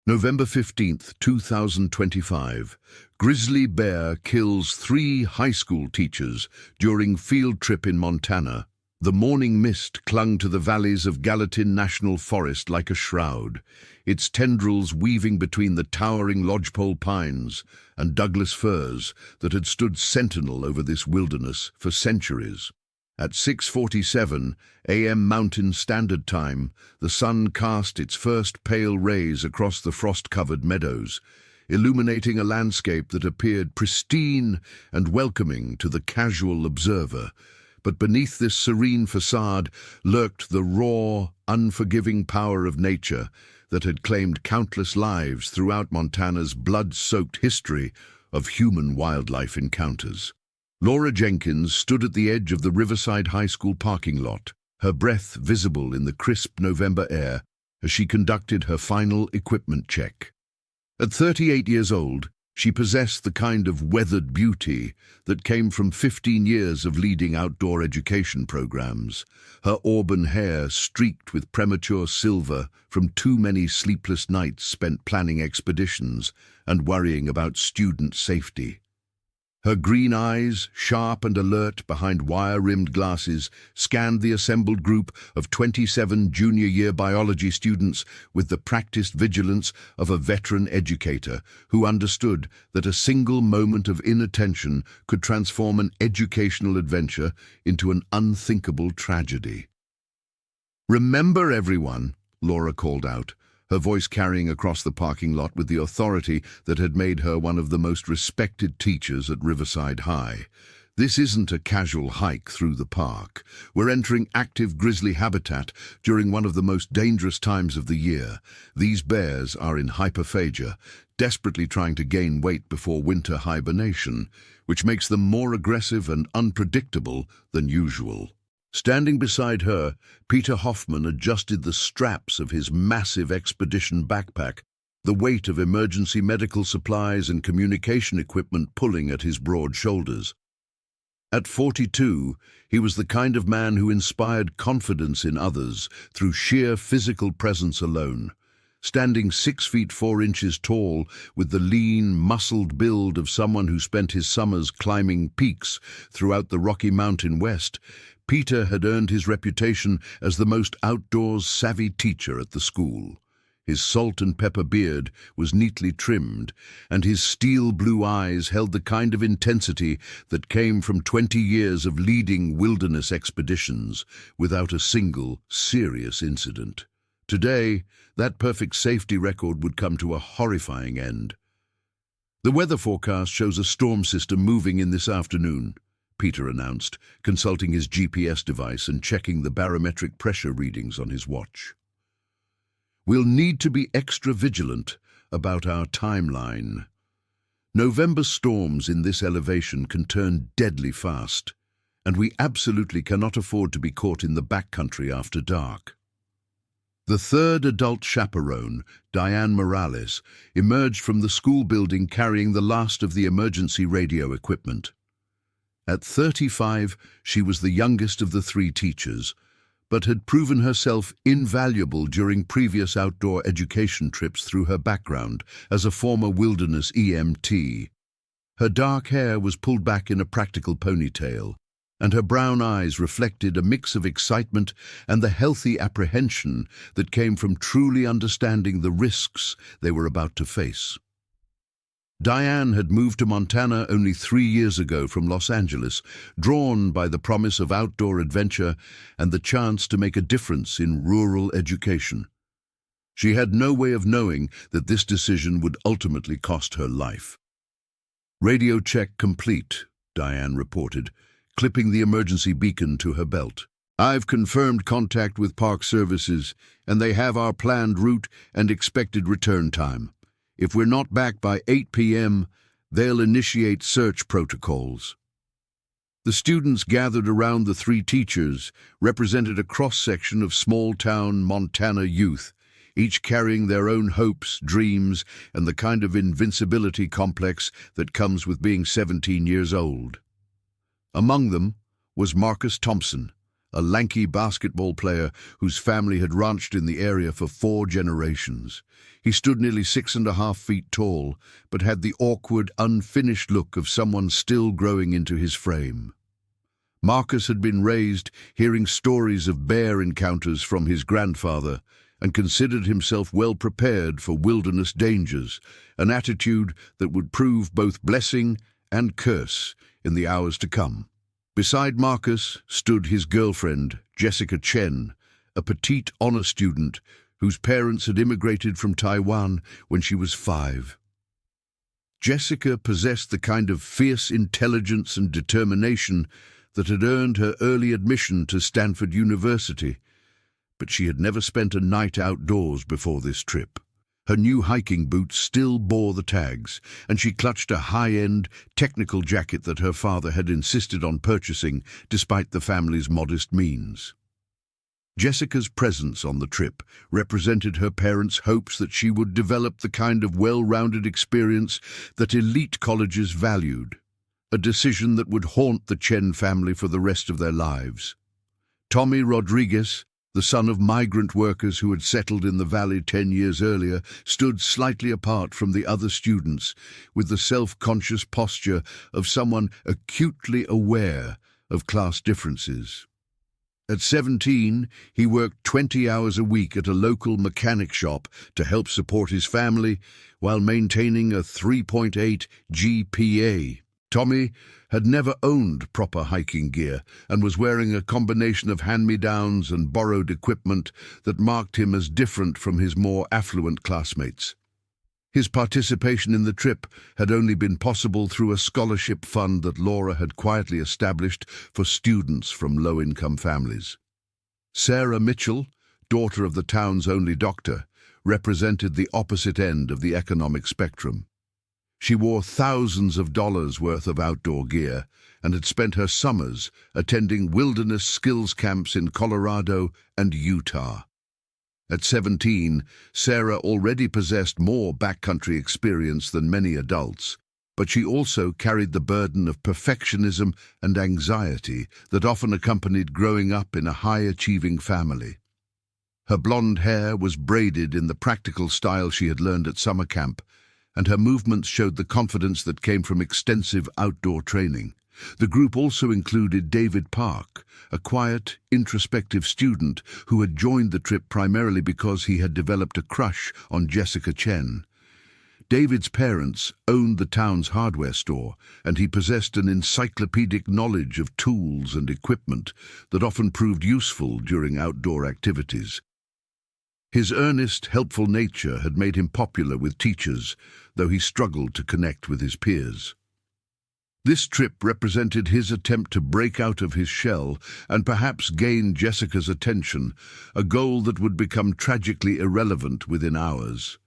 November 15th, 2025. Grizzly bear kills 3 high school teachers during field trip in Montana. The morning mist clung to the valleys of Gallatin National Forest like a shroud, its tendrils weaving between the towering lodgepole pines and Douglas firs that had stood sentinel over this wilderness for centuries. At 6:47 a.m. Mountain Standard Time, the sun cast its first pale rays across the frost-covered meadows, illuminating a landscape that appeared pristine and welcoming to the casual observer. But beneath this serene facade lurked the raw, unforgiving power of nature that had claimed countless lives throughout Montana's blood-soaked history of human-wildlife encounters. Laura Jenkins stood at the edge of the Riverside High School parking lot, her breath visible in the crisp November air as she conducted her final equipment check. At 38 years old, she possessed the kind of weathered beauty that came from 15 years of leading outdoor education programs, her auburn hair streaked with premature silver from too many sleepless nights spent planning expeditions and worrying about student safety. Her green eyes, sharp and alert behind wire-rimmed glasses, scanned the assembled group of 27 junior-year biology students with the practiced vigilance of a veteran educator who understood that a single moment of inattention could transform an educational adventure into an unthinkable tragedy. "Remember, everyone," Laura called out, her voice carrying across the parking lot with the authority that had made her one of the most respected teachers at Riverside High. "This isn't a casual hike through the park. We're entering active grizzly habitat during one of the most dangerous times of the year. These bears are in hyperphagia, desperately trying to gain weight before winter hibernation, which makes them more aggressive and unpredictable than usual." Standing beside her, Peter Hoffman adjusted the straps of his massive expedition backpack, the weight of emergency medical supplies and communication equipment pulling at his broad shoulders. At 42, he was the kind of man who inspired confidence in others through sheer physical presence alone. Standing 6 feet 4 inches tall, with the lean, muscled build of someone who spent his summers climbing peaks throughout the Rocky Mountain West, Peter had earned his reputation as the most outdoors-savvy teacher at the school. His salt and pepper beard was neatly trimmed, and his steel blue eyes held the kind of intensity that came from 20 years of leading wilderness expeditions without a single serious incident. Today, that perfect safety record would come to a horrifying end. "The weather forecast shows a storm system moving in this afternoon," Peter announced, consulting his GPS device and checking the barometric pressure readings on his watch. "We'll need to be extra vigilant about our timeline. November storms in this elevation can turn deadly fast, and we absolutely cannot afford to be caught in the backcountry after dark." The third adult chaperone, Diane Morales, emerged from the school building carrying the last of the emergency radio equipment. At 35, she was the youngest of the 3 teachers, but had proven herself invaluable during previous outdoor education trips through her background as a former wilderness EMT. Her dark hair was pulled back in a practical ponytail, and her brown eyes reflected a mix of excitement and the healthy apprehension that came from truly understanding the risks they were about to face. Diane had moved to Montana only 3 years ago from Los Angeles, drawn by the promise of outdoor adventure and the chance to make a difference in rural education. She had no way of knowing that this decision would ultimately cost her life. "Radio check complete," Diane reported, clipping the emergency beacon to her belt. "I've confirmed contact with Park Services, and they have our planned route and expected return time. If we're not back by 8 p.m., they'll initiate search protocols." The students gathered around the 3 teachers represented a cross-section of small-town Montana youth, each carrying their own hopes, dreams, and the kind of invincibility complex that comes with being 17 years old. Among them was Marcus Thompson, a lanky basketball player whose family had ranched in the area for 4 generations. He stood nearly 6.5 feet tall, but had the awkward, unfinished look of someone still growing into his frame. Marcus had been raised hearing stories of bear encounters from his grandfather and considered himself well prepared for wilderness dangers, an attitude that would prove both blessing and curse in the hours to come. Beside Marcus stood his girlfriend, Jessica Chen, a petite honor student whose parents had immigrated from Taiwan when she was 5. Jessica possessed the kind of fierce intelligence and determination that had earned her early admission to Stanford University, but she had never spent a night outdoors before this trip. Her new hiking boots still bore the tags, and she clutched a high-end, technical jacket that her father had insisted on purchasing despite the family's modest means. Jessica's presence on the trip represented her parents' hopes that she would develop the kind of well-rounded experience that elite colleges valued, a decision that would haunt the Chen family for the rest of their lives. Tommy Rodriguez, the son of migrant workers who had settled in the valley 10 years earlier, stood slightly apart from the other students with the self-conscious posture of someone acutely aware of class differences. At 17, he worked 20 hours a week at a local mechanic shop to help support his family while maintaining a 3.8 GPA. Tommy had never owned proper hiking gear and was wearing a combination of hand-me-downs and borrowed equipment that marked him as different from his more affluent classmates. His participation in the trip had only been possible through a scholarship fund that Laura had quietly established for students from low-income families. Sarah Mitchell, daughter of the town's only doctor, represented the opposite end of the economic spectrum. She wore thousands of dollars worth of outdoor gear and had spent her summers attending wilderness skills camps in Colorado and Utah. At 17, Sarah already possessed more backcountry experience than many adults, but she also carried the burden of perfectionism and anxiety that often accompanied growing up in a high-achieving family. Her blonde hair was braided in the practical style she had learned at summer camp, and her movements showed the confidence that came from extensive outdoor training. The group also included David Park, a quiet, introspective student who had joined the trip primarily because he had developed a crush on Jessica Chen. David's parents owned the town's hardware store, and he possessed an encyclopedic knowledge of tools and equipment that often proved useful during outdoor activities. His earnest, helpful nature had made him popular with teachers, though he struggled to connect with his peers. This trip represented his attempt to break out of his shell and perhaps gain Jessica's attention, a goal that would become tragically irrelevant within hours.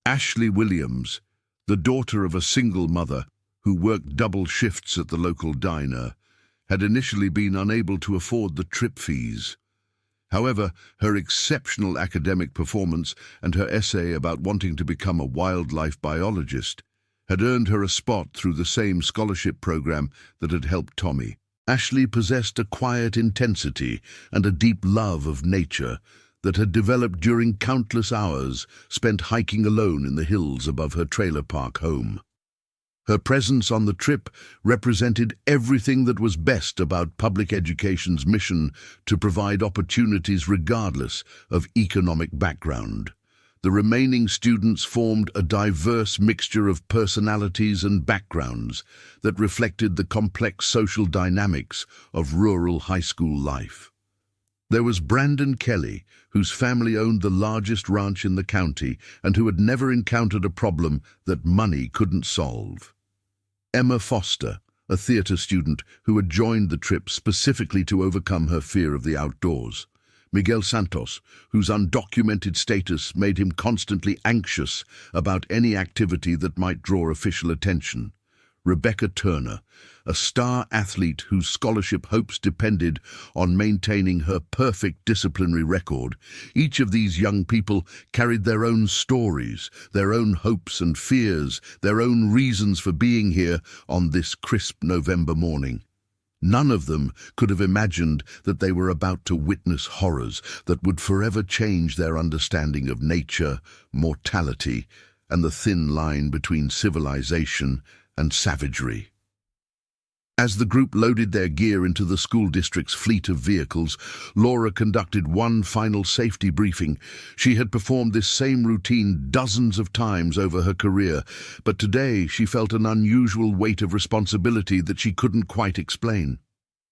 Ashley Williams, the daughter of a single mother who worked double shifts at the local diner, had initially been unable to afford the trip fees. However, her exceptional academic performance and her essay about wanting to become a wildlife biologist had earned her a spot through the same scholarship program that had helped Tommy. Ashley possessed a quiet intensity and a deep love of nature that had developed during countless hours spent hiking alone in the hills above her trailer park home. Her presence on the trip represented everything that was best about public education's mission to provide opportunities regardless of economic background. The remaining students formed a diverse mixture of personalities and backgrounds that reflected the complex social dynamics of rural high school life. There was Brandon Kelly, whose family owned the largest ranch in the county and who had never encountered a problem that money couldn't solve. Emma Foster, a theater student who had joined the trip specifically to overcome her fear of the outdoors. Miguel Santos, whose undocumented status made him constantly anxious about any activity that might draw official attention. Rebecca Turner, a star athlete whose scholarship hopes depended on maintaining her perfect disciplinary record. Each of these young people carried their own stories, their own hopes and fears, their own reasons for being here on this crisp November morning. None of them could have imagined that they were about to witness horrors that would forever change their understanding of nature, mortality, and the thin line between civilization and savagery. As the group loaded their gear into the school district's fleet of vehicles, Laura conducted one final safety briefing. She had performed this same routine dozens of times over her career, but today she felt an unusual weight of responsibility that she couldn't quite explain.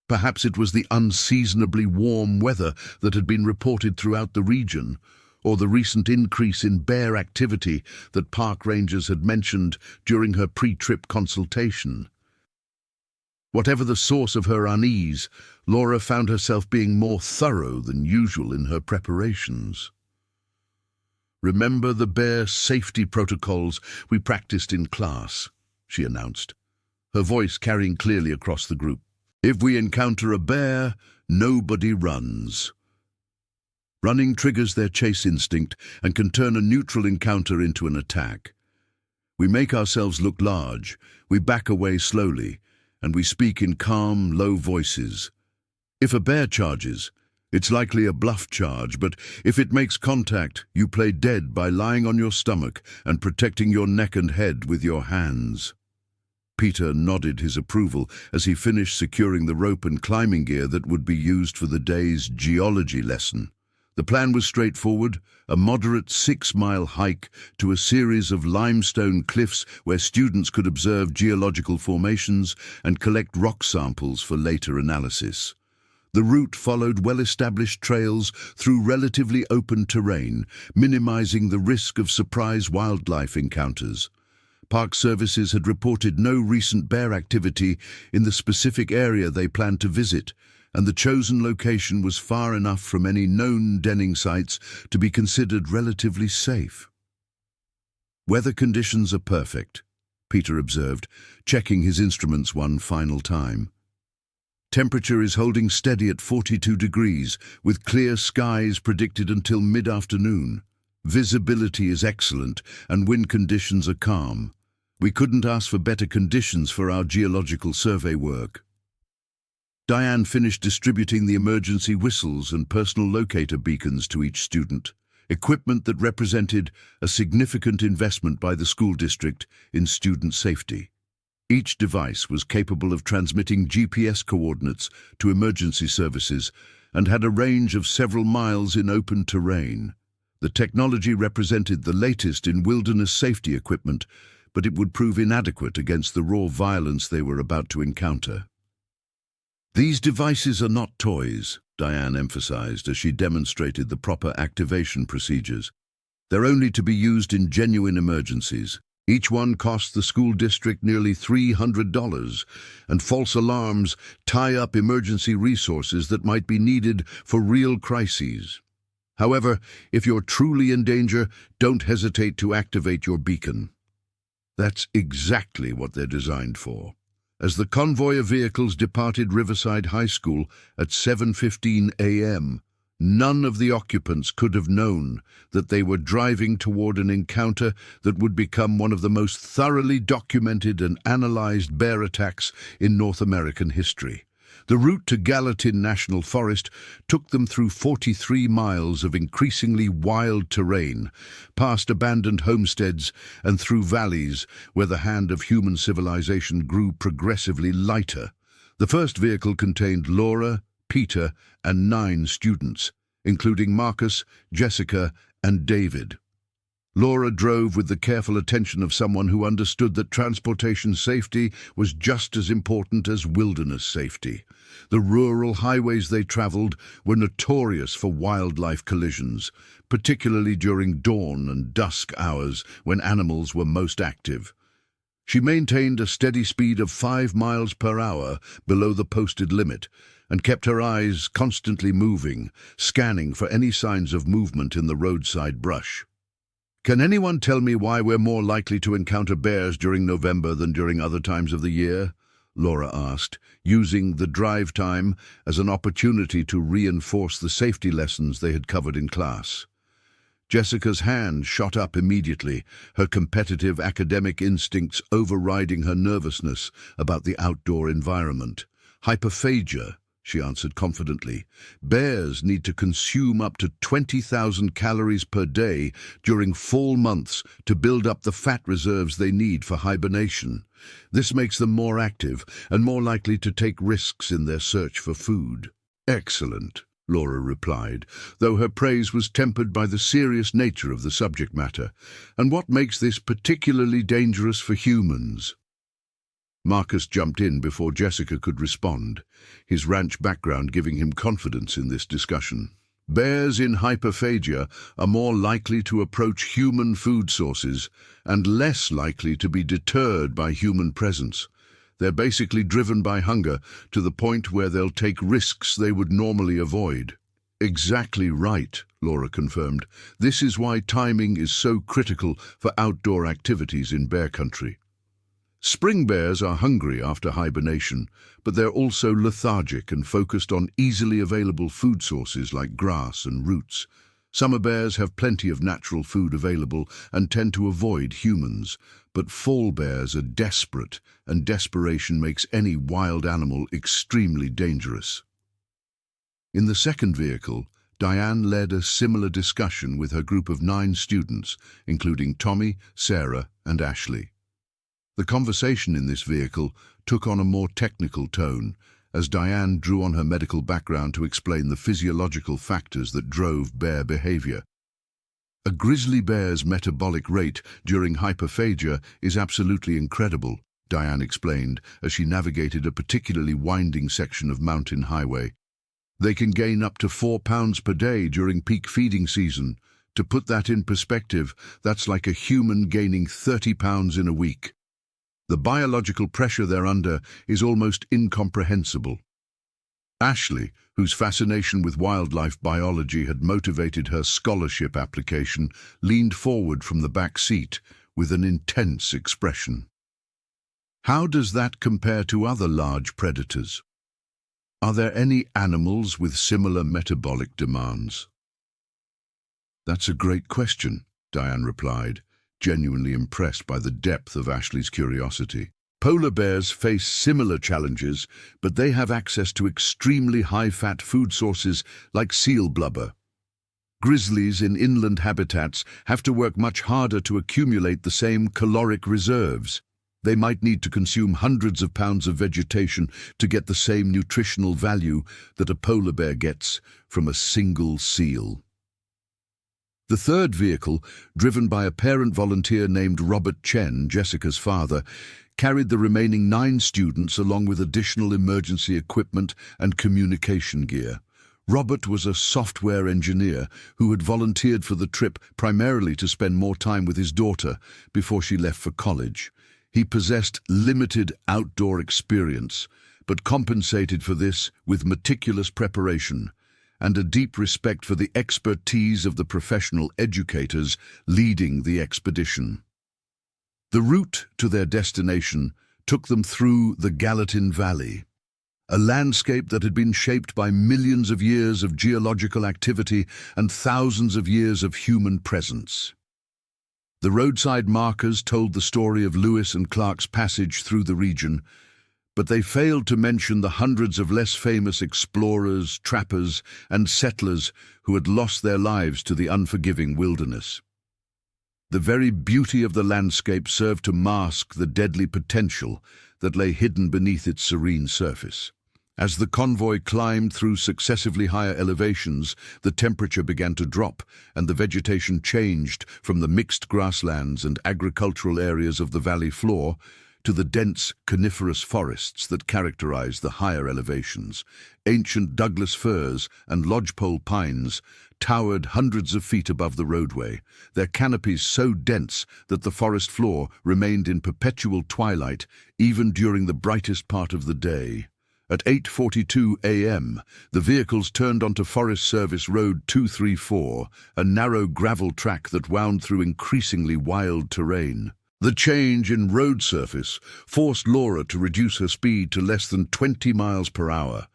Perhaps it was the unseasonably warm weather that had been reported throughout the region, or the recent increase in bear activity that park rangers had mentioned during her pre-trip consultation. Whatever the source of her unease, Laura found herself being more thorough than usual in her preparations. "Remember the bear safety protocols we practiced in class," she announced, her voice carrying clearly across the group. "If we encounter a bear, nobody runs. Running triggers their chase instinct and can turn a neutral encounter into an attack. We make ourselves look large, we back away slowly, and we speak in calm, low voices. If a bear charges, it's likely a bluff charge, but if it makes contact, you play dead by lying on your stomach and protecting your neck and head with your hands." Peter nodded his approval as he finished securing the rope and climbing gear that would be used for the day's geology lesson. The plan was straightforward: a moderate 6-mile hike to a series of limestone cliffs where students could observe geological formations and collect rock samples for later analysis. The route followed well-established trails through relatively open terrain, minimizing the risk of surprise wildlife encounters. Park services had reported no recent bear activity in the specific area they planned to visit, and the chosen location was far enough from any known denning sites to be considered relatively safe. "Weather conditions are perfect," Peter observed, checking his instruments one final time. "Temperature is holding steady at 42 degrees, with clear skies predicted until mid-afternoon. Visibility is excellent, and wind conditions are calm. We couldn't ask for better conditions for our geological survey work." Diane finished distributing the emergency whistles and personal locator beacons to each student, equipment that represented a significant investment by the school district in student safety. Each device was capable of transmitting GPS coordinates to emergency services and had a range of several miles in open terrain. The technology represented the latest in wilderness safety equipment, but it would prove inadequate against the raw violence they were about to encounter. "These devices are not toys," Diane emphasized as she demonstrated the proper activation procedures. "They're only to be used in genuine emergencies. Each one costs the school district nearly $300, and false alarms tie up emergency resources that might be needed for real crises. However, if you're truly in danger, don't hesitate to activate your beacon." That's exactly what they're designed for. As the convoy of vehicles departed Riverside High School at 7:15 a.m., none of the occupants could have known that they were driving toward an encounter that would become one of the most thoroughly documented and analyzed bear attacks in North American history. The route to Gallatin National Forest took them through 43 miles of increasingly wild terrain, past abandoned homesteads and through valleys where the hand of human civilization grew progressively lighter. The first vehicle contained Laura, Peter, and 9 students, including Marcus, Jessica, and David. Laura drove with the careful attention of someone who understood that transportation safety was just as important as wilderness safety. The rural highways they traveled were notorious for wildlife collisions, particularly during dawn and dusk hours when animals were most active. She maintained a steady speed of 5 miles per hour below the posted limit and kept her eyes constantly moving, scanning for any signs of movement in the roadside brush. "Can anyone tell me why we're more likely to encounter bears during November than during other times of the year?" Laura asked, using the drive time as an opportunity to reinforce the safety lessons they had covered in class. Jessica's hand shot up immediately, her competitive academic instincts overriding her nervousness about the outdoor environment. Hyperphagia, she answered confidently. Bears need to consume up to 20,000 calories per day during fall months to build up the fat reserves they need for hibernation. This makes them more active and more likely to take risks in their search for food. Excellent, Laura replied, though her praise was tempered by the serious nature of the subject matter. And what makes this particularly dangerous for humans? Marcus jumped in before Jessica could respond, his ranch background giving him confidence in this discussion. Bears in hyperphagia are more likely to approach human food sources and less likely to be deterred by human presence. They're basically driven by hunger to the point where they'll take risks they would normally avoid. Exactly right, Laura confirmed. This is why timing is so critical for outdoor activities in bear country. Spring bears are hungry after hibernation, but they're also lethargic and focused on easily available food sources like grass and roots. Summer bears have plenty of natural food available and tend to avoid humans, but fall bears are desperate, and desperation makes any wild animal extremely dangerous. In the second vehicle, Diane led a similar discussion with her group of 9 students, including Tommy, Sarah, and Ashley. The conversation in this vehicle took on a more technical tone, as Diane drew on her medical background to explain the physiological factors that drove bear behavior. A grizzly bear's metabolic rate during hyperphagia is absolutely incredible, Diane explained as she navigated a particularly winding section of mountain highway. They can gain up to 4 pounds per day during peak feeding season. To put that in perspective, that's like a human gaining 30 pounds in a week. The biological pressure they're under is almost incomprehensible. Ashley, whose fascination with wildlife biology had motivated her scholarship application, leaned forward from the back seat with an intense expression. How does that compare to other large predators? Are there any animals with similar metabolic demands? That's a great question, Diane replied, genuinely impressed by the depth of Ashley's curiosity. Polar bears face similar challenges, but they have access to extremely high-fat food sources like seal blubber. Grizzlies in inland habitats have to work much harder to accumulate the same caloric reserves. They might need to consume hundreds of pounds of vegetation to get the same nutritional value that a polar bear gets from a single seal. The third vehicle, driven by a parent volunteer named Robert Chen, Jessica's father, carried the remaining 9 students along with additional emergency equipment and communication gear. Robert was a software engineer who had volunteered for the trip primarily to spend more time with his daughter before she left for college. He possessed limited outdoor experience, but compensated for this with meticulous preparation and a deep respect for the expertise of the professional educators leading the expedition. The route to their destination took them through the Gallatin Valley, a landscape that had been shaped by millions of years of geological activity and thousands of years of human presence. The roadside markers told the story of Lewis and Clark's passage through the region, but they failed to mention the hundreds of less famous explorers, trappers, and settlers who had lost their lives to the unforgiving wilderness. The very beauty of the landscape served to mask the deadly potential that lay hidden beneath its serene surface. As the convoy climbed through successively higher elevations, the temperature began to drop and the vegetation changed from the mixed grasslands and agricultural areas of the valley floor to the dense coniferous forests that characterize the higher elevations. Ancient Douglas firs and lodgepole pines towered hundreds of feet above the roadway, their canopies so dense that the forest floor remained in perpetual twilight even during the brightest part of the day. At 8:42 a.m., the vehicles turned onto Forest Service Road 234, a narrow gravel track that wound through increasingly wild terrain. The change in road surface forced Laura to reduce her speed to less than 20 miles per hour,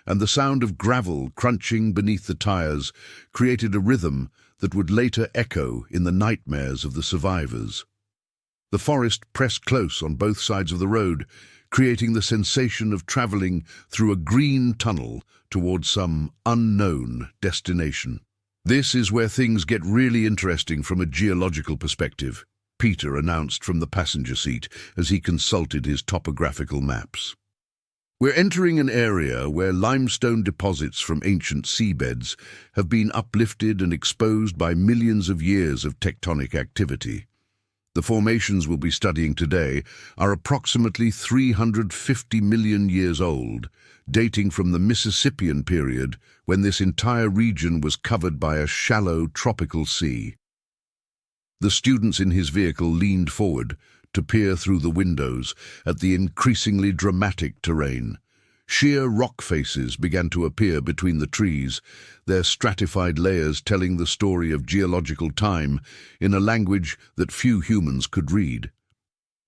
and the sound of gravel crunching beneath the tires created a rhythm that would later echo in the nightmares of the survivors. The forest pressed close on both sides of the road, creating the sensation of traveling through a green tunnel towards some unknown destination. "This is where things get really interesting from a geological perspective," Peter announced from the passenger seat as he consulted his topographical maps. "We're entering an area where limestone deposits from ancient seabeds have been uplifted and exposed by millions of years of tectonic activity. The formations we'll be studying today are approximately 350 million years old, dating from the Mississippian period when this entire region was covered by a shallow tropical sea." The students in his vehicle leaned forward to peer through the windows at the increasingly dramatic terrain. Sheer rock faces began to appear between the trees, their stratified layers telling the story of geological time in a language that few humans could read.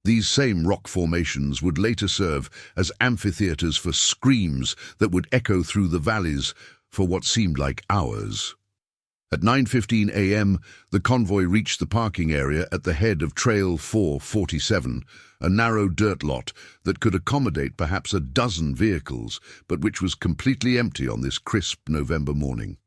These same rock formations would later serve as amphitheaters for screams that would echo through the valleys for what seemed like hours. At 9:15 a.m., the convoy reached the parking area at the head of Trail 447, a narrow dirt lot that could accommodate perhaps a dozen vehicles, but which was completely empty on this crisp November morning.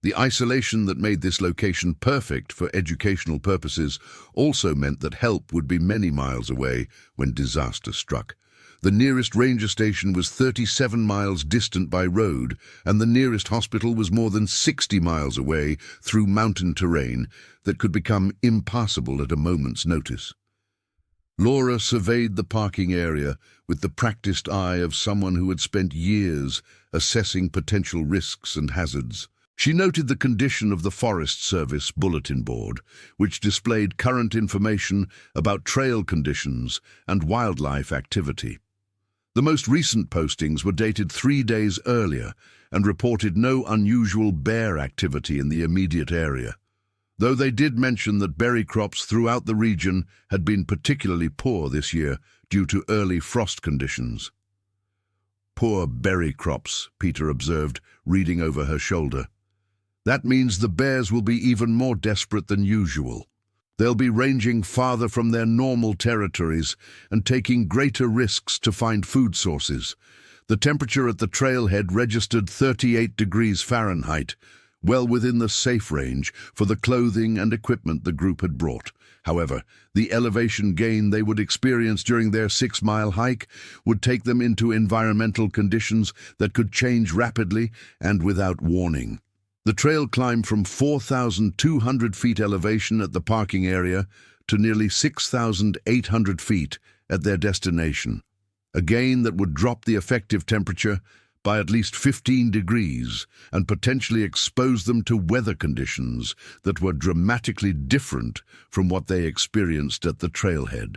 The isolation that made this location perfect for educational purposes also meant that help would be many miles away when disaster struck. The nearest ranger station was 37 miles distant by road, and the nearest hospital was more than 60 miles away through mountain terrain that could become impassable at a moment's notice. Laura surveyed the parking area with the practiced eye of someone who had spent years assessing potential risks and hazards. She noted the condition of the Forest Service bulletin board, which displayed current information about trail conditions and wildlife activity. The most recent postings were dated 3 days earlier and reported no unusual bear activity in the immediate area, though they did mention that berry crops throughout the region had been particularly poor this year due to early frost conditions. "Poor berry crops," Peter observed, reading over her shoulder. "That means the bears will be even more desperate than usual. They'll be ranging farther from their normal territories and taking greater risks to find food sources." The temperature at the trailhead registered 38 degrees Fahrenheit, well within the safe range for the clothing and equipment the group had brought. However, the elevation gain they would experience during their 6-mile hike would take them into environmental conditions that could change rapidly and without warning. The trail climbed from 4,200 feet elevation at the parking area to nearly 6,800 feet at their destination, a gain that would drop the effective temperature by at least 15 degrees and potentially expose them to weather conditions that were dramatically different from what they experienced at the trailhead.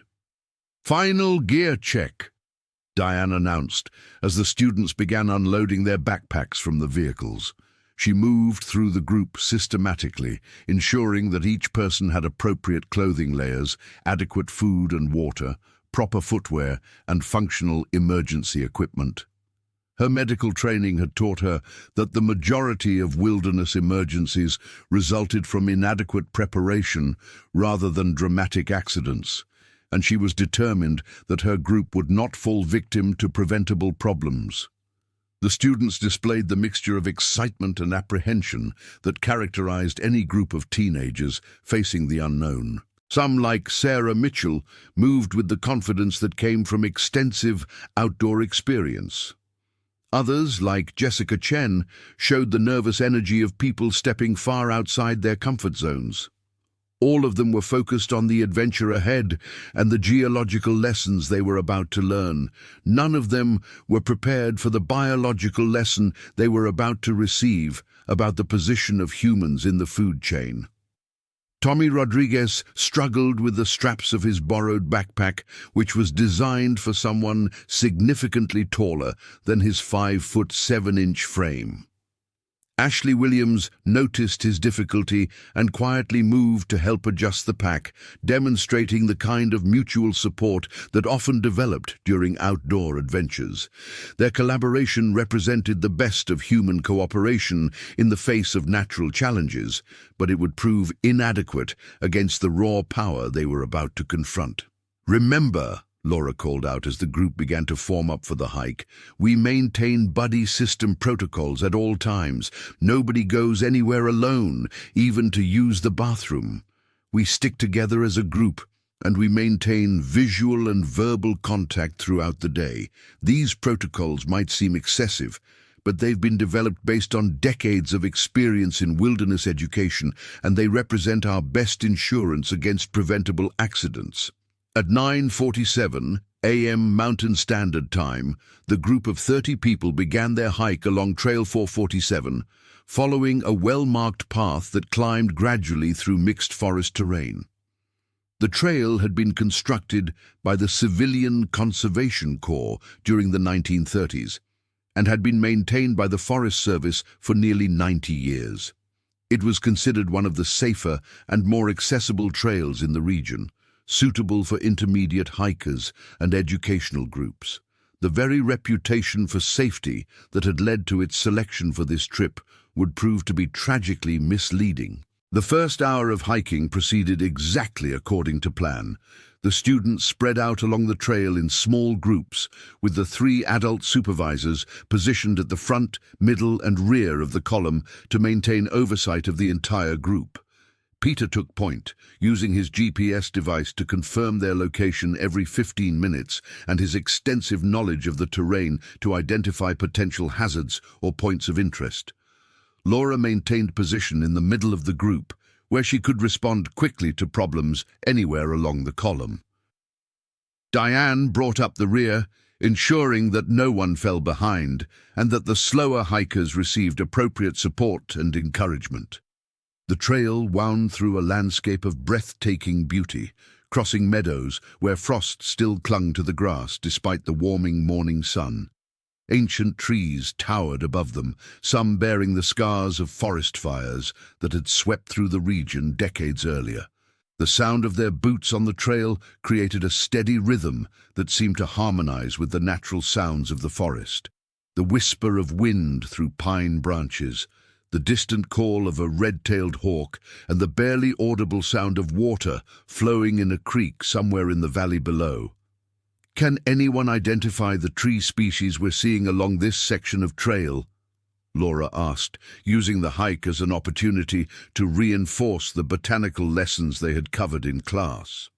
"Final gear check," Diane announced as the students began unloading their backpacks from the vehicles. She moved through the group systematically, ensuring that each person had appropriate clothing layers, adequate food and water, proper footwear, and functional emergency equipment. Her medical training had taught her that the majority of wilderness emergencies resulted from inadequate preparation rather than dramatic accidents, and she was determined that her group would not fall victim to preventable problems. The students displayed the mixture of excitement and apprehension that characterized any group of teenagers facing the unknown. Some, like Sarah Mitchell, moved with the confidence that came from extensive outdoor experience. Others, like Jessica Chen, showed the nervous energy of people stepping far outside their comfort zones. All of them were focused on the adventure ahead and the geological lessons they were about to learn. None of them were prepared for the biological lesson they were about to receive about the position of humans in the food chain. Tommy Rodriguez struggled with the straps of his borrowed backpack, which was designed for someone significantly taller than his 5'7" frame. Ashley Williams noticed his difficulty and quietly moved to help adjust the pack, demonstrating the kind of mutual support that often developed during outdoor adventures. Their collaboration represented the best of human cooperation in the face of natural challenges, but it would prove inadequate against the raw power they were about to confront. "Remember," Laura called out as the group began to form up for the hike. "We maintain buddy system protocols at all times. Nobody goes anywhere alone, even to use the bathroom. We stick together as a group, and we maintain visual and verbal contact throughout the day. These protocols might seem excessive, but they've been developed based on decades of experience in wilderness education, and they represent our best insurance against preventable accidents." At 9:47 a.m. Mountain Standard Time, the group of 30 people began their hike along Trail 447, following a well-marked path that climbed gradually through mixed forest terrain. The trail had been constructed by the Civilian Conservation Corps during the 1930s and had been maintained by the Forest Service for nearly 90 years. It was considered one of the safer and more accessible trails in the region, suitable for intermediate hikers and educational groups. The very reputation for safety that had led to its selection for this trip would prove to be tragically misleading. The first hour of hiking proceeded exactly according to plan. The students spread out along the trail in small groups, with the 3 adult supervisors positioned at the front, middle, and rear of the column to maintain oversight of the entire group. Peter took point, using his GPS device to confirm their location every 15 minutes and his extensive knowledge of the terrain to identify potential hazards or points of interest. Laura maintained position in the middle of the group, where she could respond quickly to problems anywhere along the column. Diane brought up the rear, ensuring that no one fell behind and that the slower hikers received appropriate support and encouragement. The trail wound through a landscape of breathtaking beauty, crossing meadows where frost still clung to the grass despite the warming morning sun. Ancient trees towered above them, some bearing the scars of forest fires that had swept through the region decades earlier. The sound of their boots on the trail created a steady rhythm that seemed to harmonize with the natural sounds of the forest. The whisper of wind through pine branches, the distant call of a red-tailed hawk, and the barely audible sound of water flowing in a creek somewhere in the valley below. "Can anyone identify the tree species we're seeing along this section of trail?" Laura asked, using the hike as an opportunity to reinforce the botanical lessons they had covered in class.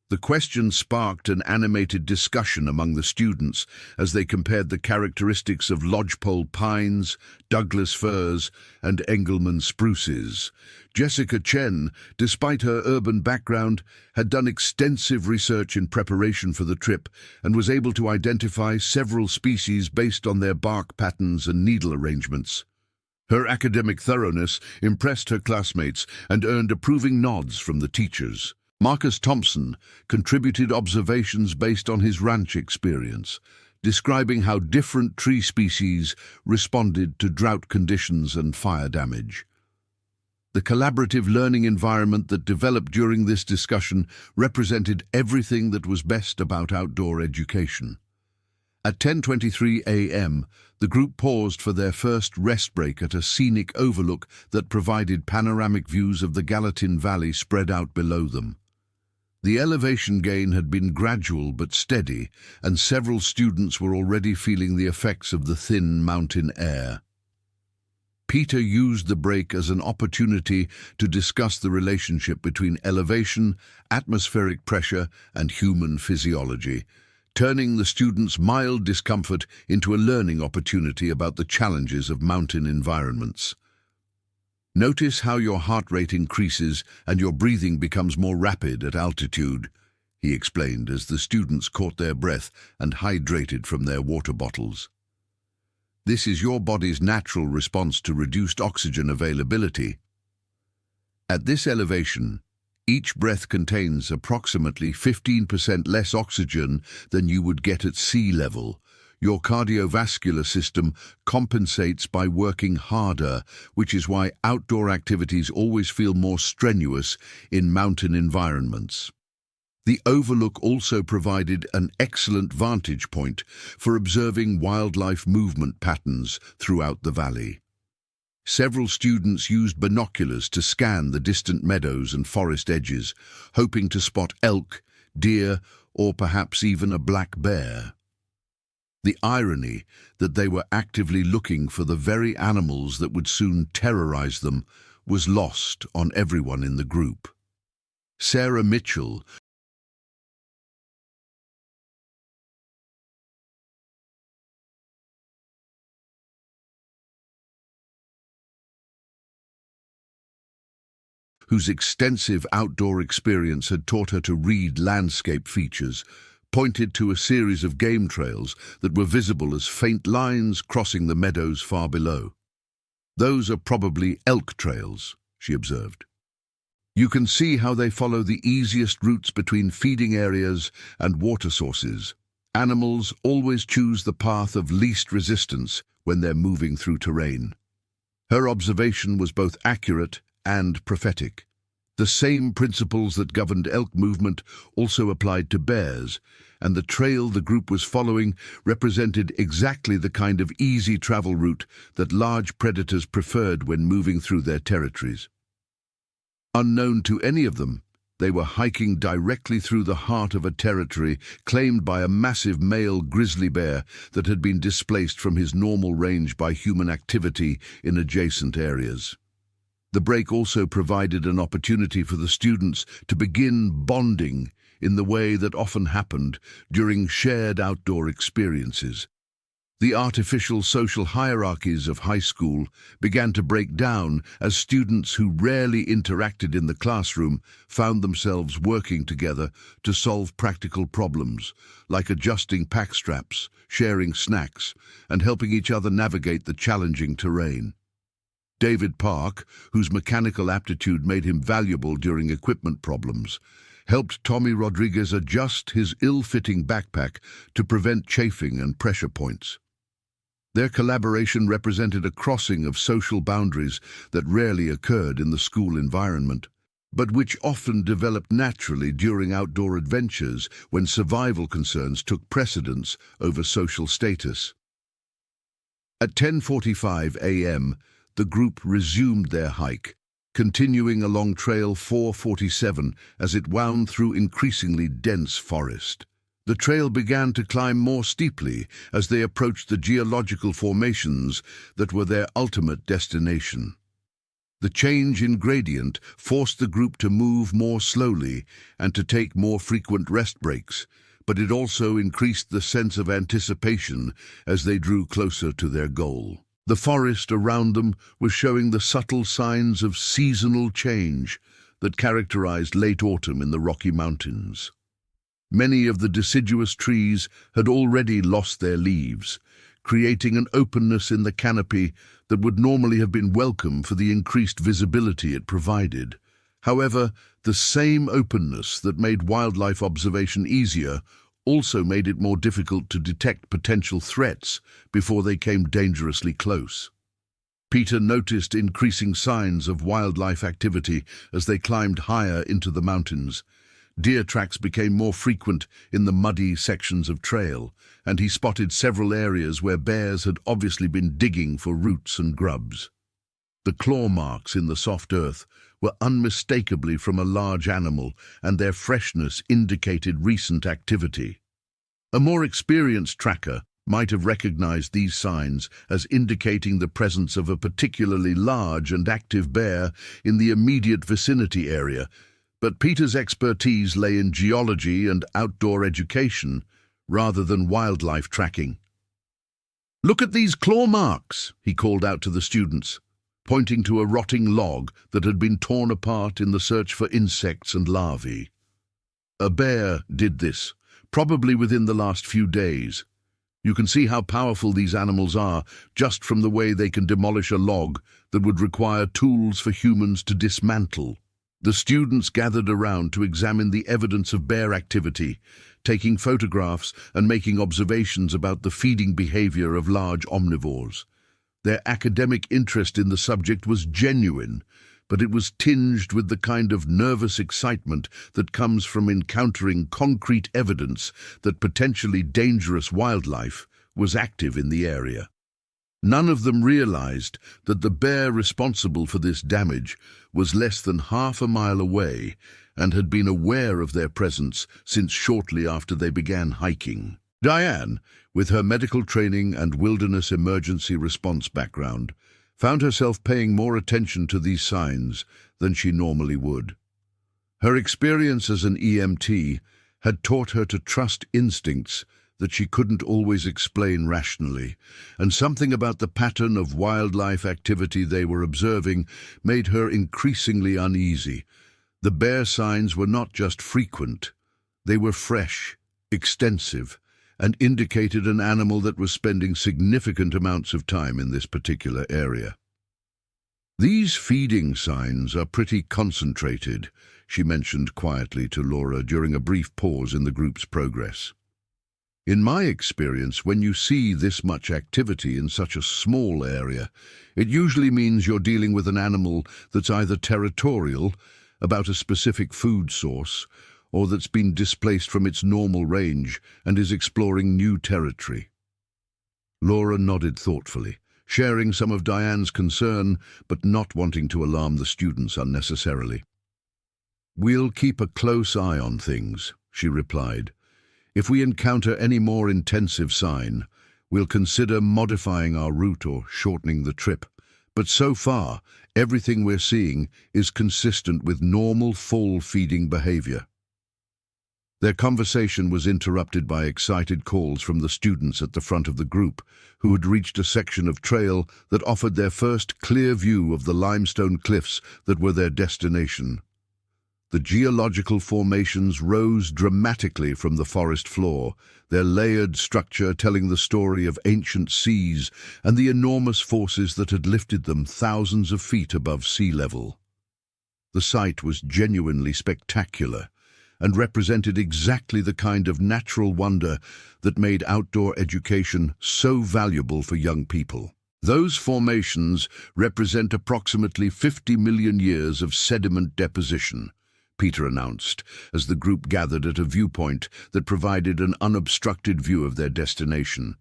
The question sparked an animated discussion among the students as they compared the characteristics of lodgepole pines, Douglas firs, and Engelmann spruces. Jessica Chen, despite her urban background, had done extensive research in preparation for the trip and was able to identify several species based on their bark patterns and needle arrangements. Her academic thoroughness impressed her classmates and earned approving nods from the teachers. Marcus Thompson contributed observations based on his ranch experience, describing how different tree species responded to drought conditions and fire damage. The collaborative learning environment that developed during this discussion represented everything that was best about outdoor education. At 10:23 a.m., the group paused for their first rest break at a scenic overlook that provided panoramic views of the Gallatin Valley spread out below them. The elevation gain had been gradual but steady, and several students were already feeling the effects of the thin mountain air. Peter used the break as an opportunity to discuss the relationship between elevation, atmospheric pressure, and human physiology, turning the students' mild discomfort into a learning opportunity about the challenges of mountain environments. "Notice how your heart rate increases and your breathing becomes more rapid at altitude," he explained as the students caught their breath and hydrated from their water bottles. "This is your body's natural response to reduced oxygen availability. At this elevation, each breath contains approximately 15% less oxygen than you would get at sea level. Your cardiovascular system compensates by working harder, which is why outdoor activities always feel more strenuous in mountain environments." The overlook also provided an excellent vantage point for observing wildlife movement patterns throughout the valley. Several students used binoculars to scan the distant meadows and forest edges, hoping to spot elk, deer, or perhaps even a black bear. The irony that they were actively looking for the very animals that would soon terrorize them was lost on everyone in the group. Sarah Mitchell, whose extensive outdoor experience had taught her to read landscape features, pointed to a series of game trails that were visible as faint lines crossing the meadows far below. "Those are probably elk trails," she observed. "You can see how they follow the easiest routes between feeding areas and water sources. Animals always choose the path of least resistance when they're moving through terrain." Her observation was both accurate and prophetic. The same principles that governed elk movement also applied to bears, and the trail the group was following represented exactly the kind of easy travel route that large predators preferred when moving through their territories. Unknown to any of them, they were hiking directly through the heart of a territory claimed by a massive male grizzly bear that had been displaced from his normal range by human activity in adjacent areas. The break also provided an opportunity for the students to begin bonding in the way that often happened during shared outdoor experiences. The artificial social hierarchies of high school began to break down as students who rarely interacted in the classroom found themselves working together to solve practical problems, like adjusting pack straps, sharing snacks, and helping each other navigate the challenging terrain. David Park, whose mechanical aptitude made him valuable during equipment problems, helped Tommy Rodriguez adjust his ill-fitting backpack to prevent chafing and pressure points. Their collaboration represented a crossing of social boundaries that rarely occurred in the school environment, but which often developed naturally during outdoor adventures when survival concerns took precedence over social status. At 10:45 a.m., the group resumed their hike, continuing along Trail 447 as it wound through increasingly dense forest. The trail began to climb more steeply as they approached the geological formations that were their ultimate destination. The change in gradient forced the group to move more slowly and to take more frequent rest breaks, but it also increased the sense of anticipation as they drew closer to their goal. The forest around them was showing the subtle signs of seasonal change that characterized late autumn in the Rocky Mountains. Many of the deciduous trees had already lost their leaves, creating an openness in the canopy that would normally have been welcome for the increased visibility it provided. However, the same openness that made wildlife observation easier also made it more difficult to detect potential threats before they came dangerously close. Peter noticed increasing signs of wildlife activity as they climbed higher into the mountains. Deer tracks became more frequent in the muddy sections of trail, and he spotted several areas where bears had obviously been digging for roots and grubs. The claw marks in the soft earth were unmistakably from a large animal, and their freshness indicated recent activity. A more experienced tracker might have recognized these signs as indicating the presence of a particularly large and active bear in the immediate vicinity area, but Peter's expertise lay in geology and outdoor education rather than wildlife tracking. "Look at these claw marks," he called out to the students, pointing to a rotting log that had been torn apart in the search for insects and larvae. "A bear did this, probably within the last few days. You can see how powerful these animals are just from the way they can demolish a log that would require tools for humans to dismantle." The students gathered around to examine the evidence of bear activity, taking photographs and making observations about the feeding behavior of large omnivores. Their academic interest in the subject was genuine, but it was tinged with the kind of nervous excitement that comes from encountering concrete evidence that potentially dangerous wildlife was active in the area. None of them realized that the bear responsible for this damage was less than half a mile away, and had been aware of their presence since shortly after they began hiking. Diane, with her medical training and wilderness emergency response background, found herself paying more attention to these signs than she normally would. Her experience as an EMT had taught her to trust instincts that she couldn't always explain rationally, and something about the pattern of wildlife activity they were observing made her increasingly uneasy. The bear signs were not just frequent, they were fresh, extensive, and indicated an animal that was spending significant amounts of time in this particular area. "These feeding signs are pretty concentrated," she mentioned quietly to Laura during a brief pause in the group's progress. "In my experience, when you see this much activity in such a small area, it usually means you're dealing with an animal that's either territorial, about a specific food source, or that's been displaced from its normal range and is exploring new territory." Laura nodded thoughtfully, sharing some of Diane's concern, but not wanting to alarm the students unnecessarily. "We'll keep a close eye on things," she replied. "If we encounter any more intensive sign, we'll consider modifying our route or shortening the trip. But so far, everything we're seeing is consistent with normal fall-feeding behavior." Their conversation was interrupted by excited calls from the students at the front of the group, who had reached a section of trail that offered their first clear view of the limestone cliffs that were their destination. The geological formations rose dramatically from the forest floor, their layered structure telling the story of ancient seas and the enormous forces that had lifted them thousands of feet above sea level. The sight was genuinely spectacular and represented exactly the kind of natural wonder that made outdoor education so valuable for young people. "Those formations represent approximately 50 million years of sediment deposition," Peter announced, as the group gathered at a viewpoint that provided an unobstructed view of their destination.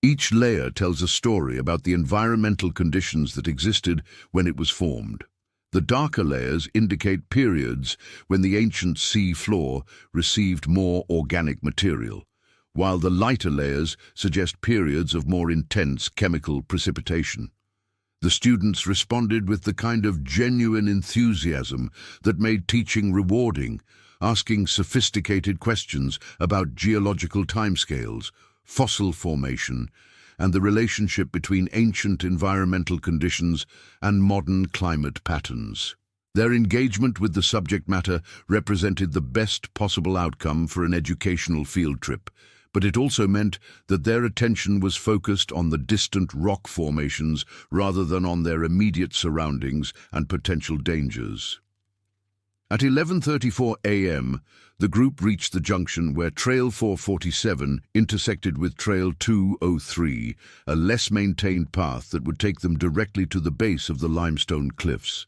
Each layer tells a story about the environmental conditions that existed when it was formed. The darker layers indicate periods when the ancient sea floor received more organic material, while the lighter layers suggest periods of more intense chemical precipitation. The students responded with the kind of genuine enthusiasm that made teaching rewarding, asking sophisticated questions about geological timescales, fossil formation, and the relationship between ancient environmental conditions and modern climate patterns. Their engagement with the subject matter represented the best possible outcome for an educational field trip, but it also meant that their attention was focused on the distant rock formations rather than on their immediate surroundings and potential dangers. At 11:34 a.m., the group reached the junction where Trail 447 intersected with Trail 203, a less maintained path that would take them directly to the base of the limestone cliffs.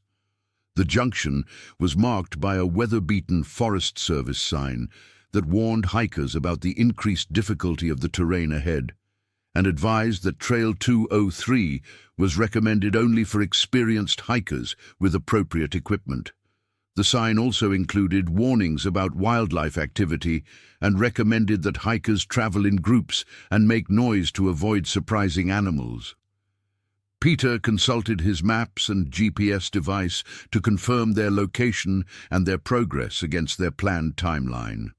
The junction was marked by a weather-beaten Forest Service sign that warned hikers about the increased difficulty of the terrain ahead, and advised that Trail 203 was recommended only for experienced hikers with appropriate equipment. The sign also included warnings about wildlife activity and recommended that hikers travel in groups and make noise to avoid surprising animals. Peter consulted his maps and GPS device to confirm their location and their progress against their planned timeline.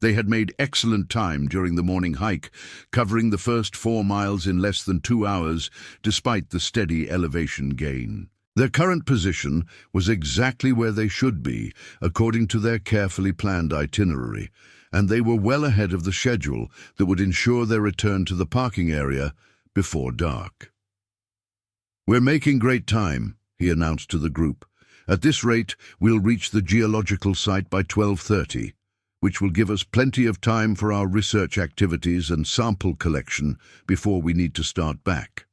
They had made excellent time during the morning hike, covering the first 4 miles in less than 2 hours, despite the steady elevation gain. Their current position was exactly where they should be, according to their carefully planned itinerary, and they were well ahead of the schedule that would ensure their return to the parking area before dark. "We're making great time," he announced to the group. "At this rate, we'll reach the geological site by 12:30. Which will give us plenty of time for our research activities and sample collection before we need to start back.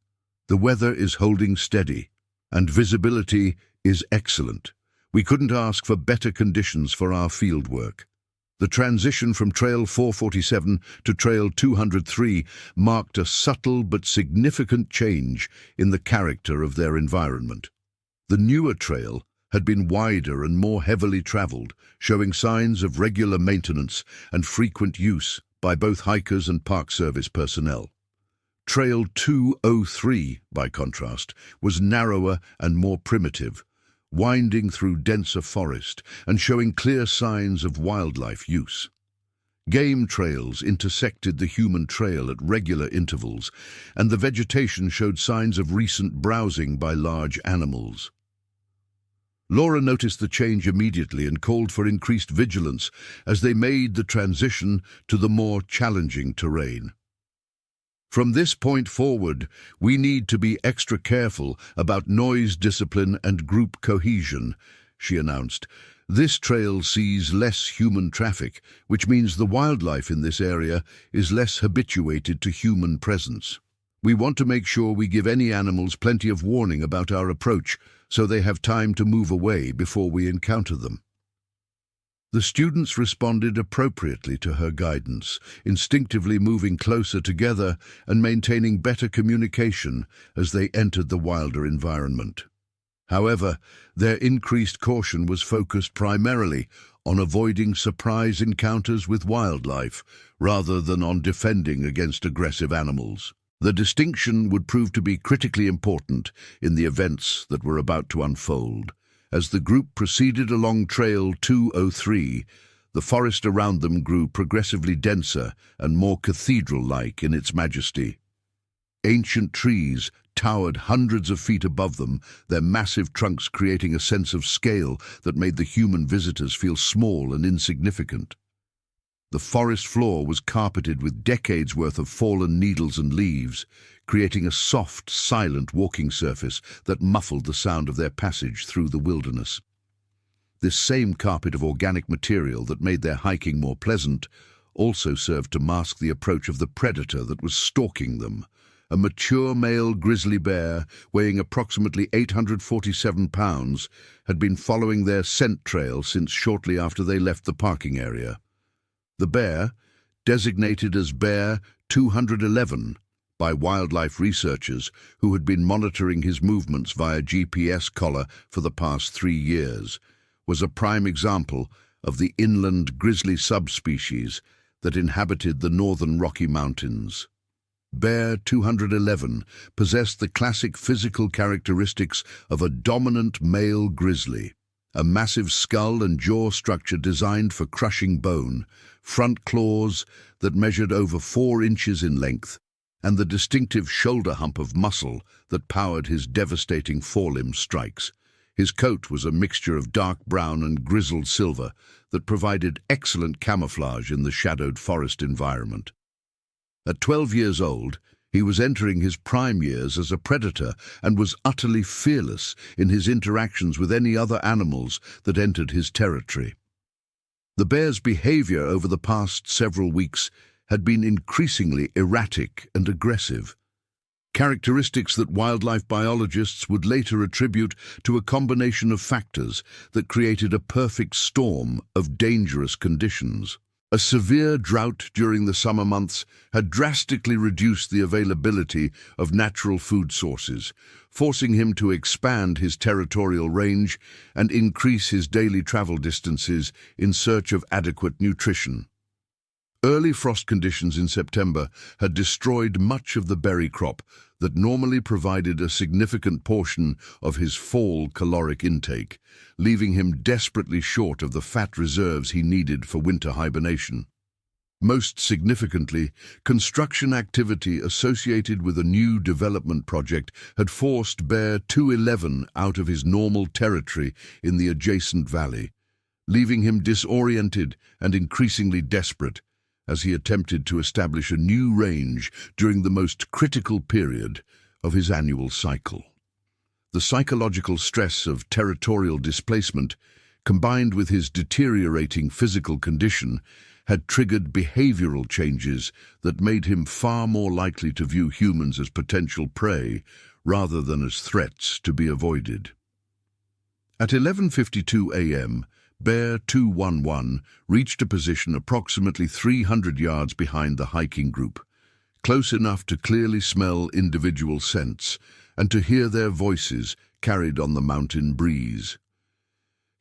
The weather is holding steady, and visibility is excellent. We couldn't ask for better conditions for our fieldwork." The transition from Trail 447 to Trail 203 marked a subtle but significant change in the character of their environment. The newer trail, had been wider and more heavily traveled, showing signs of regular maintenance and frequent use by both hikers and Park Service personnel. Trail 203, by contrast, was narrower and more primitive, winding through denser forest and showing clear signs of wildlife use. Game trails intersected the human trail at regular intervals, and the vegetation showed signs of recent browsing by large animals. Laura noticed the change immediately and called for increased vigilance as they made the transition to the more challenging terrain. From this point forward, we need to be extra careful about noise discipline and group cohesion, she announced. This trail sees less human traffic, which means the wildlife in this area is less habituated to human presence. We want to make sure we give any animals plenty of warning about our approach so they have time to move away before we encounter them. The students responded appropriately to her guidance, instinctively moving closer together and maintaining better communication as they entered the wilder environment. However, their increased caution was focused primarily on avoiding surprise encounters with wildlife rather than on defending against aggressive animals. The distinction would prove to be critically important in the events that were about to unfold. As the group proceeded along Trail 203, the forest around them grew progressively denser and more cathedral-like in its majesty. Ancient trees towered hundreds of feet above them, their massive trunks creating a sense of scale that made the human visitors feel small and insignificant. The forest floor was carpeted with decades' worth of fallen needles and leaves, creating a soft, silent walking surface that muffled the sound of their passage through the wilderness. This same carpet of organic material that made their hiking more pleasant also served to mask the approach of the predator that was stalking them. A mature male grizzly bear, weighing approximately 847 pounds, had been following their scent trail since shortly after they left the parking area. The bear, designated as Bear 211 by wildlife researchers who had been monitoring his movements via GPS collar for the past 3 years, was a prime example of the inland grizzly subspecies that inhabited the northern Rocky Mountains. Bear 211 possessed the classic physical characteristics of a dominant male grizzly. A massive skull and jaw structure designed for crushing bone, front claws that measured over 4 inches in length, and the distinctive shoulder hump of muscle that powered his devastating forelimb strikes. His coat was a mixture of dark brown and grizzled silver that provided excellent camouflage in the shadowed forest environment. At 12 years old, he was entering his prime years as a predator and was utterly fearless in his interactions with any other animals that entered his territory. The bear's behavior over the past several weeks had been increasingly erratic and aggressive, characteristics that wildlife biologists would later attribute to a combination of factors that created a perfect storm of dangerous conditions. A severe drought during the summer months had drastically reduced the availability of natural food sources, forcing him to expand his territorial range and increase his daily travel distances in search of adequate nutrition. Early frost conditions in September had destroyed much of the berry crop that normally provided a significant portion of his fall caloric intake, leaving him desperately short of the fat reserves he needed for winter hibernation. Most significantly, construction activity associated with a new development project had forced Bear 211 out of his normal territory in the adjacent valley, leaving him disoriented and increasingly desperate as he attempted to establish a new range during the most critical period of his annual cycle. The psychological stress of territorial displacement, combined with his deteriorating physical condition, had triggered behavioral changes that made him far more likely to view humans as potential prey rather than as threats to be avoided. At 11:52 a.m., Bear 211 reached a position approximately 300 yards behind the hiking group, close enough to clearly smell individual scents and to hear their voices carried on the mountain breeze.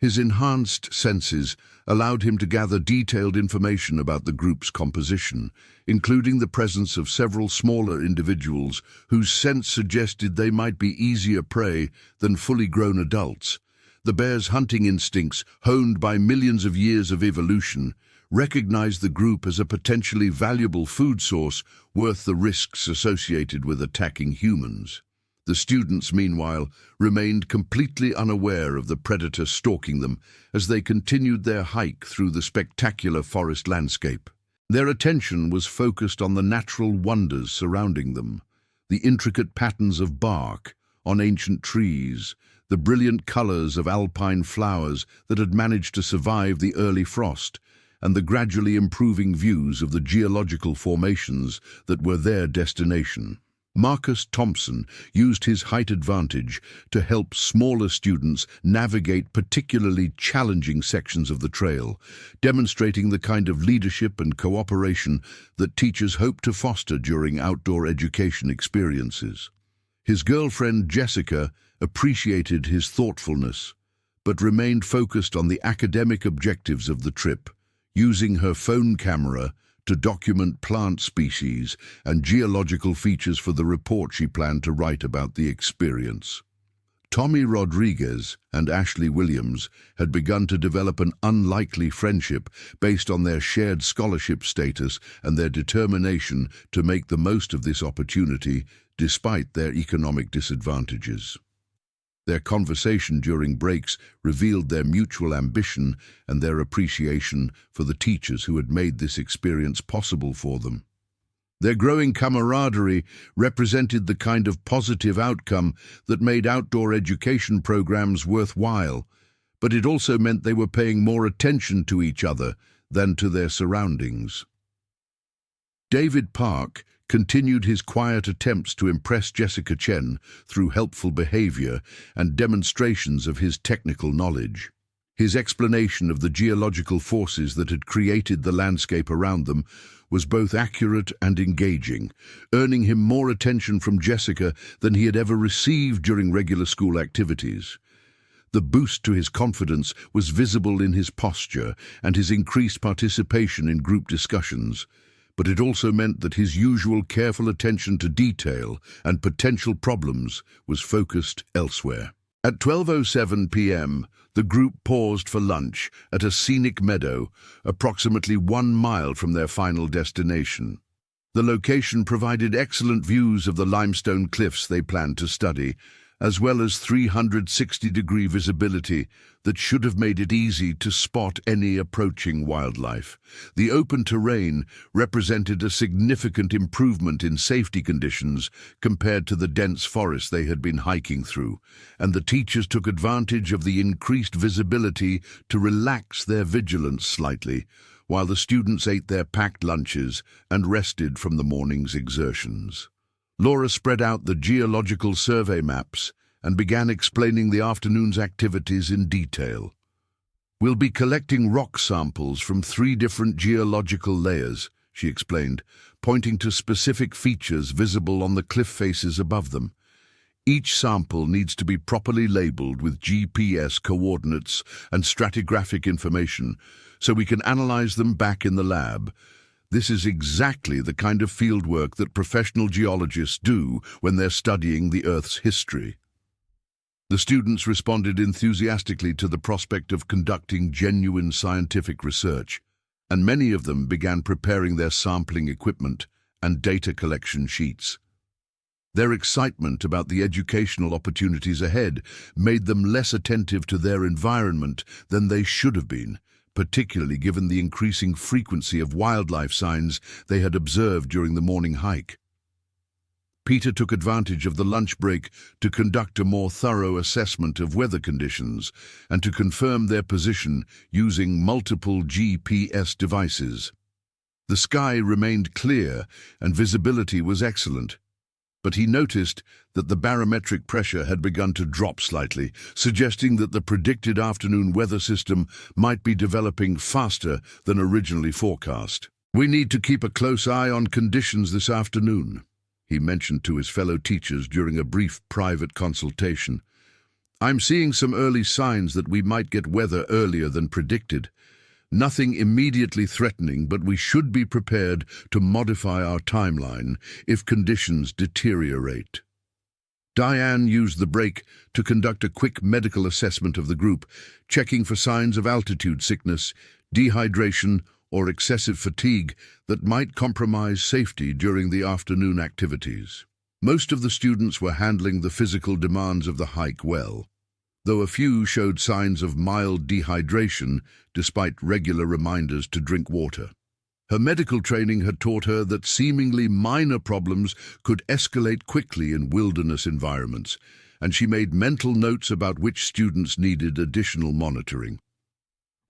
His enhanced senses allowed him to gather detailed information about the group's composition, including the presence of several smaller individuals whose scent suggested they might be easier prey than fully grown adults. The bear's hunting instincts, honed by millions of years of evolution, recognized the group as a potentially valuable food source worth the risks associated with attacking humans. The students, meanwhile, remained completely unaware of the predator stalking them as they continued their hike through the spectacular forest landscape. Their attention was focused on the natural wonders surrounding them, the intricate patterns of bark on ancient trees, the brilliant colors of alpine flowers that had managed to survive the early frost, and the gradually improving views of the geological formations that were their destination. Marcus Thompson used his height advantage to help smaller students navigate particularly challenging sections of the trail, demonstrating the kind of leadership and cooperation that teachers hope to foster during outdoor education experiences. His girlfriend, Jessica, appreciated his thoughtfulness, but remained focused on the academic objectives of the trip, using her phone camera to document plant species and geological features for the report she planned to write about the experience. Tommy Rodriguez and Ashley Williams had begun to develop an unlikely friendship based on their shared scholarship status and their determination to make the most of this opportunity despite their economic disadvantages. Their conversation during breaks revealed their mutual ambition and their appreciation for the teachers who had made this experience possible for them. Their growing camaraderie represented the kind of positive outcome that made outdoor education programs worthwhile, but it also meant they were paying more attention to each other than to their surroundings. David Park continued his quiet attempts to impress Jessica Chen through helpful behavior and demonstrations of his technical knowledge. His explanation of the geological forces that had created the landscape around them was both accurate and engaging, earning him more attention from Jessica than he had ever received during regular school activities. The boost to his confidence was visible in his posture and his increased participation in group discussions, but it also meant that his usual careful attention to detail and potential problems was focused elsewhere. At 12:07 p.m., the group paused for lunch at a scenic meadow approximately 1 mile from their final destination. The location provided excellent views of the limestone cliffs they planned to study, as well as 360-degree visibility that should have made it easy to spot any approaching wildlife. The open terrain represented a significant improvement in safety conditions compared to the dense forest they had been hiking through, and the teachers took advantage of the increased visibility to relax their vigilance slightly, while the students ate their packed lunches and rested from the morning's exertions. Laura spread out the geological survey maps and began explaining the afternoon's activities in detail. "We'll be collecting rock samples from 3 different geological layers," she explained, pointing to specific features visible on the cliff faces above them. "Each sample needs to be properly labeled with GPS coordinates and stratigraphic information so we can analyze them back in the lab. This is exactly the kind of fieldwork that professional geologists do when they're studying the Earth's history." The students responded enthusiastically to the prospect of conducting genuine scientific research, and many of them began preparing their sampling equipment and data collection sheets. Their excitement about the educational opportunities ahead made them less attentive to their environment than they should have been, particularly given the increasing frequency of wildlife signs they had observed during the morning hike. Peter took advantage of the lunch break to conduct a more thorough assessment of weather conditions and to confirm their position using multiple GPS devices. The sky remained clear and visibility was excellent, but he noticed that the barometric pressure had begun to drop slightly, suggesting that the predicted afternoon weather system might be developing faster than originally forecast. "We need to keep a close eye on conditions this afternoon," he mentioned to his fellow teachers during a brief private consultation. I'm seeing some early signs that we might get weather earlier than predicted. Nothing immediately threatening, but we should be prepared to modify our timeline if conditions deteriorate. Diane used the break to conduct a quick medical assessment of the group, checking for signs of altitude sickness, dehydration, or excessive fatigue that might compromise safety during the afternoon activities. Most of the students were handling the physical demands of the hike well, though a few showed signs of mild dehydration despite regular reminders to drink water. Her medical training had taught her that seemingly minor problems could escalate quickly in wilderness environments, and she made mental notes about which students needed additional monitoring.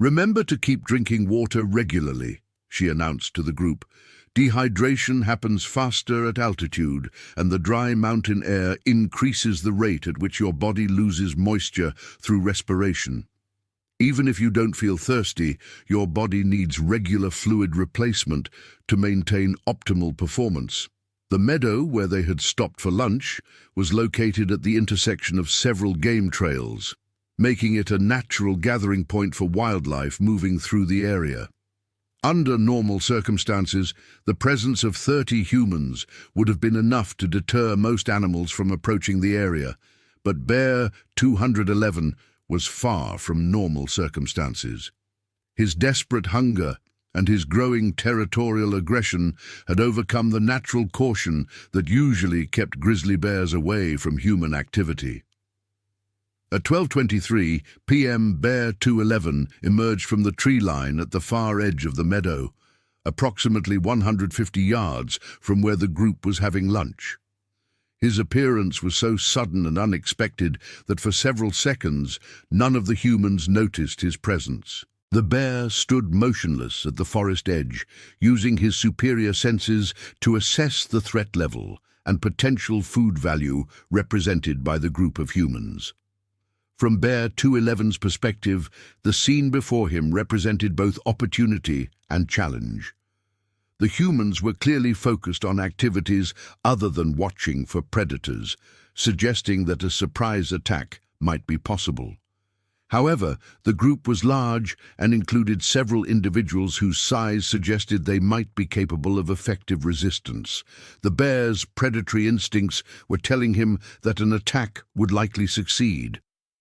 "Remember to keep drinking water regularly," she announced to the group. "Dehydration happens faster at altitude, and the dry mountain air increases the rate at which your body loses moisture through respiration. Even if you don't feel thirsty, your body needs regular fluid replacement to maintain optimal performance." The meadow, where they had stopped for lunch, was located at the intersection of several game trails, making it a natural gathering point for wildlife moving through the area. Under normal circumstances, the presence of 30 humans would have been enough to deter most animals from approaching the area, but Bear 211 was far from normal circumstances. His desperate hunger and his growing territorial aggression had overcome the natural caution that usually kept grizzly bears away from human activity. At 12:23 p.m., Bear 211 emerged from the tree line at the far edge of the meadow, approximately 150 yards from where the group was having lunch. His appearance was so sudden and unexpected that for several seconds none of the humans noticed his presence. The bear stood motionless at the forest edge, using his superior senses to assess the threat level and potential food value represented by the group of humans. From Bear 211's perspective, the scene before him represented both opportunity and challenge. The humans were clearly focused on activities other than watching for predators, suggesting that a surprise attack might be possible. However, the group was large and included several individuals whose size suggested they might be capable of effective resistance. The bear's predatory instincts were telling him that an attack would likely succeed,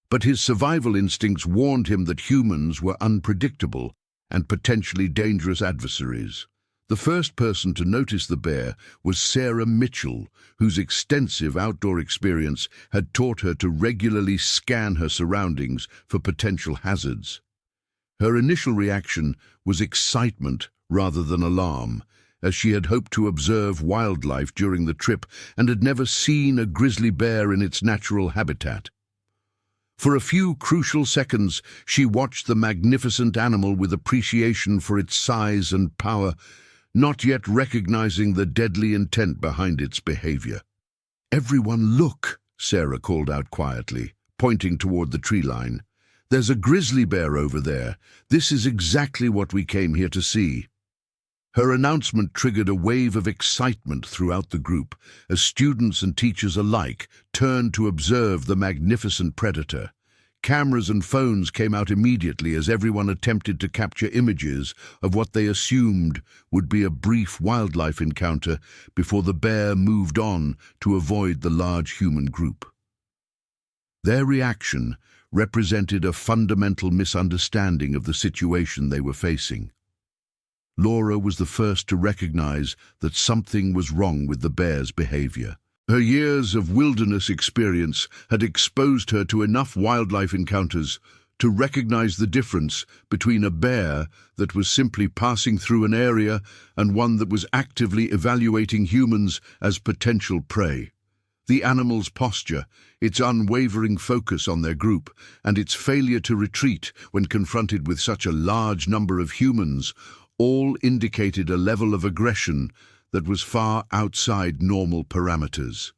but his survival instincts warned him that humans were unpredictable and potentially dangerous adversaries. The first person to notice the bear was Sarah Mitchell, whose extensive outdoor experience had taught her to regularly scan her surroundings for potential hazards. Her initial reaction was excitement rather than alarm, as she had hoped to observe wildlife during the trip and had never seen a grizzly bear in its natural habitat. For a few crucial seconds, she watched the magnificent animal with appreciation for its size and power, not yet recognizing the deadly intent behind its behavior. "Everyone look," Sarah called out quietly, pointing toward the tree line. "There's a grizzly bear over there. This is exactly what we came here to see." Her announcement triggered a wave of excitement throughout the group, as students and teachers alike turned to observe the magnificent predator. Cameras and phones came out immediately as everyone attempted to capture images of what they assumed would be a brief wildlife encounter before the bear moved on to avoid the large human group. Their reaction represented a fundamental misunderstanding of the situation they were facing. Laura was the first to recognize that something was wrong with the bear's behavior. Her years of wilderness experience had exposed her to enough wildlife encounters to recognize the difference between a bear that was simply passing through an area and one that was actively evaluating humans as potential prey. The animal's posture, its unwavering focus on their group, and its failure to retreat when confronted with such a large number of humans all indicated a level of aggression that was far outside normal parameters.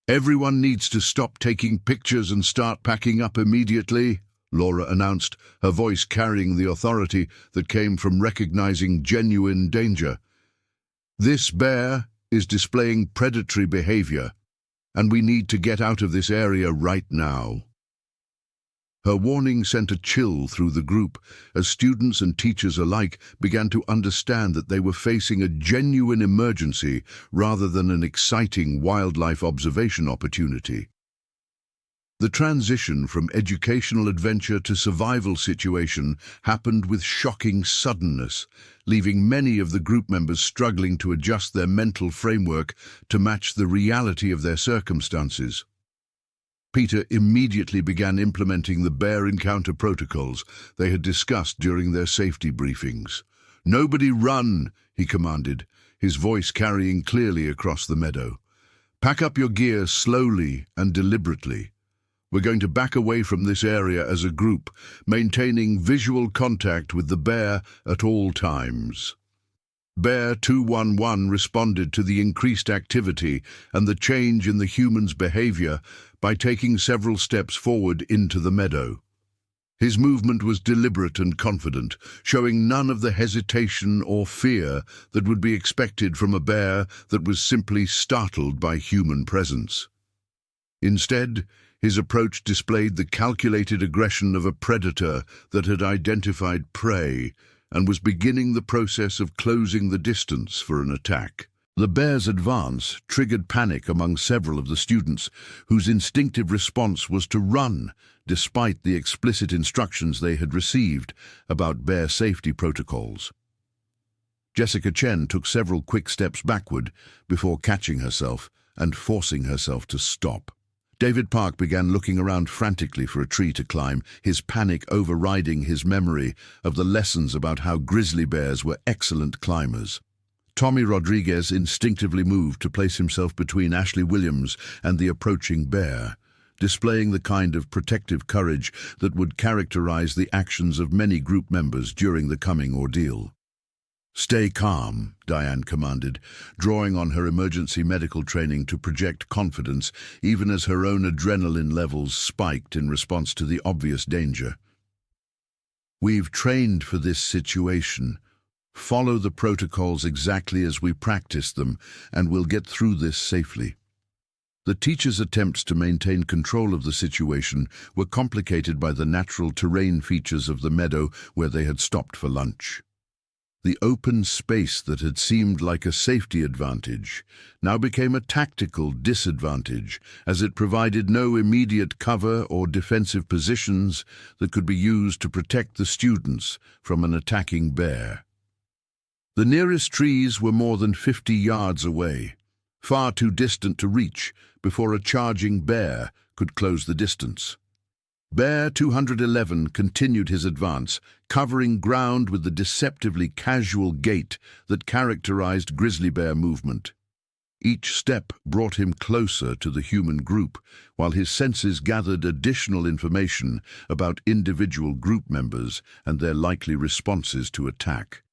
"Everyone needs to stop taking pictures and start packing up immediately," Laura announced, her voice carrying the authority that came from recognizing genuine danger. "This bear is displaying predatory behavior, and we need to get out of this area right now." Her warning sent a chill through the group as students and teachers alike began to understand that they were facing a genuine emergency rather than an exciting wildlife observation opportunity. The transition from educational adventure to survival situation happened with shocking suddenness, leaving many of the group members struggling to adjust their mental framework to match the reality of their circumstances. Peter immediately began implementing the bear encounter protocols they had discussed during their safety briefings. "Nobody run," he commanded, his voice carrying clearly across the meadow. "Pack up your gear slowly and deliberately. We're going to back away from this area as a group, maintaining visual contact with the bear at all times." Bear 211 responded to the increased activity and the change in the human's behavior by taking several steps forward into the meadow. His movement was deliberate and confident, showing none of the hesitation or fear that would be expected from a bear that was simply startled by human presence. Instead, his approach displayed the calculated aggression of a predator that had identified prey and was beginning the process of closing the distance for an attack. The bear's advance triggered panic among several of the students, whose instinctive response was to run, despite the explicit instructions they had received about bear safety protocols. Jessica Chen took several quick steps backward before catching herself and forcing herself to stop. David Park began looking around frantically for a tree to climb, his panic overriding his memory of the lessons about how grizzly bears were excellent climbers. Tommy Rodriguez instinctively moved to place himself between Ashley Williams and the approaching bear, displaying the kind of protective courage that would characterize the actions of many group members during the coming ordeal. "Stay calm," Diane commanded, drawing on her emergency medical training to project confidence even as her own adrenaline levels spiked in response to the obvious danger. "We've trained for this situation. Follow the protocols exactly as we practiced them, and we'll get through this safely." The teacher's attempts to maintain control of the situation were complicated by the natural terrain features of the meadow where they had stopped for lunch. The open space that had seemed like a safety advantage now became a tactical disadvantage, as it provided no immediate cover or defensive positions that could be used to protect the students from an attacking bear. The nearest trees were more than 50 yards away, far too distant to reach before a charging bear could close the distance. Bear 211 continued his advance, covering ground with the deceptively casual gait that characterized grizzly bear movement. Each step brought him closer to the human group, while his senses gathered additional information about individual group members and their likely responses to attack.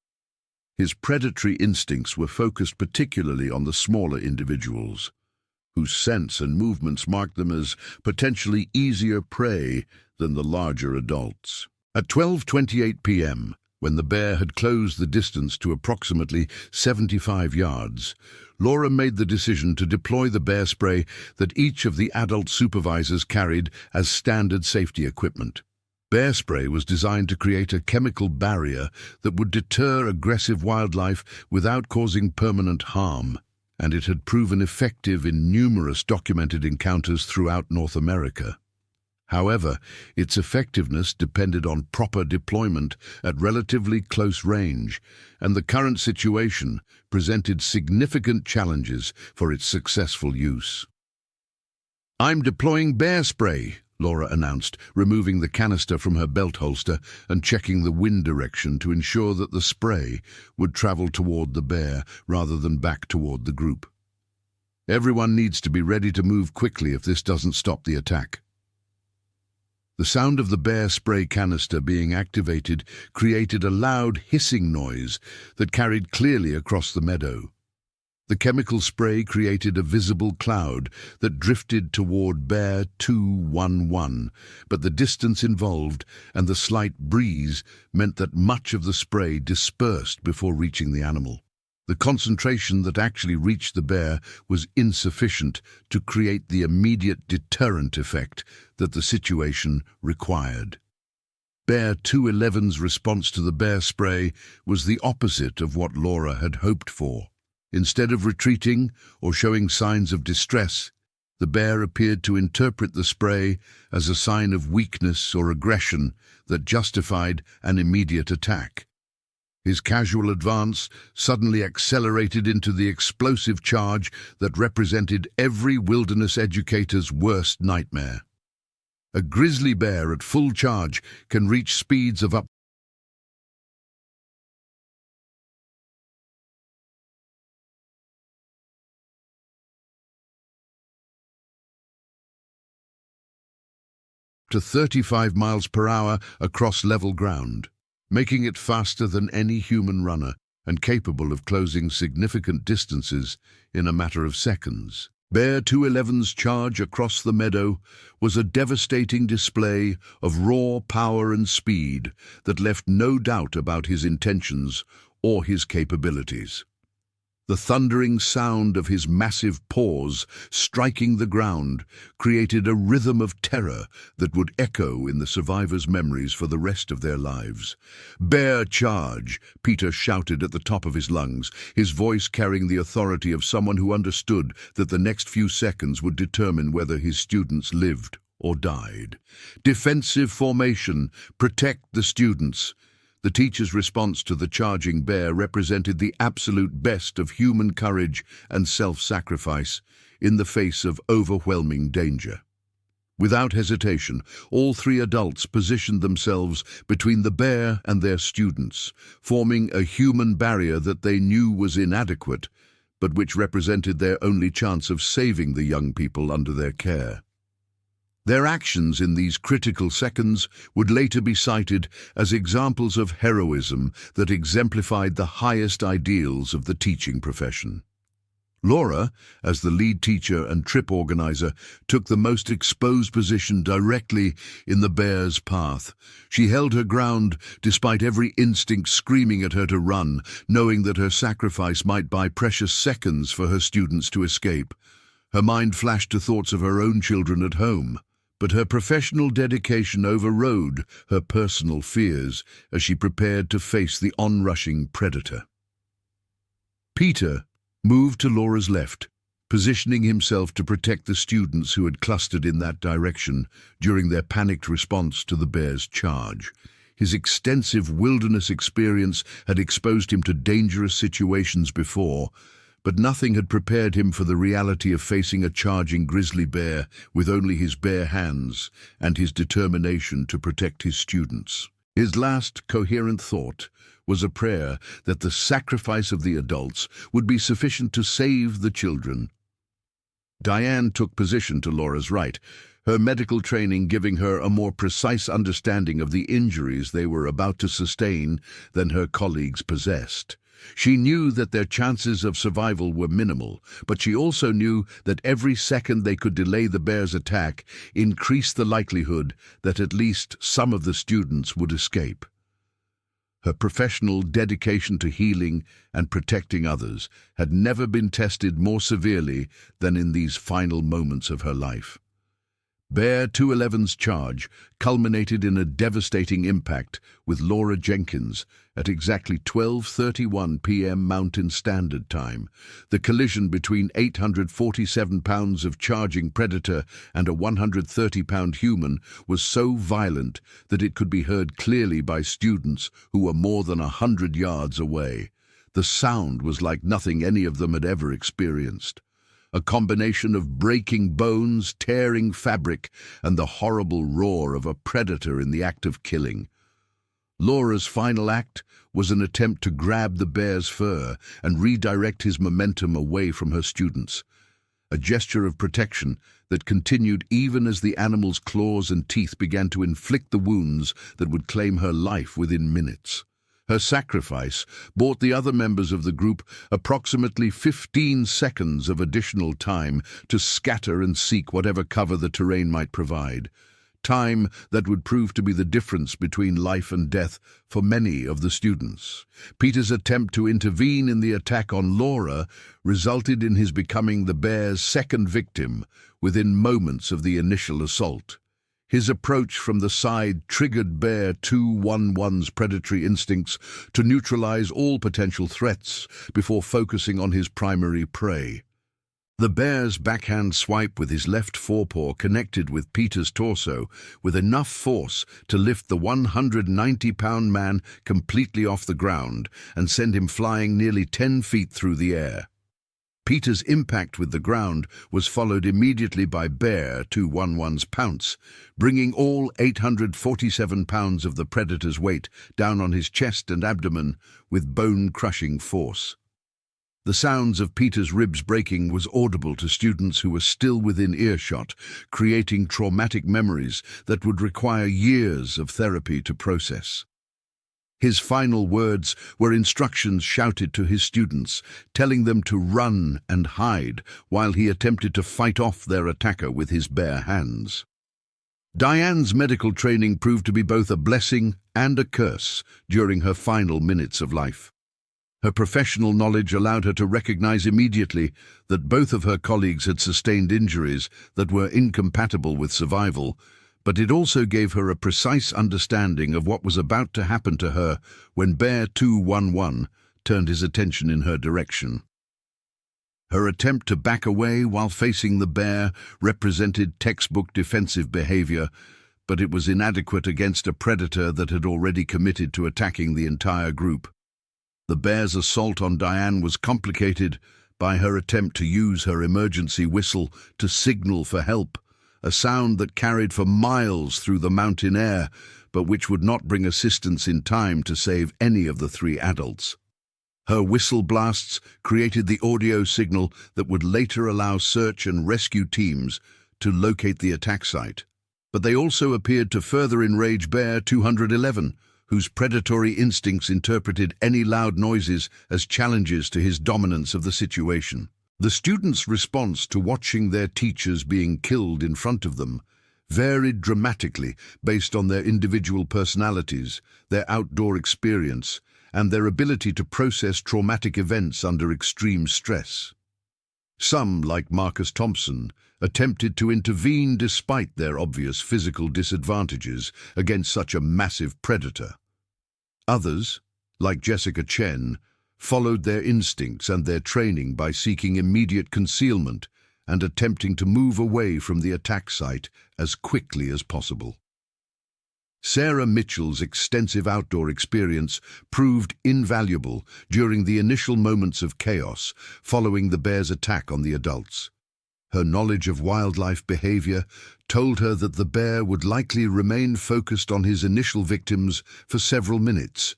His predatory instincts were focused particularly on the smaller individuals, whose sense and movements marked them as potentially easier prey than the larger adults. At 12:28 p.m., when the bear had closed the distance to approximately 75 yards, Laura made the decision to deploy the bear spray that each of the adult supervisors carried as standard safety equipment. Bear spray was designed to create a chemical barrier that would deter aggressive wildlife without causing permanent harm, and it had proven effective in numerous documented encounters throughout North America. However, its effectiveness depended on proper deployment at relatively close range, and the current situation presented significant challenges for its successful use. "I'm deploying bear spray," Laura announced, removing the canister from her belt holster and checking the wind direction to ensure that the spray would travel toward the bear rather than back toward the group. "Everyone needs to be ready to move quickly if this doesn't stop the attack." The sound of the bear spray canister being activated created a loud hissing noise that carried clearly across the meadow. The chemical spray created a visible cloud that drifted toward Bear 211, but the distance involved and the slight breeze meant that much of the spray dispersed before reaching the animal. The concentration that actually reached the bear was insufficient to create the immediate deterrent effect that the situation required. Bear 211's response to the bear spray was the opposite of what Laura had hoped for. Instead of retreating or showing signs of distress, the bear appeared to interpret the spray as a sign of weakness or aggression that justified an immediate attack. His casual advance suddenly accelerated into the explosive charge that represented every wilderness educator's worst nightmare. A grizzly bear at full charge can reach speeds of up to 35 miles per hour across level ground, making it faster than any human runner and capable of closing significant distances in a matter of seconds. Bear 211's charge across the meadow was a devastating display of raw power and speed that left no doubt about his intentions or his capabilities. The thundering sound of his massive paws striking the ground created a rhythm of terror that would echo in the survivors' memories for the rest of their lives. "Bear charge!" Peter shouted at the top of his lungs, his voice carrying the authority of someone who understood that the next few seconds would determine whether his students lived or died. "Defensive formation! Protect the students!" The teacher's response to the charging bear represented the absolute best of human courage and self-sacrifice in the face of overwhelming danger. Without hesitation, all three adults positioned themselves between the bear and their students, forming a human barrier that they knew was inadequate, but which represented their only chance of saving the young people under their care. Their actions in these critical seconds would later be cited as examples of heroism that exemplified the highest ideals of the teaching profession. Laura, as the lead teacher and trip organizer, took the most exposed position directly in the bear's path. She held her ground despite every instinct screaming at her to run, knowing that her sacrifice might buy precious seconds for her students to escape. Her mind flashed to thoughts of her own children at home. But her professional dedication overrode her personal fears as she prepared to face the onrushing predator. Peter moved to Laura's left, positioning himself to protect the students who had clustered in that direction during their panicked response to the bear's charge. His extensive wilderness experience had exposed him to dangerous situations before, but nothing had prepared him for the reality of facing a charging grizzly bear with only his bare hands and his determination to protect his students. His last coherent thought was a prayer that the sacrifice of the adults would be sufficient to save the children. Diane took position to Laura's right, her medical training giving her a more precise understanding of the injuries they were about to sustain than her colleagues possessed. She knew that their chances of survival were minimal, but she also knew that every second they could delay the bear's attack increased the likelihood that at least some of the students would escape. Her professional dedication to healing and protecting others had never been tested more severely than in these final moments of her life. Bear 211's charge culminated in a devastating impact with Laura Jenkins at exactly 12:31 p.m. Mountain Standard Time. The collision between 847 pounds of charging predator and a 130-pound human was so violent that it could be heard clearly by students who were more than 100 yards away. The sound was like nothing any of them had ever experienced. A combination of breaking bones, tearing fabric, and the horrible roar of a predator in the act of killing. Laura's final act was an attempt to grab the bear's fur and redirect his momentum away from her students, a gesture of protection that continued even as the animal's claws and teeth began to inflict the wounds that would claim her life within minutes. Her sacrifice bought the other members of the group approximately 15 seconds of additional time to scatter and seek whatever cover the terrain might provide. time that would prove to be the difference between life and death for many of the students. Peter's attempt to intervene in the attack on Laura resulted in his becoming the bear's second victim within moments of the initial assault. His approach from the side triggered Bear 211's predatory instincts to neutralize all potential threats before focusing on his primary prey. The bear's backhand swipe with his left forepaw connected with Peter's torso with enough force to lift the 190-pound man completely off the ground and send him flying nearly 10 feet through the air. Peter's impact with the ground was followed immediately by Bear 211's pounce, bringing all 847 pounds of the predator's weight down on his chest and abdomen with bone-crushing force. The sounds of Peter's ribs breaking was audible to students who were still within earshot, creating traumatic memories that would require years of therapy to process. His final words were instructions shouted to his students, telling them to run and hide while he attempted to fight off their attacker with his bare hands. Diane's medical training proved to be both a blessing and a curse during her final minutes of life. Her professional knowledge allowed her to recognize immediately that both of her colleagues had sustained injuries that were incompatible with survival, but it also gave her a precise understanding of what was about to happen to her when Bear 211 turned his attention in her direction. Her attempt to back away while facing the bear represented textbook defensive behavior, but it was inadequate against a predator that had already committed to attacking the entire group. The bear's assault on Diane was complicated by her attempt to use her emergency whistle to signal for help, a sound that carried for miles through the mountain air, but which would not bring assistance in time to save any of the three adults. Her whistle blasts created the audio signal that would later allow search and rescue teams to locate the attack site. But they also appeared to further enrage Bear 211, whose predatory instincts interpreted any loud noises as challenges to his dominance of the situation. The students' response to watching their teachers being killed in front of them varied dramatically based on their individual personalities, their outdoor experience, and their ability to process traumatic events under extreme stress. Some, like Marcus Thompson, attempted to intervene despite their obvious physical disadvantages against such a massive predator. Others, like Jessica Chen, followed their instincts and their training by seeking immediate concealment and attempting to move away from the attack site as quickly as possible. Sarah Mitchell's extensive outdoor experience proved invaluable during the initial moments of chaos following the bear's attack on the adults. Her knowledge of wildlife behavior told her that the bear would likely remain focused on his initial victims for several minutes,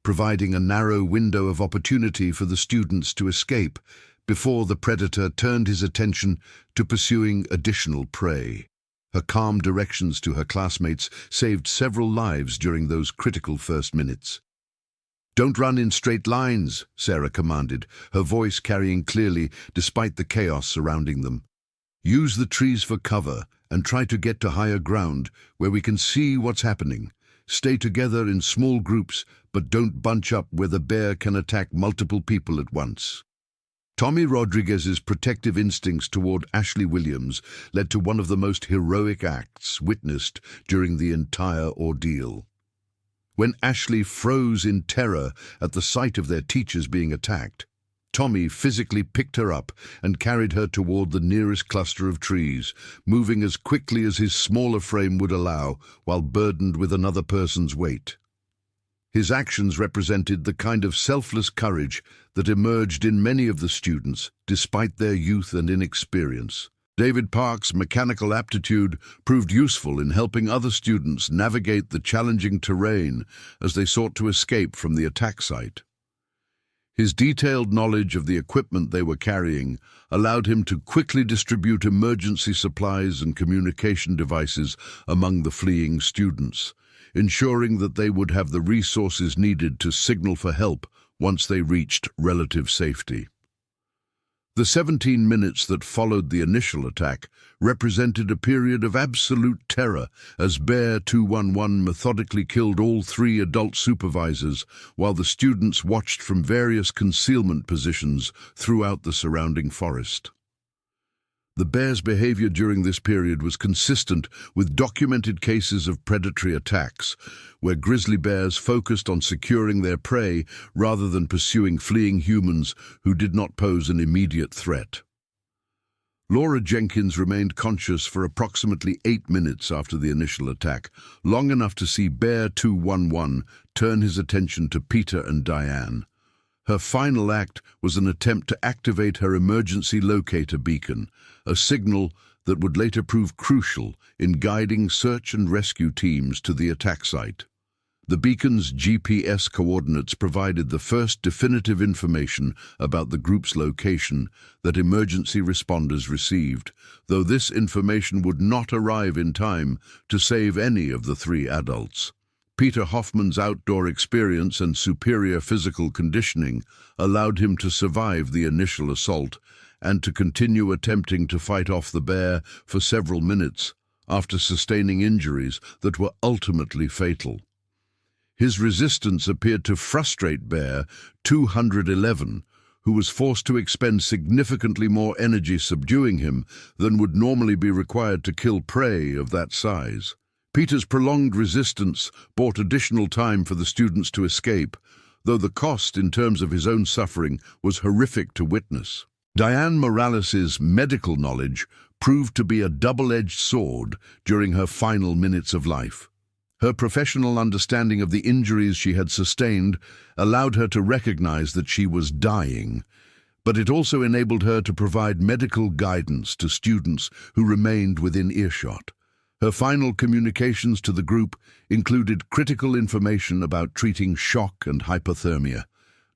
providing a narrow window of opportunity for the students to escape before the predator turned his attention to pursuing additional prey. Her calm directions to her classmates saved several lives during those critical first minutes. "Don't run in straight lines," Sarah commanded, her voice carrying clearly despite the chaos surrounding them. "Use the trees for cover and try to get to higher ground where we can see what's happening. Stay together in small groups, but don't bunch up where the bear can attack multiple people at once." Tommy Rodriguez's protective instincts toward Ashley Williams led to one of the most heroic acts witnessed during the entire ordeal. When Ashley froze in terror at the sight of their teachers being attacked, Tommy physically picked her up and carried her toward the nearest cluster of trees, moving as quickly as his smaller frame would allow while burdened with another person's weight. His actions represented the kind of selfless courage that emerged in many of the students, despite their youth and inexperience. David Park's mechanical aptitude proved useful in helping other students navigate the challenging terrain as they sought to escape from the attack site. His detailed knowledge of the equipment they were carrying allowed him to quickly distribute emergency supplies and communication devices among the fleeing students, ensuring that they would have the resources needed to signal for help once they reached relative safety. The 17 minutes that followed the initial attack represented a period of absolute terror as Bear 211 methodically killed all 3 adult supervisors while the students watched from various concealment positions throughout the surrounding forest. The bear's behavior during this period was consistent with documented cases of predatory attacks, where grizzly bears focused on securing their prey rather than pursuing fleeing humans who did not pose an immediate threat. Laura Jenkins remained conscious for approximately 8 minutes after the initial attack, long enough to see Bear 211 turn his attention to Peter and Diane. Her final act was an attempt to activate her emergency locator beacon, a signal that would later prove crucial in guiding search and rescue teams to the attack site. The beacon's GPS coordinates provided the first definitive information about the group's location that emergency responders received, though this information would not arrive in time to save any of the 3 adults. Peter Hoffman's outdoor experience and superior physical conditioning allowed him to survive the initial assault and to continue attempting to fight off the bear for several minutes after sustaining injuries that were ultimately fatal. His resistance appeared to frustrate Bear 211, who was forced to expend significantly more energy subduing him than would normally be required to kill prey of that size. Peter's prolonged resistance bought additional time for the students to escape, though the cost in terms of his own suffering was horrific to witness. Diane Morales' medical knowledge proved to be a double-edged sword during her final minutes of life. Her professional understanding of the injuries she had sustained allowed her to recognize that she was dying, but it also enabled her to provide medical guidance to students who remained within earshot. Her final communications to the group included critical information about treating shock and hypothermia,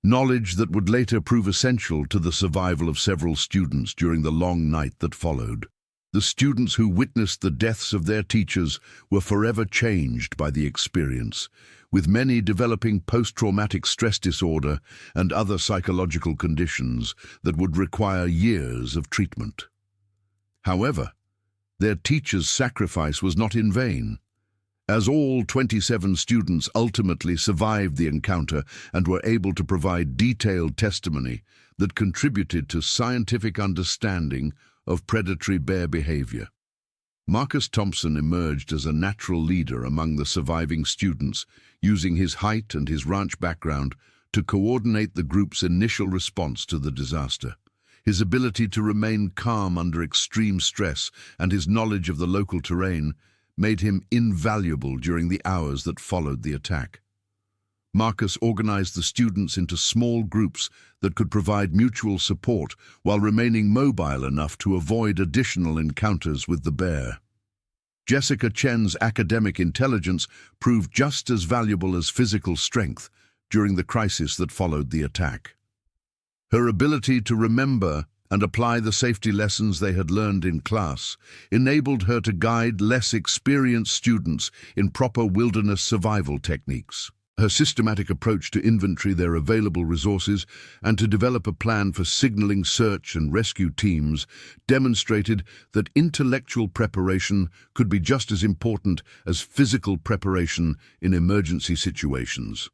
knowledge that would later prove essential to the survival of several students during the long night that followed. The students who witnessed the deaths of their teachers were forever changed by the experience, with many developing post-traumatic stress disorder and other psychological conditions that would require years of treatment. However, their teacher's sacrifice was not in vain, as all 27 students ultimately survived the encounter and were able to provide detailed testimony that contributed to scientific understanding of predatory bear behavior. Marcus Thompson emerged as a natural leader among the surviving students, using his height and his ranch background to coordinate the group's initial response to the disaster. His ability to remain calm under extreme stress and his knowledge of the local terrain made him invaluable during the hours that followed the attack. Marcus organized the students into small groups that could provide mutual support while remaining mobile enough to avoid additional encounters with the bear. Jessica Chen's academic intelligence proved just as valuable as physical strength during the crisis that followed the attack. Her ability to remember and apply the safety lessons they had learned in class enabled her to guide less experienced students in proper wilderness survival techniques. Her systematic approach to inventory their available resources and to develop a plan for signaling search and rescue teams demonstrated that intellectual preparation could be just as important as physical preparation in emergency situations.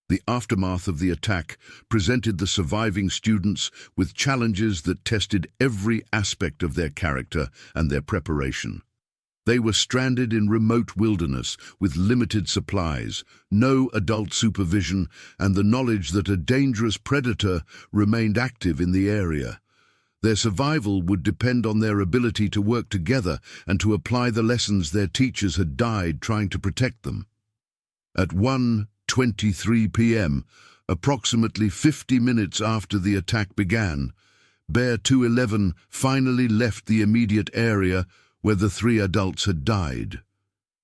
The aftermath of the attack presented the surviving students with challenges that tested every aspect of their character and their preparation. They were stranded in remote wilderness with limited supplies, no adult supervision, and the knowledge that a dangerous predator remained active in the area. Their survival would depend on their ability to work together and to apply the lessons their teachers had died trying to protect them. At 1:23 p.m., approximately 50 minutes after the attack began, Bear 211 finally left the immediate area where the 3 adults had died.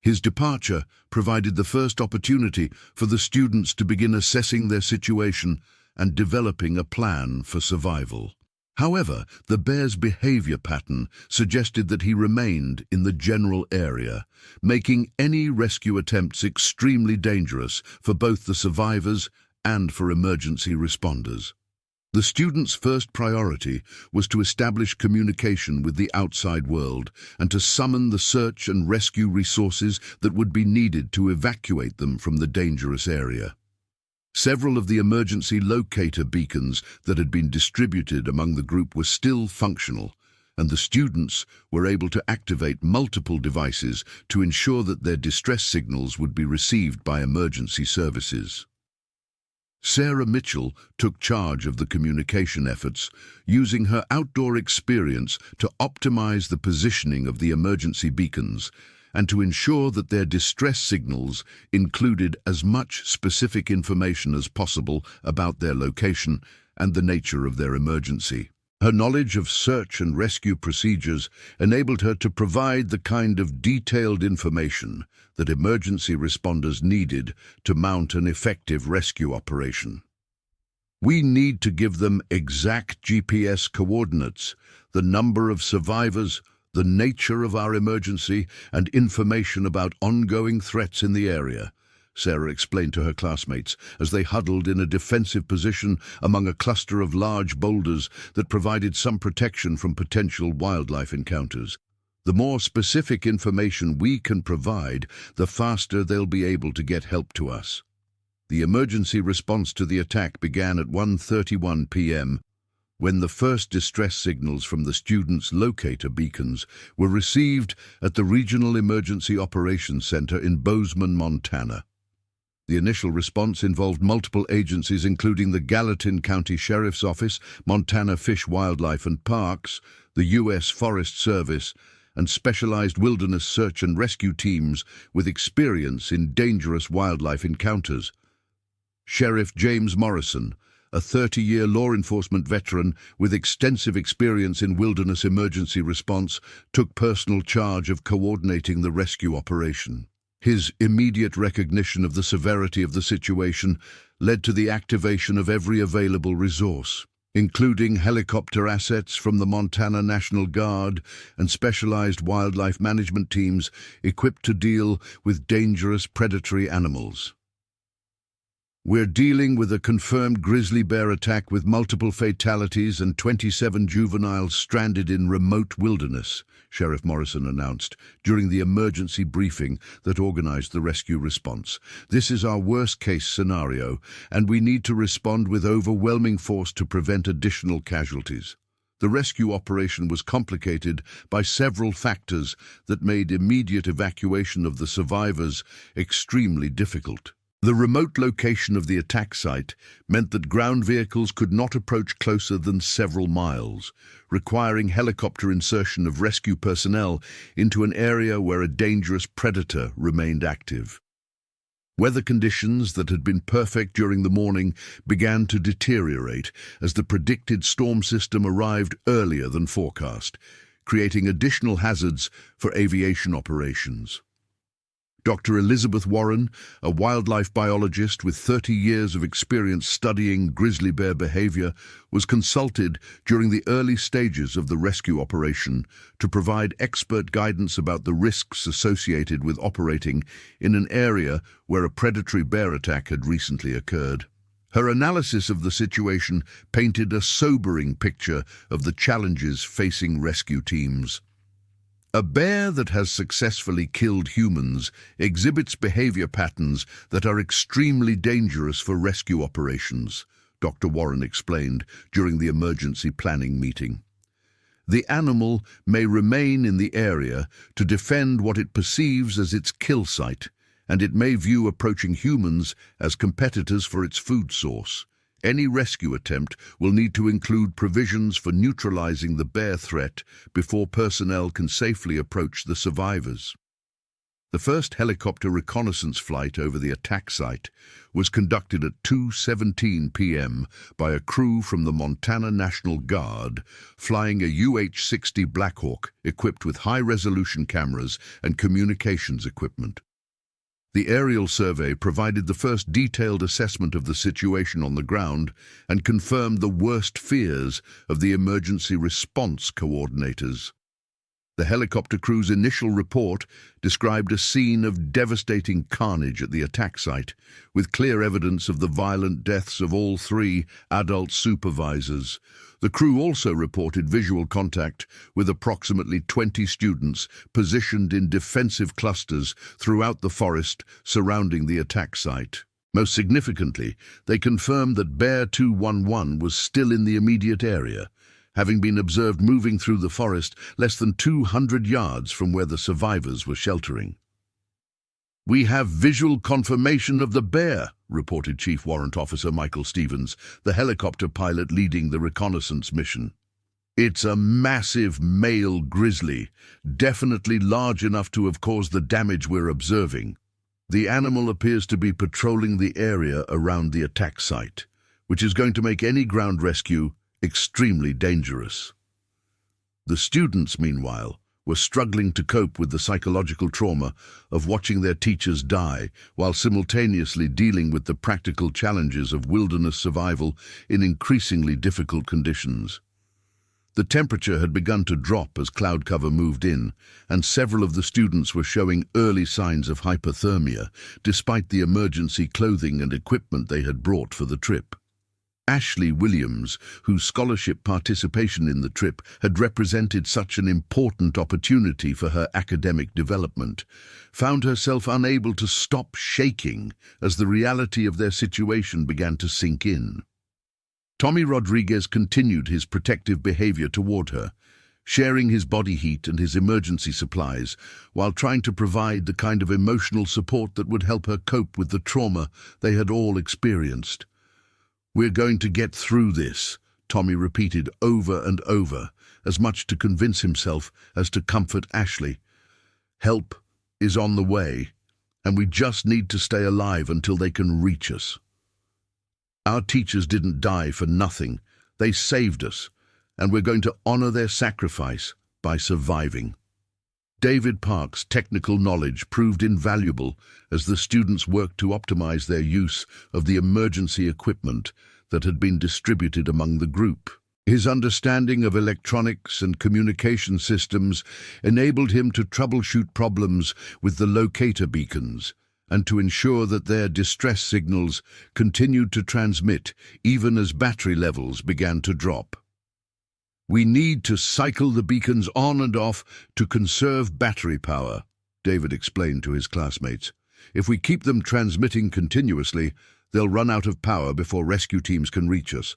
His departure provided the first opportunity for the students to begin assessing their situation and developing a plan for survival. However, the bear's behavior pattern suggested that he remained in the general area, making any rescue attempts extremely dangerous for both the survivors and for emergency responders. The students' first priority was to establish communication with the outside world and to summon the search and rescue resources that would be needed to evacuate them from the dangerous area. Several of the emergency locator beacons that had been distributed among the group were still functional, and the students were able to activate multiple devices to ensure that their distress signals would be received by emergency services. Sarah Mitchell took charge of the communication efforts, using her outdoor experience to optimize the positioning of the emergency beacons and to ensure that their distress signals included as much specific information as possible about their location and the nature of their emergency. Her knowledge of search and rescue procedures enabled her to provide the kind of detailed information that emergency responders needed to mount an effective rescue operation. We need to give them exact GPS coordinates, the number of survivors, the nature of our emergency, and information about ongoing threats in the area, Sarah explained to her classmates as they huddled in a defensive position among a cluster of large boulders that provided some protection from potential wildlife encounters. The more specific information we can provide, the faster they'll be able to get help to us. The emergency response to the attack began at 1:31 p.m. when the first distress signals from the students' locator beacons were received at the Regional Emergency Operations Center in Bozeman, Montana. The initial response involved multiple agencies including the Gallatin County Sheriff's Office, Montana Fish, Wildlife and Parks, the U.S. Forest Service, and specialized wilderness search and rescue teams with experience in dangerous wildlife encounters. Sheriff James Morrison, a 30-year law enforcement veteran with extensive experience in wilderness emergency response, took personal charge of coordinating the rescue operation. His immediate recognition of the severity of the situation led to the activation of every available resource, including helicopter assets from the Montana National Guard and specialized wildlife management teams equipped to deal with dangerous predatory animals. We're dealing with a confirmed grizzly bear attack with multiple fatalities and 27 juveniles stranded in remote wilderness, Sheriff Morrison announced during the emergency briefing that organized the rescue response. This is our worst-case scenario, and we need to respond with overwhelming force to prevent additional casualties. The rescue operation was complicated by several factors that made immediate evacuation of the survivors extremely difficult. The remote location of the attack site meant that ground vehicles could not approach closer than several miles, requiring helicopter insertion of rescue personnel into an area where a dangerous predator remained active. Weather conditions that had been perfect during the morning began to deteriorate as the predicted storm system arrived earlier than forecast, creating additional hazards for aviation operations. Dr. Elizabeth Warren, a wildlife biologist with 30 years of experience studying grizzly bear behavior, was consulted during the early stages of the rescue operation to provide expert guidance about the risks associated with operating in an area where a predatory bear attack had recently occurred. Her analysis of the situation painted a sobering picture of the challenges facing rescue teams. A bear that has successfully killed humans exhibits behavior patterns that are extremely dangerous for rescue operations, Dr. Warren explained during the emergency planning meeting. The animal may remain in the area to defend what it perceives as its kill site, and it may view approaching humans as competitors for its food source. Any rescue attempt will need to include provisions for neutralizing the bear threat before personnel can safely approach the survivors. The first helicopter reconnaissance flight over the attack site was conducted at 2:17 p.m. by a crew from the Montana National Guard flying a UH-60 Blackhawk equipped with high-resolution cameras and communications equipment. The aerial survey provided the first detailed assessment of the situation on the ground and confirmed the worst fears of the emergency response coordinators. The helicopter crew's initial report described a scene of devastating carnage at the attack site, with clear evidence of the violent deaths of all three adult supervisors. The crew also reported visual contact with approximately 20 students positioned in defensive clusters throughout the forest surrounding the attack site. Most significantly, they confirmed that Bear 211 was still in the immediate area, having been observed moving through the forest less than 200 yards from where the survivors were sheltering. "We have visual confirmation of the bear," reported Chief Warrant Officer Michael Stevens, the helicopter pilot leading the reconnaissance mission. "It's a massive male grizzly, definitely large enough to have caused the damage we're observing. The animal appears to be patrolling the area around the attack site, which is going to make any ground rescue extremely dangerous." The students, meanwhile, were struggling to cope with the psychological trauma of watching their teachers die while simultaneously dealing with the practical challenges of wilderness survival in increasingly difficult conditions. The temperature had begun to drop as cloud cover moved in, and several of the students were showing early signs of hypothermia, despite the emergency clothing and equipment they had brought for the trip. Ashley Williams, whose scholarship participation in the trip had represented such an important opportunity for her academic development, found herself unable to stop shaking as the reality of their situation began to sink in. Tommy Rodriguez continued his protective behavior toward her, sharing his body heat and his emergency supplies, while trying to provide the kind of emotional support that would help her cope with the trauma they had all experienced. "We're going to get through this," Tommy repeated over and over, as much to convince himself as to comfort Ashley. "Help is on the way, and we just need to stay alive until they can reach us. Our teachers didn't die for nothing. They saved us, and we're going to honor their sacrifice by surviving." David Park's technical knowledge proved invaluable as the students worked to optimize their use of the emergency equipment that had been distributed among the group. His understanding of electronics and communication systems enabled him to troubleshoot problems with the locator beacons and to ensure that their distress signals continued to transmit even as battery levels began to drop. "We need to cycle the beacons on and off to conserve battery power," David explained to his classmates. "If we keep them transmitting continuously, they'll run out of power before rescue teams can reach us.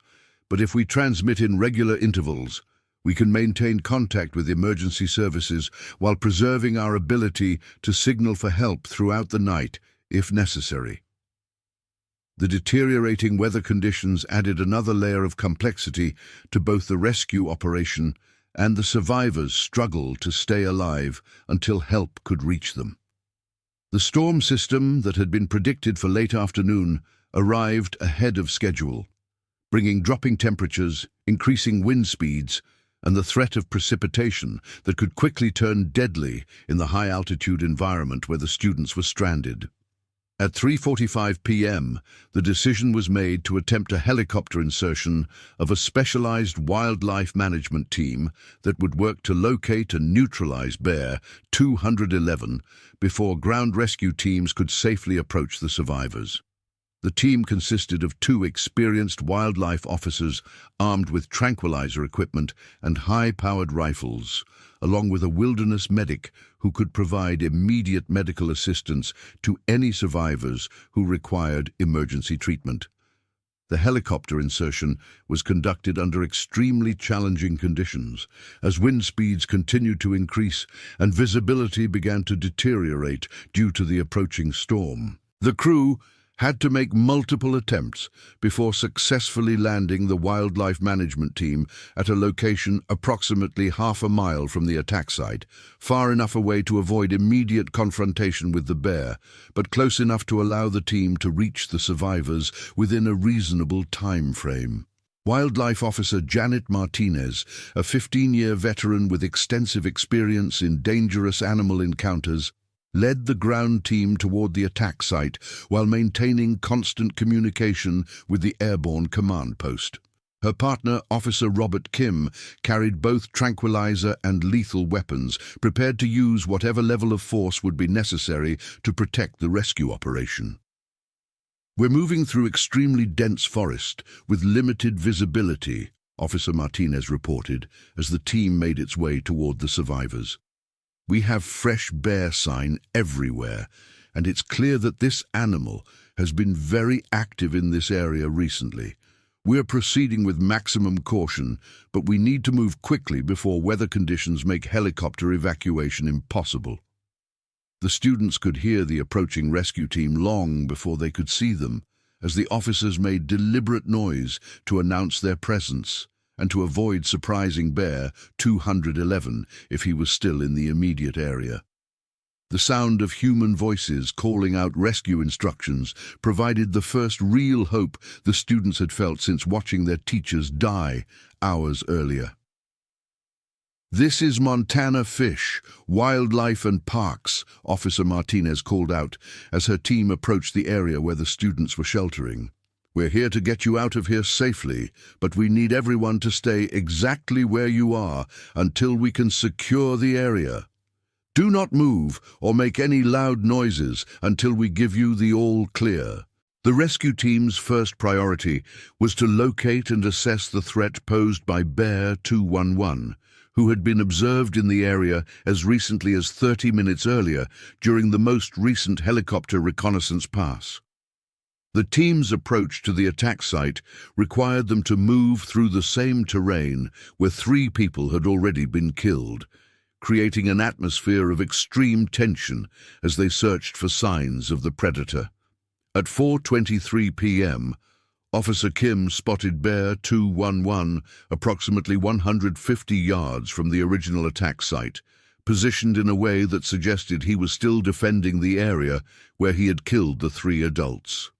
But if we transmit in regular intervals, we can maintain contact with emergency services while preserving our ability to signal for help throughout the night, if necessary." The deteriorating weather conditions added another layer of complexity to both the rescue operation and the survivors' struggle to stay alive until help could reach them. The storm system that had been predicted for late afternoon arrived ahead of schedule, bringing dropping temperatures, increasing wind speeds, and the threat of precipitation that could quickly turn deadly in the high-altitude environment where the students were stranded. At 3:45 p.m., the decision was made to attempt a helicopter insertion of a specialized wildlife management team that would work to locate and neutralize Bear 211 before ground rescue teams could safely approach the survivors. The team consisted of 2 experienced wildlife officers armed with tranquilizer equipment and high-powered rifles, along with a wilderness medic who could provide immediate medical assistance to any survivors who required emergency treatment. The helicopter insertion was conducted under extremely challenging conditions, as wind speeds continued to increase and visibility began to deteriorate due to the approaching storm. The crew had to make multiple attempts before successfully landing the wildlife management team at a location approximately half a mile from the attack site, far enough away to avoid immediate confrontation with the bear, but close enough to allow the team to reach the survivors within a reasonable time frame. Wildlife Officer Janet Martinez, a 15-year veteran with extensive experience in dangerous animal encounters, led the ground team toward the attack site while maintaining constant communication with the airborne command post. Her partner, Officer Robert Kim, carried both tranquilizer and lethal weapons, prepared to use whatever level of force would be necessary to protect the rescue operation. "We're moving through extremely dense forest with limited visibility," Officer Martinez reported as the team made its way toward the survivors. "We have fresh bear sign everywhere, and it's clear that this animal has been very active in this area recently. We're proceeding with maximum caution, but we need to move quickly before weather conditions make helicopter evacuation impossible." The students could hear the approaching rescue team long before they could see them, as the officers made deliberate noise to announce their presence and to avoid surprising Bear 211 if he was still in the immediate area. The sound of human voices calling out rescue instructions provided the first real hope the students had felt since watching their teachers die hours earlier. "This is Montana Fish, Wildlife and Parks," Officer Martinez called out as her team approached the area where the students were sheltering. "We're here to get you out of here safely, but we need everyone to stay exactly where you are until we can secure the area. Do not move or make any loud noises until we give you the all clear." The rescue team's first priority was to locate and assess the threat posed by Bear 211, who had been observed in the area as recently as 30 minutes earlier during the most recent helicopter reconnaissance pass. The team's approach to the attack site required them to move through the same terrain where 3 people had already been killed, creating an atmosphere of extreme tension as they searched for signs of the predator. At 4:23 p.m., Officer Kim spotted Bear 211 approximately 150 yards from the original attack site, positioned in a way that suggested he was still defending the area where he had killed the 3 adults.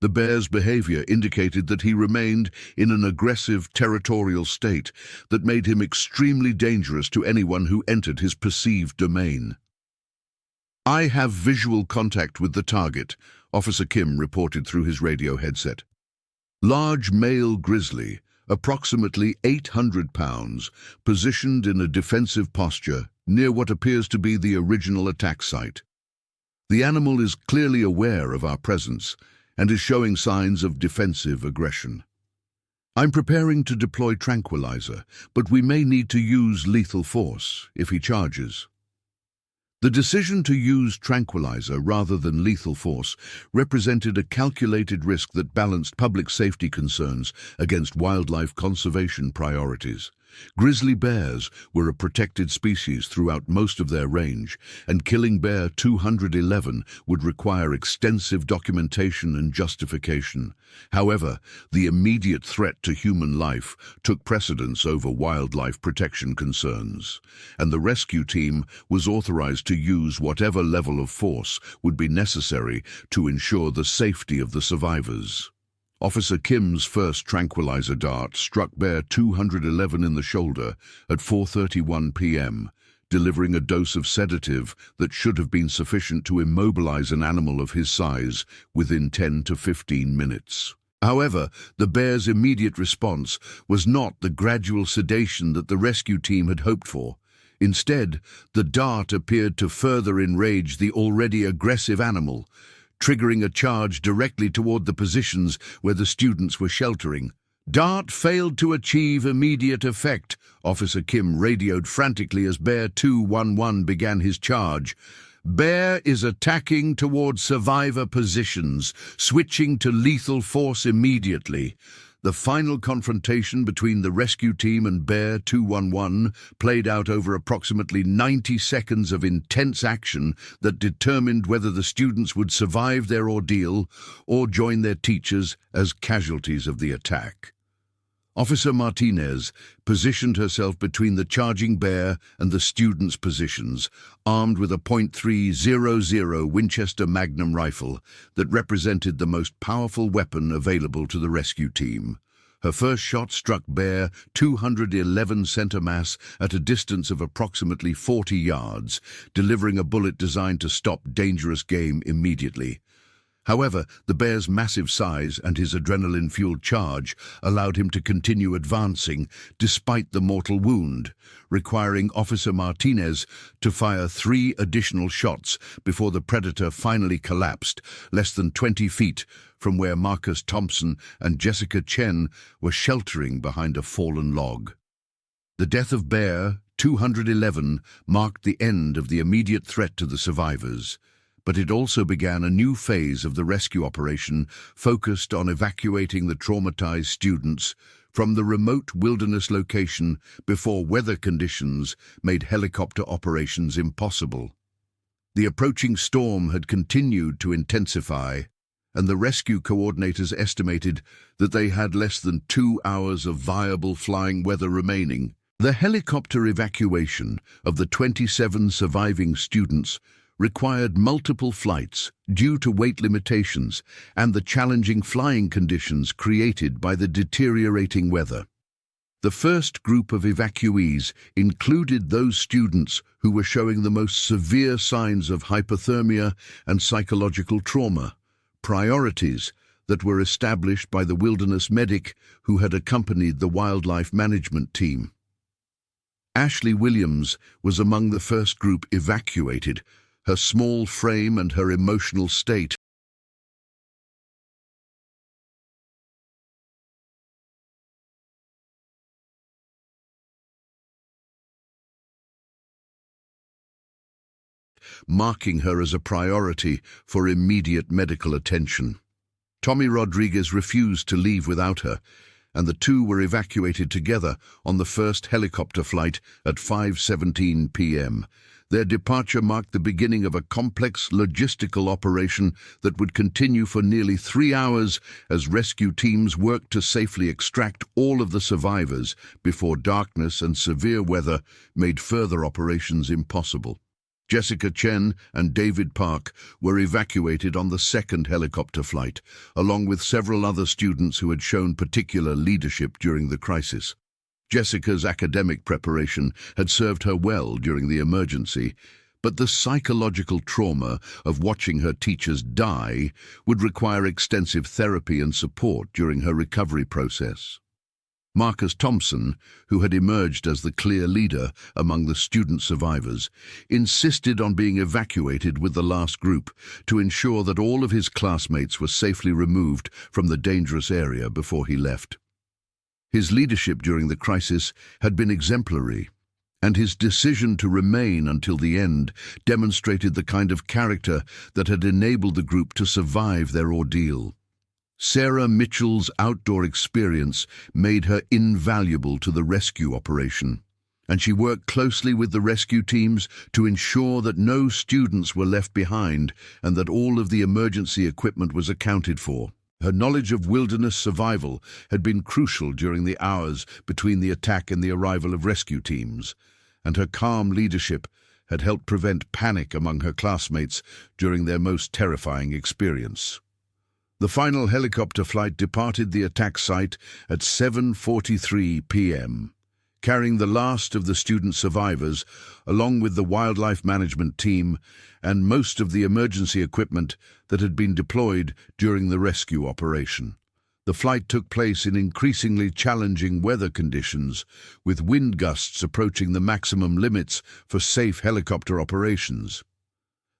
The bear's behavior indicated that he remained in an aggressive territorial state that made him extremely dangerous to anyone who entered his perceived domain. "I have visual contact with the target," Officer Kim reported through his radio headset. "Large male grizzly, approximately 800 pounds, positioned in a defensive posture near what appears to be the original attack site. The animal is clearly aware of our presence and is showing signs of defensive aggression. I'm preparing to deploy tranquilizer, but we may need to use lethal force if he charges." The decision to use tranquilizer rather than lethal force represented a calculated risk that balanced public safety concerns against wildlife conservation priorities. Grizzly bears were a protected species throughout most of their range, and killing Bear 211 would require extensive documentation and justification. However, the immediate threat to human life took precedence over wildlife protection concerns, and the rescue team was authorized to use whatever level of force would be necessary to ensure the safety of the survivors. Officer Kim's first tranquilizer dart struck Bear 211 in the shoulder at 4:31 p.m., delivering a dose of sedative that should have been sufficient to immobilize an animal of his size within 10 to 15 minutes. However, the bear's immediate response was not the gradual sedation that the rescue team had hoped for. Instead, the dart appeared to further enrage the already aggressive animal, triggering a charge directly toward the positions where the students were sheltering. "Dart failed to achieve immediate effect," Officer Kim radioed frantically as Bear 211 began his charge. "Bear is attacking toward survivor positions, switching to lethal force immediately." The final confrontation between the rescue team and Bear 211 played out over approximately 90 seconds of intense action that determined whether the students would survive their ordeal or join their teachers as casualties of the attack. Officer Martinez positioned herself between the charging bear and the students' positions, armed with a .300 Winchester Magnum rifle that represented the most powerful weapon available to the rescue team. Her first shot struck Bear 211 center mass at a distance of approximately 40 yards, delivering a bullet designed to stop dangerous game immediately. However, the bear's massive size and his adrenaline-fueled charge allowed him to continue advancing despite the mortal wound, requiring Officer Martinez to fire 3 additional shots before the predator finally collapsed less than 20 feet from where Marcus Thompson and Jessica Chen were sheltering behind a fallen log. The death of Bear 211 marked the end of the immediate threat to the survivors, but it also began a new phase of the rescue operation focused on evacuating the traumatized students from the remote wilderness location before weather conditions made helicopter operations impossible. The approaching storm had continued to intensify, and the rescue coordinators estimated that they had less than 2 hours of viable flying weather remaining. The helicopter evacuation of the 27 surviving students required multiple flights due to weight limitations and the challenging flying conditions created by the deteriorating weather. The first group of evacuees included those students who were showing the most severe signs of hypothermia and psychological trauma, priorities that were established by the wilderness medic who had accompanied the wildlife management team. Ashley Williams was among the first group evacuated, her small frame and her emotional state marking her as a priority for immediate medical attention. Tommy Rodriguez refused to leave without her, and the two were evacuated together on the first helicopter flight at 5:17 p.m. Their departure marked the beginning of a complex logistical operation that would continue for nearly 3 hours as rescue teams worked to safely extract all of the survivors before darkness and severe weather made further operations impossible. Jessica Chen and David Park were evacuated on the second helicopter flight, along with several other students who had shown particular leadership during the crisis. Jessica's academic preparation had served her well during the emergency, but the psychological trauma of watching her teachers die would require extensive therapy and support during her recovery process. Marcus Thompson, who had emerged as the clear leader among the student survivors, insisted on being evacuated with the last group to ensure that all of his classmates were safely removed from the dangerous area before he left. His leadership during the crisis had been exemplary, and his decision to remain until the end demonstrated the kind of character that had enabled the group to survive their ordeal. Sarah Mitchell's outdoor experience made her invaluable to the rescue operation, and she worked closely with the rescue teams to ensure that no students were left behind and that all of the emergency equipment was accounted for. Her knowledge of wilderness survival had been crucial during the hours between the attack and the arrival of rescue teams, and her calm leadership had helped prevent panic among her classmates during their most terrifying experience. The final helicopter flight departed the attack site at 7:43 p.m., carrying the last of the student survivors, along with the wildlife management team and most of the emergency equipment that had been deployed during the rescue operation. The flight took place in increasingly challenging weather conditions, with wind gusts approaching the maximum limits for safe helicopter operations.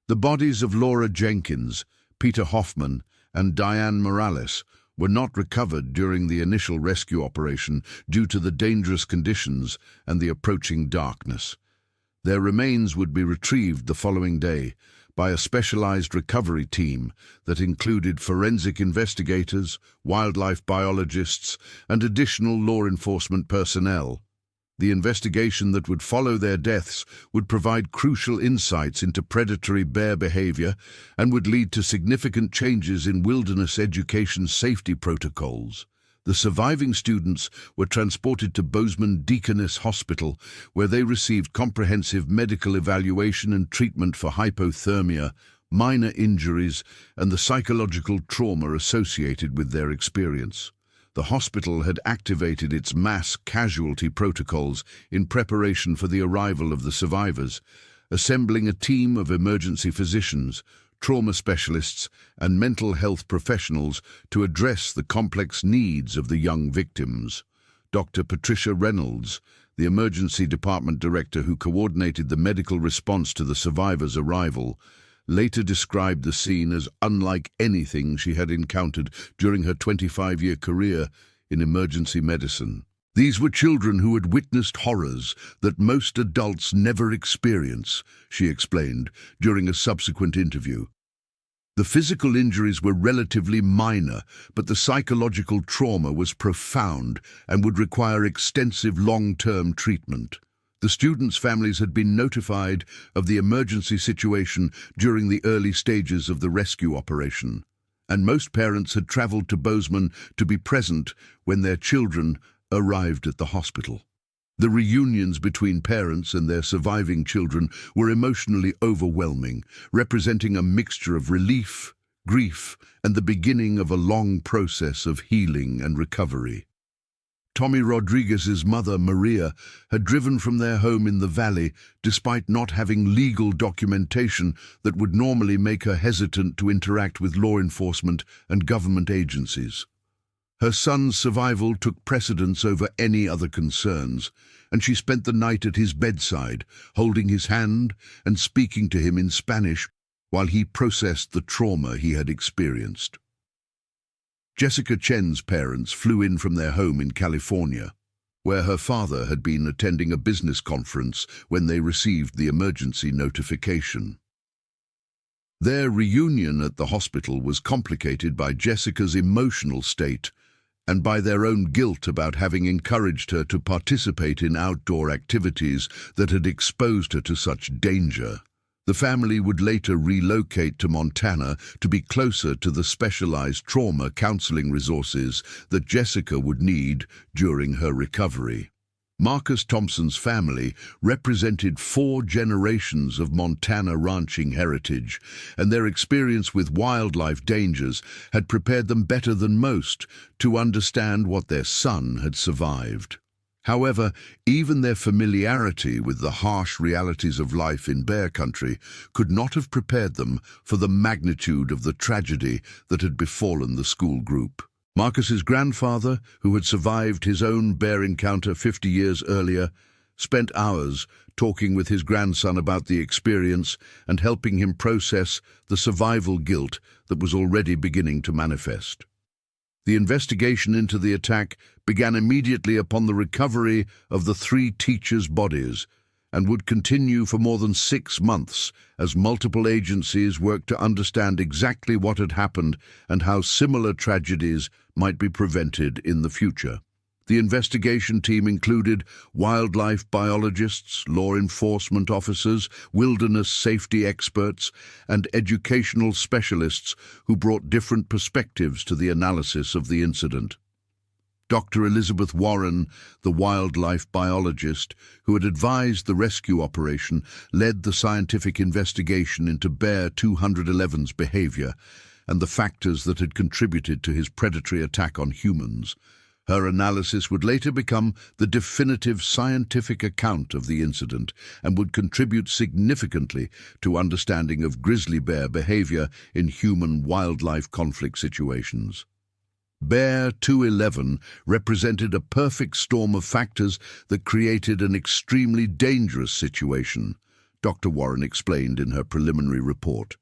The bodies of Laura Jenkins, Peter Hoffman, and Diane Morales were not recovered during the initial rescue operation due to the dangerous conditions and the approaching darkness. Their remains would be retrieved the following day by a specialized recovery team that included forensic investigators, wildlife biologists, and additional law enforcement personnel. The investigation that would follow their deaths would provide crucial insights into predatory bear behavior and would lead to significant changes in wilderness education safety protocols. The surviving students were transported to Bozeman Deaconess Hospital, where they received comprehensive medical evaluation and treatment for hypothermia, minor injuries, and the psychological trauma associated with their experience. The hospital had activated its mass casualty protocols in preparation for the arrival of the survivors, assembling a team of emergency physicians, trauma specialists, and mental health professionals to address the complex needs of the young victims. Dr. Patricia Reynolds, the emergency department director who coordinated the medical response to the survivors' arrival, later described the scene as unlike anything she had encountered during her 25-year career in emergency medicine. These were children who had witnessed horrors that most adults never experience, she explained during a subsequent interview. The physical injuries were relatively minor, but the psychological trauma was profound and would require extensive long-term treatment. The students' families had been notified of the emergency situation during the early stages of the rescue operation, and most parents had traveled to Bozeman to be present when their children arrived at the hospital. The reunions between parents and their surviving children were emotionally overwhelming, representing a mixture of relief, grief, and the beginning of a long process of healing and recovery. Tommy Rodriguez's mother, Maria, had driven from their home in the valley despite not having legal documentation that would normally make her hesitant to interact with law enforcement and government agencies. Her son's survival took precedence over any other concerns, and she spent the night at his bedside, holding his hand and speaking to him in Spanish while he processed the trauma he had experienced. Jessica Chen's parents flew in from their home in California, where her father had been attending a business conference when they received the emergency notification. Their reunion at the hospital was complicated by Jessica's emotional state and by their own guilt about having encouraged her to participate in outdoor activities that had exposed her to such danger. The family would later relocate to Montana to be closer to the specialized trauma counseling resources that Jessica would need during her recovery. Marcus Thompson's family represented 4 generations of Montana ranching heritage, and their experience with wildlife dangers had prepared them better than most to understand what their son had survived. However, even their familiarity with the harsh realities of life in bear country could not have prepared them for the magnitude of the tragedy that had befallen the school group. Marcus's grandfather, who had survived his own bear encounter 50 years earlier, spent hours talking with his grandson about the experience and helping him process the survival guilt that was already beginning to manifest. The investigation into the attack began immediately upon the recovery of the 3 teachers' bodies and would continue for more than 6 months as multiple agencies worked to understand exactly what had happened and how similar tragedies might be prevented in the future. The investigation team included wildlife biologists, law enforcement officers, wilderness safety experts, and educational specialists who brought different perspectives to the analysis of the incident. Dr. Elizabeth Warren, the wildlife biologist who had advised the rescue operation, led the scientific investigation into Bear 211's behavior and the factors that had contributed to his predatory attack on humans. Her analysis would later become the definitive scientific account of the incident and would contribute significantly to understanding of grizzly bear behavior in human-wildlife conflict situations. Bear 211 represented a perfect storm of factors that created an extremely dangerous situation, Dr. Warren explained in her preliminary report.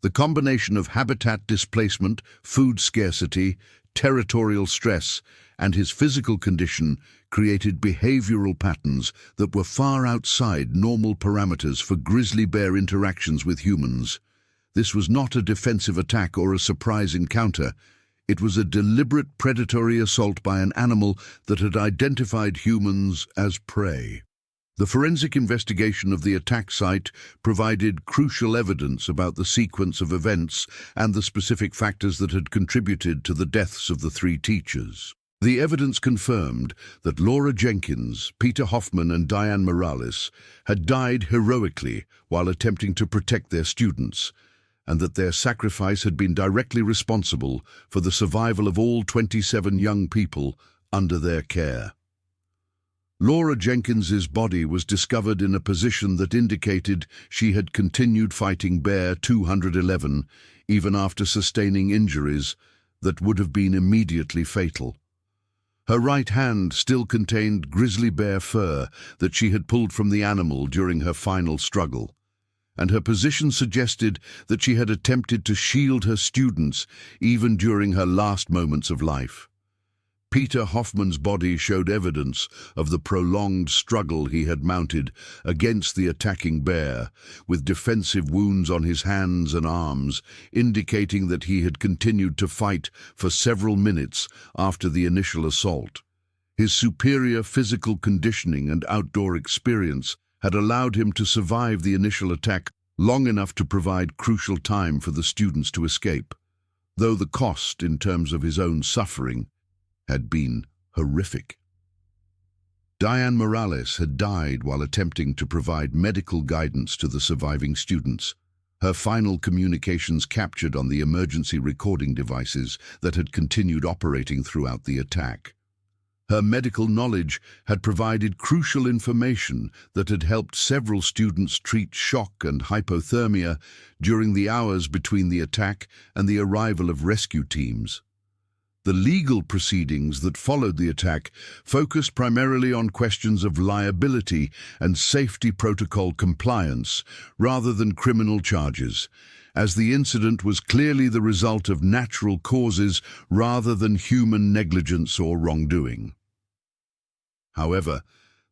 The combination of habitat displacement, food scarcity, territorial stress, and his physical condition created behavioral patterns that were far outside normal parameters for grizzly bear interactions with humans. This was not a defensive attack or a surprise encounter. It was a deliberate predatory assault by an animal that had identified humans as prey. The forensic investigation of the attack site provided crucial evidence about the sequence of events and the specific factors that had contributed to the deaths of the 3 teachers. The evidence confirmed that Laura Jenkins, Peter Hoffman, and Diane Morales had died heroically while attempting to protect their students, and that their sacrifice had been directly responsible for the survival of all 27 young people under their care. Laura Jenkins's body was discovered in a position that indicated she had continued fighting Bear 211 even after sustaining injuries that would have been immediately fatal. Her right hand still contained grizzly bear fur that she had pulled from the animal during her final struggle, and her position suggested that she had attempted to shield her students even during her last moments of life. Peter Hoffman's body showed evidence of the prolonged struggle he had mounted against the attacking bear, with defensive wounds on his hands and arms, indicating that he had continued to fight for several minutes after the initial assault. His superior physical conditioning and outdoor experience had allowed him to survive the initial attack long enough to provide crucial time for the students to escape, though the cost in terms of his own suffering had been horrific. Diane Morales had died while attempting to provide medical guidance to the surviving students, her final communications captured on the emergency recording devices that had continued operating throughout the attack. Her medical knowledge had provided crucial information that had helped several students treat shock and hypothermia during the hours between the attack and the arrival of rescue teams. The legal proceedings that followed the attack focused primarily on questions of liability and safety protocol compliance rather than criminal charges, as the incident was clearly the result of natural causes rather than human negligence or wrongdoing. However,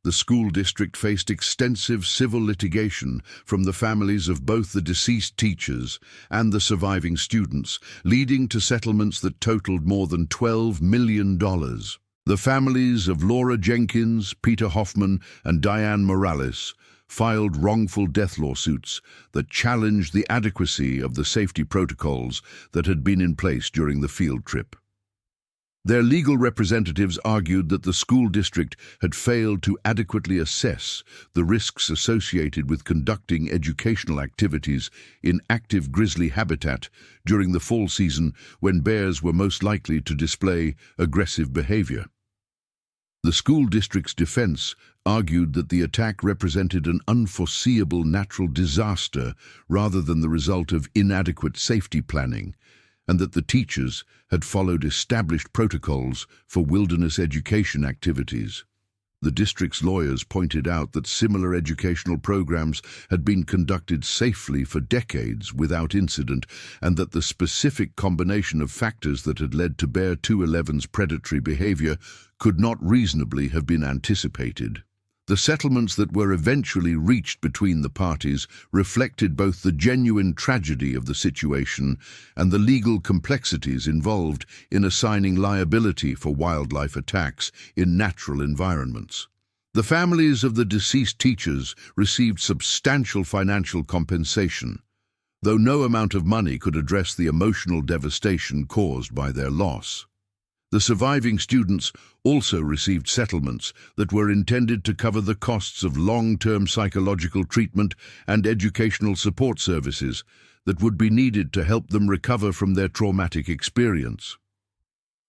the school district faced extensive civil litigation from the families of both the deceased teachers and the surviving students, leading to settlements that totaled more than $12 million. The families of Laura Jenkins, Peter Hoffman, and Diane Morales filed wrongful death lawsuits that challenged the adequacy of the safety protocols that had been in place during the field trip. Their legal representatives argued that the school district had failed to adequately assess the risks associated with conducting educational activities in active grizzly habitat during the fall season when bears were most likely to display aggressive behavior. The school district's defense argued that the attack represented an unforeseeable natural disaster rather than the result of inadequate safety planning, and that the teachers had followed established protocols for wilderness education activities. The district's lawyers pointed out that similar educational programs had been conducted safely for decades without incident, and that the specific combination of factors that had led to Bear 211's predatory behavior could not reasonably have been anticipated. The settlements that were eventually reached between the parties reflected both the genuine tragedy of the situation and the legal complexities involved in assigning liability for wildlife attacks in natural environments. The families of the deceased teachers received substantial financial compensation, though no amount of money could address the emotional devastation caused by their loss. The surviving students also received settlements that were intended to cover the costs of long-term psychological treatment and educational support services that would be needed to help them recover from their traumatic experience.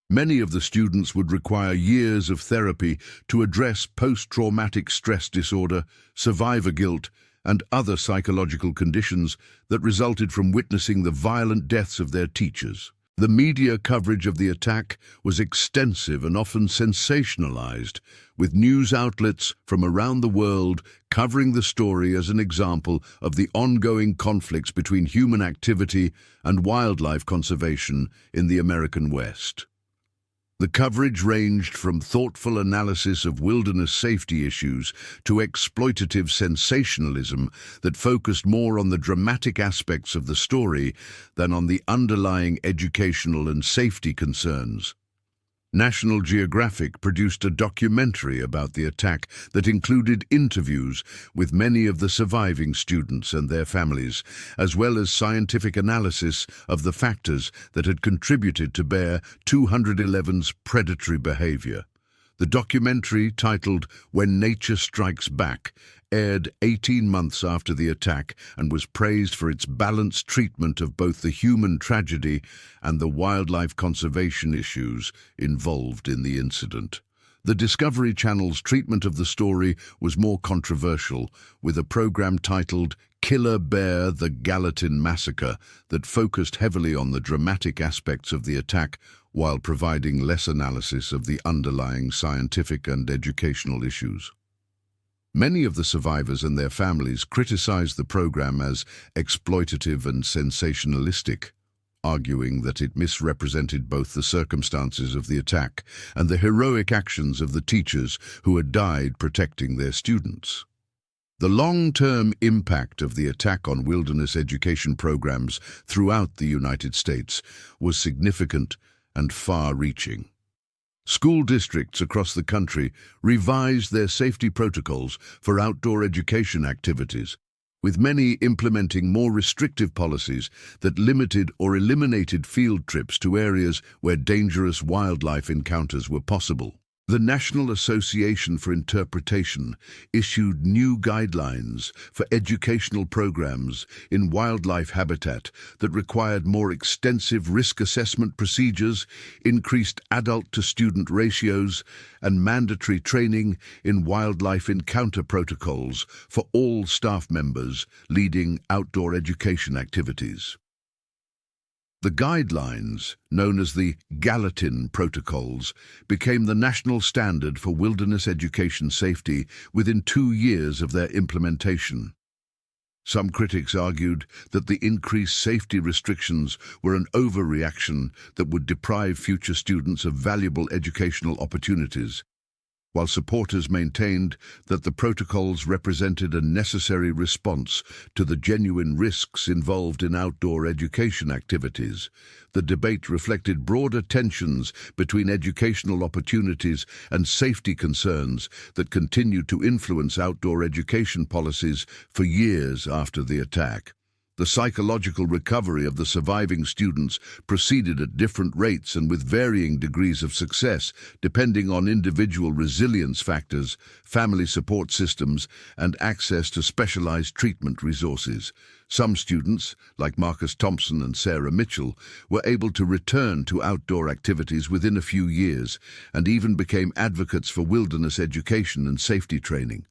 Many of the students would require years of therapy to address post-traumatic stress disorder, survivor guilt, and other psychological conditions that resulted from witnessing the violent deaths of their teachers. The media coverage of the attack was extensive and often sensationalized, with news outlets from around the world covering the story as an example of the ongoing conflicts between human activity and wildlife conservation in the American West. The coverage ranged from thoughtful analysis of wilderness safety issues to exploitative sensationalism that focused more on the dramatic aspects of the story than on the underlying educational and safety concerns. National Geographic produced a documentary about the attack that included interviews with many of the surviving students and their families, as well as scientific analysis of the factors that had contributed to Bear 211's predatory behavior. The documentary, titled When Nature Strikes Back, aired 18 months after the attack and was praised for its balanced treatment of both the human tragedy and the wildlife conservation issues involved in the incident. The Discovery Channel's treatment of the story was more controversial, with a program titled Killer Bear: The Gallatin Massacre that focused heavily on the dramatic aspects of the attack while providing less analysis of the underlying scientific and educational issues. Many of the survivors and their families criticized the program as exploitative and sensationalistic, arguing that it misrepresented both the circumstances of the attack and the heroic actions of the teachers who had died protecting their students. The long-term impact of the attack on wilderness education programs throughout the United States was significant and far-reaching. School districts across the country revised their safety protocols for outdoor education activities, with many implementing more restrictive policies that limited or eliminated field trips to areas where dangerous wildlife encounters were possible. The National Association for Interpretation issued new guidelines for educational programs in wildlife habitat that required more extensive risk assessment procedures, increased adult-to-student ratios, and mandatory training in wildlife encounter protocols for all staff members leading outdoor education activities. The guidelines, known as the Gallatin Protocols, became the national standard for wilderness education safety within 2 years of their implementation. Some critics argued that the increased safety restrictions were an overreaction that would deprive future students of valuable educational opportunities, while supporters maintained that the protocols represented a necessary response to the genuine risks involved in outdoor education activities. The debate reflected broader tensions between educational opportunities and safety concerns that continued to influence outdoor education policies for years after the attack. The psychological recovery of the surviving students proceeded at different rates and with varying degrees of success, depending on individual resilience factors, family support systems, and access to specialized treatment resources. Some students, like Marcus Thompson and Sarah Mitchell, were able to return to outdoor activities within a few years and even became advocates for wilderness education and safety training.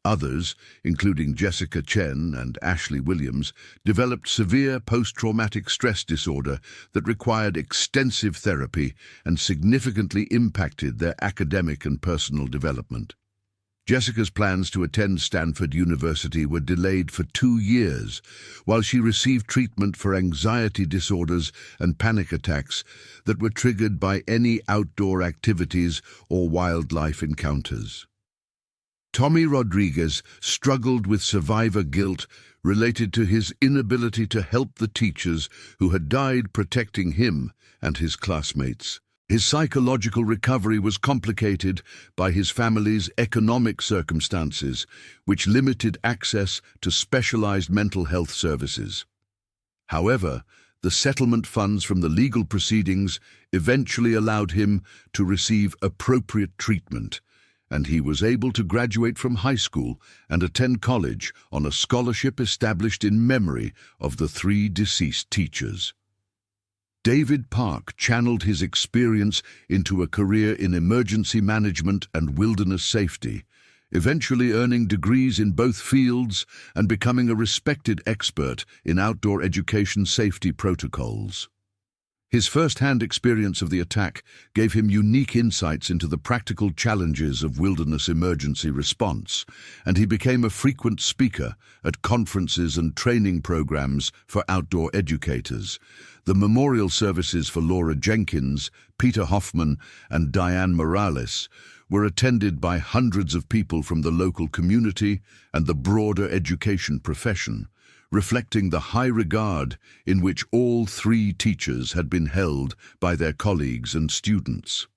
Others, including Jessica Chen and Ashley Williams, developed severe post-traumatic stress disorder that required extensive therapy and significantly impacted their academic and personal development. Jessica's plans to attend Stanford University were delayed for 2 years, while she received treatment for anxiety disorders and panic attacks that were triggered by any outdoor activities or wildlife encounters. Tommy Rodriguez struggled with survivor guilt related to his inability to help the teachers who had died protecting him and his classmates. His psychological recovery was complicated by his family's economic circumstances, which limited access to specialized mental health services. However, the settlement funds from the legal proceedings eventually allowed him to receive appropriate treatment, and he was able to graduate from high school and attend college on a scholarship established in memory of the 3 deceased teachers. David Park channeled his experience into a career in emergency management and wilderness safety, eventually earning degrees in both fields and becoming a respected expert in outdoor education safety protocols. His first-hand experience of the attack gave him unique insights into the practical challenges of wilderness emergency response, and he became a frequent speaker at conferences and training programs for outdoor educators. The memorial services for Laura Jenkins, Peter Hoffman, and Diane Morales were attended by hundreds of people from the local community and the broader education profession, reflecting the high regard in which all 3 teachers had been held by their colleagues and students.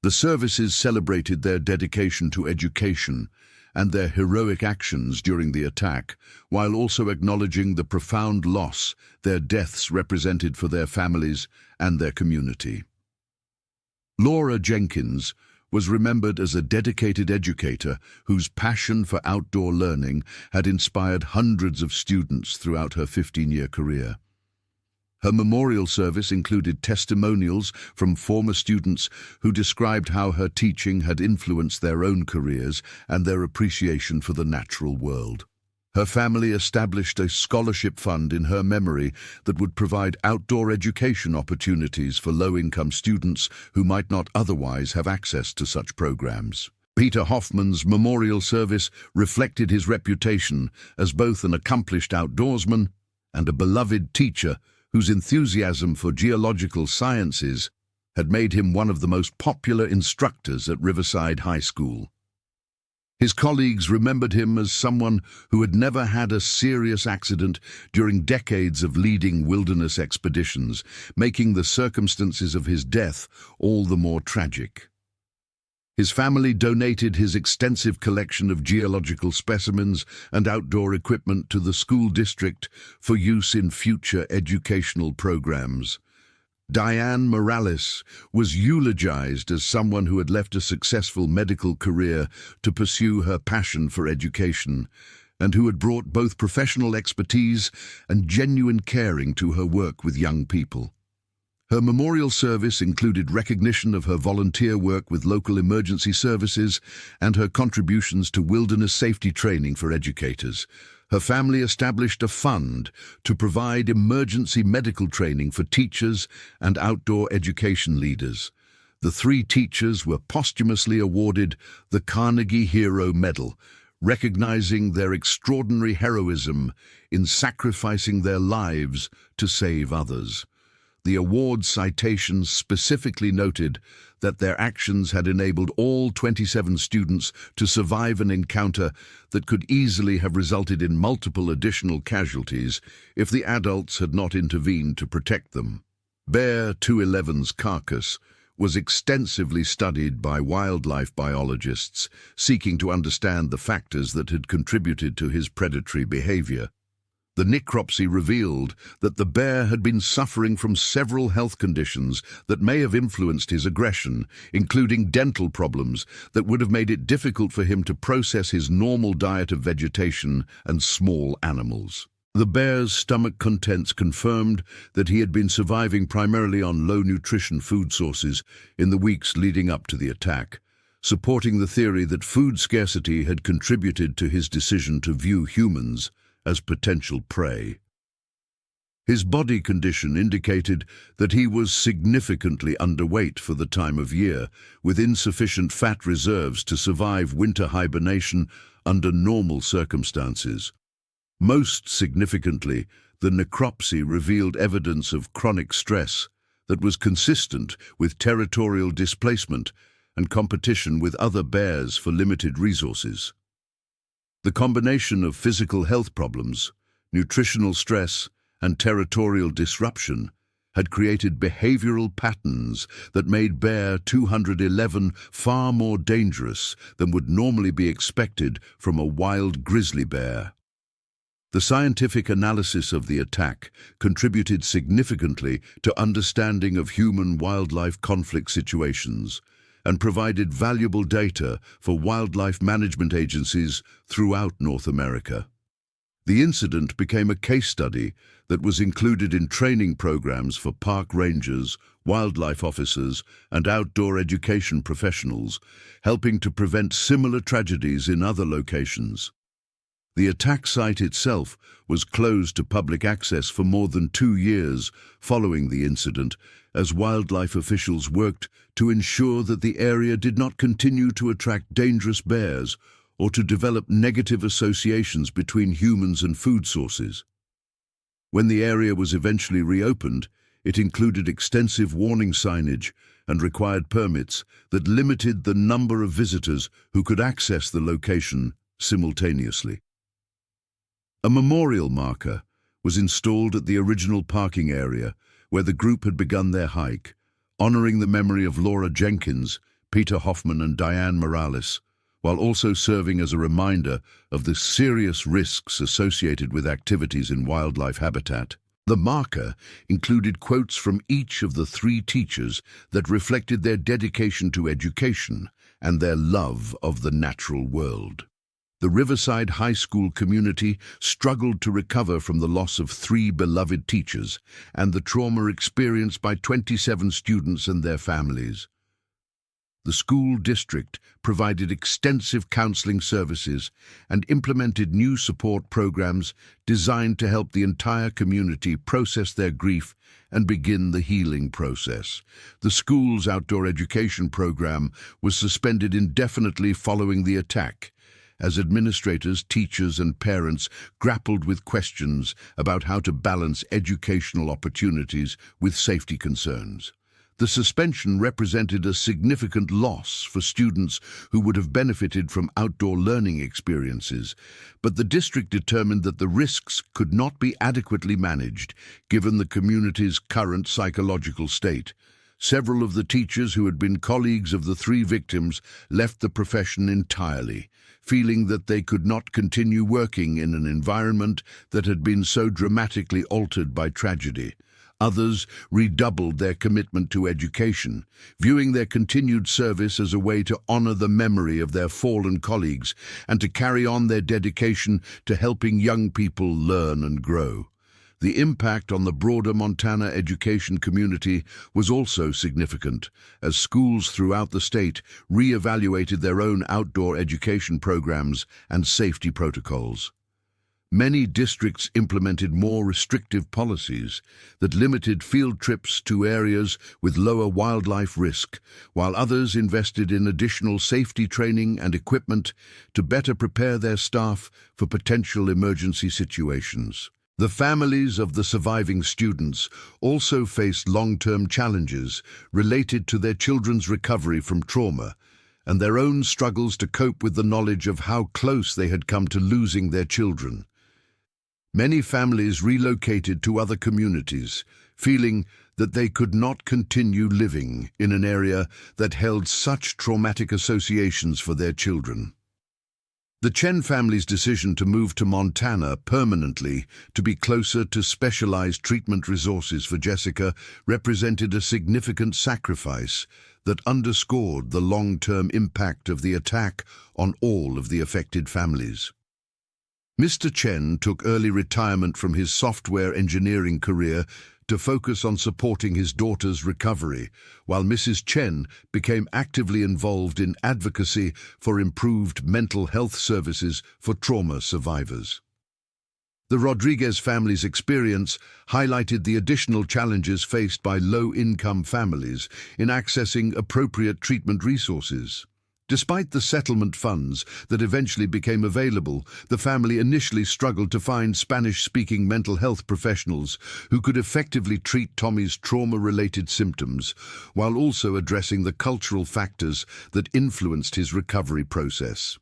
The services celebrated their dedication to education and their heroic actions during the attack, while also acknowledging the profound loss their deaths represented for their families and their community. Laura Jenkins was remembered as a dedicated educator whose passion for outdoor learning had inspired hundreds of students throughout her 15-year career. Her memorial service included testimonials from former students who described how her teaching had influenced their own careers and their appreciation for the natural world. Her family established a scholarship fund in her memory that would provide outdoor education opportunities for low-income students who might not otherwise have access to such programs. Peter Hoffmann's memorial service reflected his reputation as both an accomplished outdoorsman and a beloved teacher whose enthusiasm for geological sciences had made him one of the most popular instructors at Riverside High School. His colleagues remembered him as someone who had never had a serious accident during decades of leading wilderness expeditions, making the circumstances of his death all the more tragic. His family donated his extensive collection of geological specimens and outdoor equipment to the school district for use in future educational programs. Diane Morales was eulogized as someone who had left a successful medical career to pursue her passion for education, and who had brought both professional expertise and genuine caring to her work with young people. Her memorial service included recognition of her volunteer work with local emergency services and her contributions to wilderness safety training for educators. Her family established a fund to provide emergency medical training for teachers and outdoor education leaders. The 3 teachers were posthumously awarded the Carnegie Hero Medal, recognizing their extraordinary heroism in sacrificing their lives to save others. The award citations specifically noted that their actions had enabled all 27 students to survive an encounter that could easily have resulted in multiple additional casualties if the adults had not intervened to protect them. Bear 211's carcass was extensively studied by wildlife biologists seeking to understand the factors that had contributed to his predatory behavior. The necropsy revealed that the bear had been suffering from several health conditions that may have influenced his aggression, including dental problems that would have made it difficult for him to process his normal diet of vegetation and small animals. The bear's stomach contents confirmed that he had been surviving primarily on low-nutrition food sources in the weeks leading up to the attack, supporting the theory that food scarcity had contributed to his decision to view humans as potential prey. His body condition indicated that he was significantly underweight for the time of year, with insufficient fat reserves to survive winter hibernation under normal circumstances. Most significantly, the necropsy revealed evidence of chronic stress that was consistent with territorial displacement and competition with other bears for limited resources. The combination of physical health problems, nutritional stress, and territorial disruption had created behavioral patterns that made Bear 211 far more dangerous than would normally be expected from a wild grizzly bear. The scientific analysis of the attack contributed significantly to understanding of human-wildlife conflict situations and provided valuable data for wildlife management agencies throughout North America. The incident became a case study that was included in training programs for park rangers, wildlife officers, and outdoor education professionals, helping to prevent similar tragedies in other locations. The attack site itself was closed to public access for more than 2 years following the incident, as wildlife officials worked to ensure that the area did not continue to attract dangerous bears or to develop negative associations between humans and food sources. When the area was eventually reopened, it included extensive warning signage and required permits that limited the number of visitors who could access the location simultaneously. A memorial marker was installed at the original parking area where the group had begun their hike, honoring the memory of Laura Jenkins, Peter Hoffmann, and Diane Morales, while also serving as a reminder of the serious risks associated with activities in wildlife habitat. The marker included quotes from each of the 3 teachers that reflected their dedication to education and their love of the natural world. The Riverside High School community struggled to recover from the loss of 3 beloved teachers and the trauma experienced by 27 students and their families. The school district provided extensive counseling services and implemented new support programs designed to help the entire community process their grief and begin the healing process. The school's outdoor education program was suspended indefinitely following the attack, as administrators, teachers, and parents grappled with questions about how to balance educational opportunities with safety concerns. The suspension represented a significant loss for students who would have benefited from outdoor learning experiences, but the district determined that the risks could not be adequately managed given the community's current psychological state. Several of the teachers who had been colleagues of the 3 victims left the profession entirely, feeling that they could not continue working in an environment that had been so dramatically altered by tragedy. Others redoubled their commitment to education, viewing their continued service as a way to honor the memory of their fallen colleagues and to carry on their dedication to helping young people learn and grow. The impact on the broader Montana education community was also significant, as schools throughout the state re-evaluated their own outdoor education programs and safety protocols. Many districts implemented more restrictive policies that limited field trips to areas with lower wildlife risk, while others invested in additional safety training and equipment to better prepare their staff for potential emergency situations. The families of the surviving students also faced long-term challenges related to their children's recovery from trauma and their own struggles to cope with the knowledge of how close they had come to losing their children. Many families relocated to other communities, feeling that they could not continue living in an area that held such traumatic associations for their children. The Chen family's decision to move to Montana permanently to be closer to specialized treatment resources for Jessica represented a significant sacrifice that underscored the long-term impact of the attack on all of the affected families. Mr. Chen took early retirement from his software engineering career to focus on supporting his daughter's recovery, while Mrs. Chen became actively involved in advocacy for improved mental health services for trauma survivors. The Rodriguez family's experience highlighted the additional challenges faced by low-income families in accessing appropriate treatment resources. Despite the settlement funds that eventually became available, the family initially struggled to find Spanish-speaking mental health professionals who could effectively treat Tommy's trauma-related symptoms, while also addressing the cultural factors that influenced his recovery process.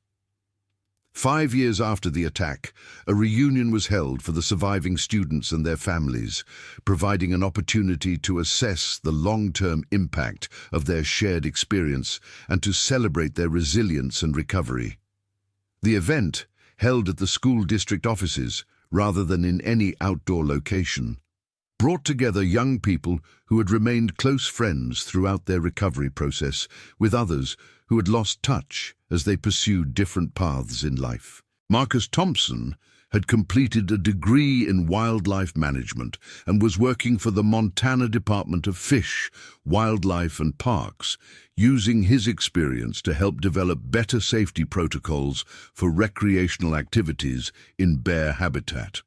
5 years after the attack, a reunion was held for the surviving students and their families, providing an opportunity to assess the long-term impact of their shared experience and to celebrate their resilience and recovery. The event, held at the school district offices rather than in any outdoor location, brought together young people who had remained close friends throughout their recovery process with others who had lost touch as they pursued different paths in life. Marcus Thompson had completed a degree in wildlife management and was working for the Montana Department of Fish, Wildlife and Parks, using his experience to help develop better safety protocols for recreational activities in bear habitat.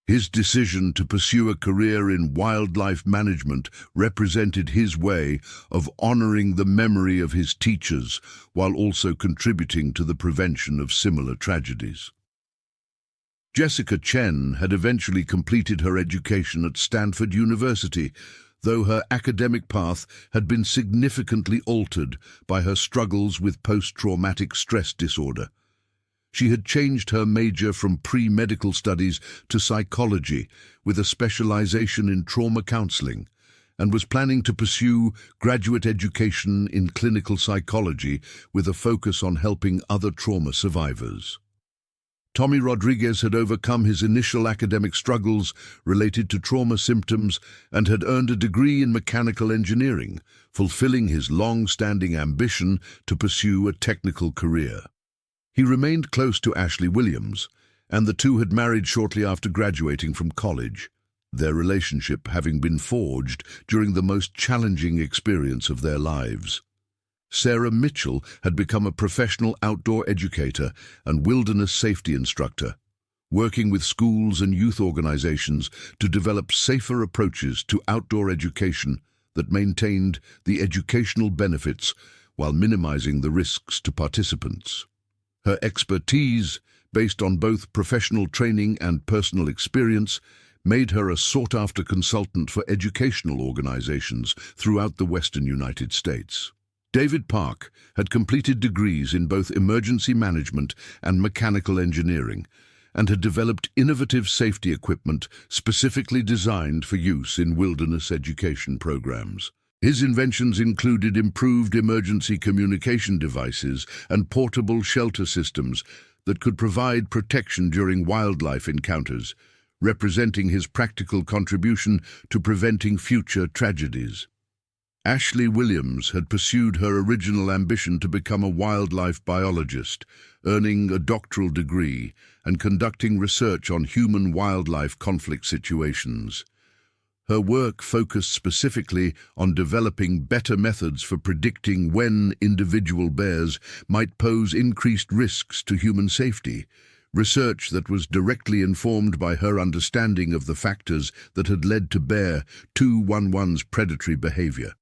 His decision to pursue a career in wildlife management represented his way of honoring the memory of his teachers while also contributing to the prevention of similar tragedies. Jessica Chen had eventually completed her education at Stanford University, though her academic path had been significantly altered by her struggles with post-traumatic stress disorder. She had changed her major from pre-medical studies to psychology with a specialization in trauma counseling and was planning to pursue graduate education in clinical psychology with a focus on helping other trauma survivors. Tommy Rodriguez had overcome his initial academic struggles related to trauma symptoms and had earned a degree in mechanical engineering, fulfilling his long-standing ambition to pursue a technical career. He remained close to Ashley Williams, and the two had married shortly after graduating from college, their relationship having been forged during the most challenging experience of their lives. Sarah Mitchell had become a professional outdoor educator and wilderness safety instructor, working with schools and youth organizations to develop safer approaches to outdoor education that maintained the educational benefits while minimizing the risks to participants. Her expertise, based on both professional training and personal experience, made her a sought-after consultant for educational organizations throughout the Western United States. David Park had completed degrees in both emergency management and mechanical engineering, and had developed innovative safety equipment specifically designed for use in wilderness education programs. His inventions included improved emergency communication devices and portable shelter systems that could provide protection during wildlife encounters, representing his practical contribution to preventing future tragedies. Ashley Williams had pursued her original ambition to become a wildlife biologist, earning a doctoral degree and conducting research on human-wildlife conflict situations. Her work focused specifically on developing better methods for predicting when individual bears might pose increased risks to human safety, research that was directly informed by her understanding of the factors that had led to Bear 211's predatory behavior.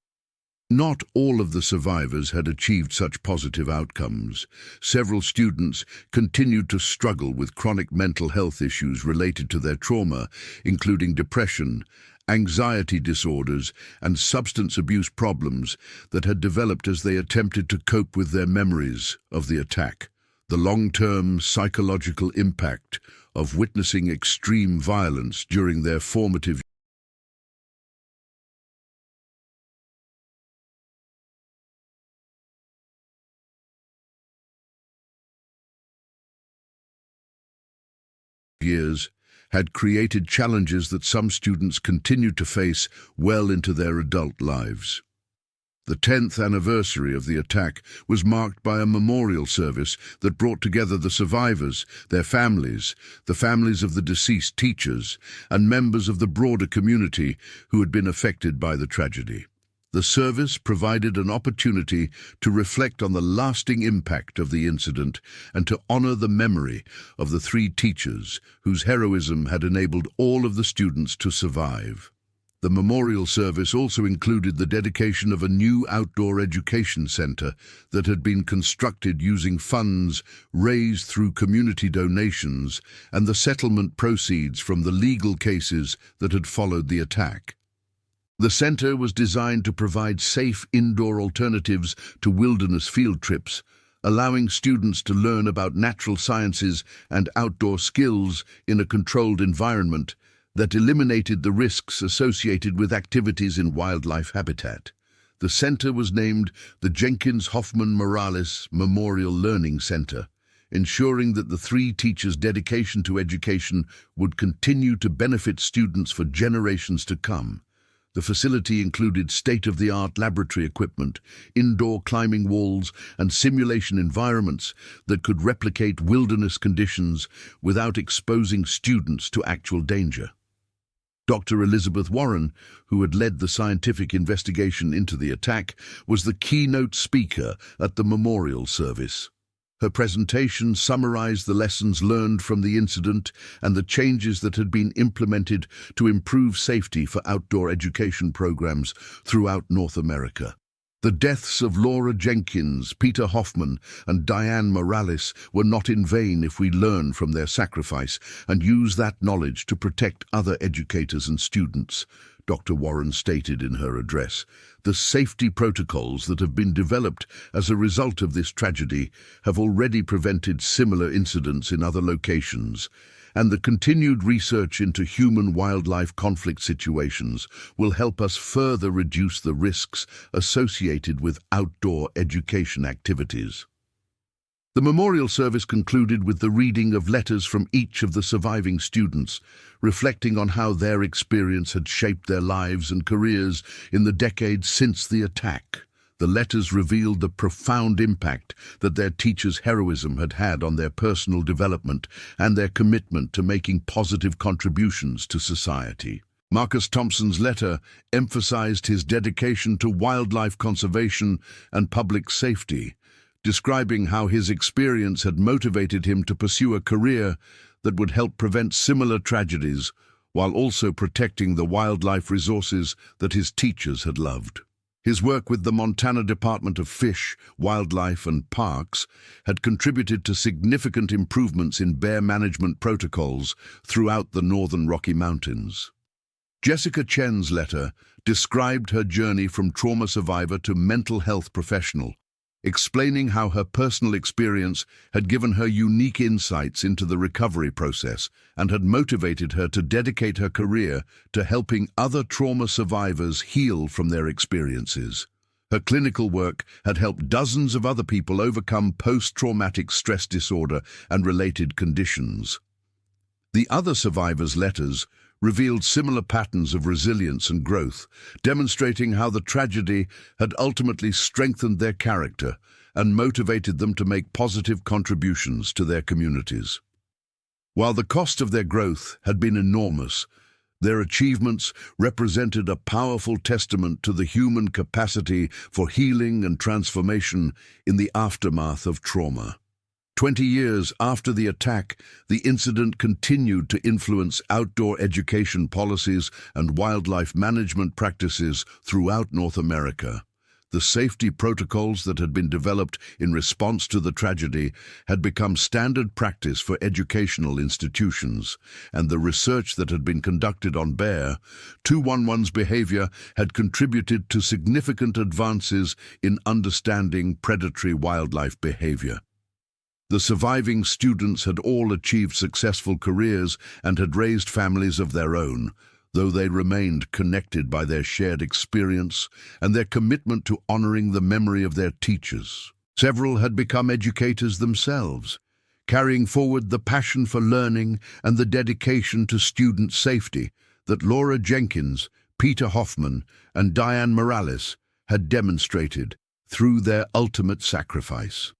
Not all of the survivors had achieved such positive outcomes. Several students continued to struggle with chronic mental health issues related to their trauma, including depression, anxiety disorders, and substance abuse problems that had developed as they attempted to cope with their memories of the attack. The long-term psychological impact of witnessing extreme violence during their formative years had created challenges that some students continued to face well into their adult lives. The 10th anniversary of the attack was marked by a memorial service that brought together the survivors, their families, the families of the deceased teachers, and members of the broader community who had been affected by the tragedy. The service provided an opportunity to reflect on the lasting impact of the incident and to honor the memory of the 3 teachers whose heroism had enabled all of the students to survive. The memorial service also included the dedication of a new outdoor education center that had been constructed using funds raised through community donations and the settlement proceeds from the legal cases that had followed the attack. The center was designed to provide safe indoor alternatives to wilderness field trips, allowing students to learn about natural sciences and outdoor skills in a controlled environment that eliminated the risks associated with activities in wildlife habitat. The center was named the Jenkins Hoffman Morales Memorial Learning Center, ensuring that the 3 teachers' dedication to education would continue to benefit students for generations to come. The facility included state-of-the-art laboratory equipment, indoor climbing walls, and simulation environments that could replicate wilderness conditions without exposing students to actual danger. Dr. Elizabeth Warren, who had led the scientific investigation into the attack, was the keynote speaker at the memorial service. Her presentation summarized the lessons learned from the incident and the changes that had been implemented to improve safety for outdoor education programs throughout North America. The deaths of Laura Jenkins, Peter Hoffman, and Diane Morales were not in vain if we learn from their sacrifice and use that knowledge to protect other educators and students, Dr. Warren stated in her address. The safety protocols that have been developed as a result of this tragedy have already prevented similar incidents in other locations, and the continued research into human-wildlife conflict situations will help us further reduce the risks associated with outdoor education activities. The memorial service concluded with the reading of letters from each of the surviving students, reflecting on how their experience had shaped their lives and careers in the decades since the attack. The letters revealed the profound impact that their teachers' heroism had had on their personal development and their commitment to making positive contributions to society. Marcus Thompson's letter emphasized his dedication to wildlife conservation and public safety, describing how his experience had motivated him to pursue a career that would help prevent similar tragedies while also protecting the wildlife resources that his teachers had loved. His work with the Montana Department of Fish, Wildlife and Parks had contributed to significant improvements in bear management protocols throughout the northern Rocky Mountains. Jessica Chen's letter described her journey from trauma survivor to mental health professional, explaining how her personal experience had given her unique insights into the recovery process and had motivated her to dedicate her career to helping other trauma survivors heal from their experiences. Her clinical work had helped dozens of other people overcome post-traumatic stress disorder and related conditions. The other survivors' letters revealed similar patterns of resilience and growth, demonstrating how the tragedy had ultimately strengthened their character and motivated them to make positive contributions to their communities. While the cost of their growth had been enormous, their achievements represented a powerful testament to the human capacity for healing and transformation in the aftermath of trauma. 20 years after the attack, the incident continued to influence outdoor education policies and wildlife management practices throughout North America. The safety protocols that had been developed in response to the tragedy had become standard practice for educational institutions, and the research that had been conducted on Bear 211's behavior had contributed to significant advances in understanding predatory wildlife behavior. The surviving students had all achieved successful careers and had raised families of their own, though they remained connected by their shared experience and their commitment to honoring the memory of their teachers. Several had become educators themselves, carrying forward the passion for learning and the dedication to student safety that Laura Jenkins, Peter Hoffman, and Diane Morales had demonstrated through their ultimate sacrifice.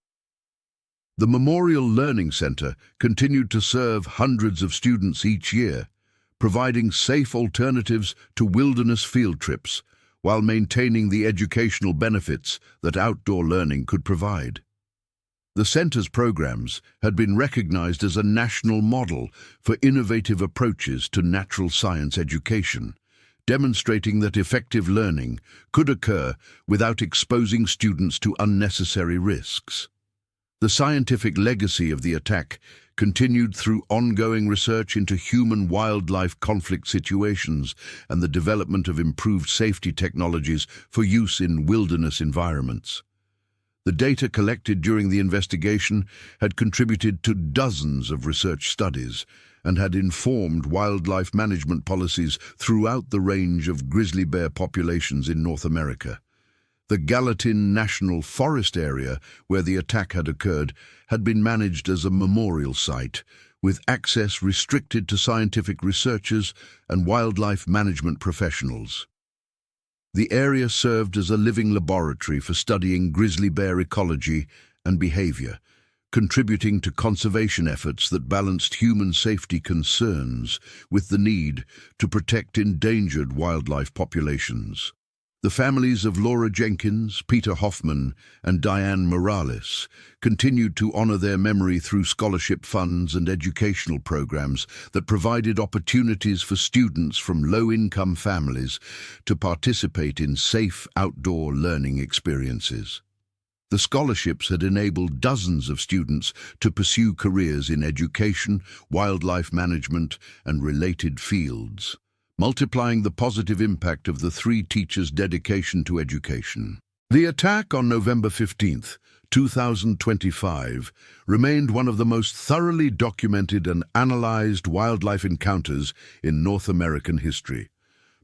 The Memorial Learning Center continued to serve hundreds of students each year, providing safe alternatives to wilderness field trips while maintaining the educational benefits that outdoor learning could provide. The center's programs had been recognized as a national model for innovative approaches to natural science education, demonstrating that effective learning could occur without exposing students to unnecessary risks. The scientific legacy of the attack continued through ongoing research into human-wildlife conflict situations and the development of improved safety technologies for use in wilderness environments. The data collected during the investigation had contributed to dozens of research studies and had informed wildlife management policies throughout the range of grizzly bear populations in North America. The Gallatin National Forest area, where the attack had occurred, had been managed as a memorial site, with access restricted to scientific researchers and wildlife management professionals. The area served as a living laboratory for studying grizzly bear ecology and behavior, contributing to conservation efforts that balanced human safety concerns with the need to protect endangered wildlife populations. The families of Laura Jenkins, Peter Hoffman, and Diane Morales continued to honor their memory through scholarship funds and educational programs that provided opportunities for students from low-income families to participate in safe outdoor learning experiences. The scholarships had enabled dozens of students to pursue careers in education, wildlife management, and related fields, multiplying the positive impact of the three teachers' dedication to education. The attack on November 15, 2025, remained one of the most thoroughly documented and analyzed wildlife encounters in North American history,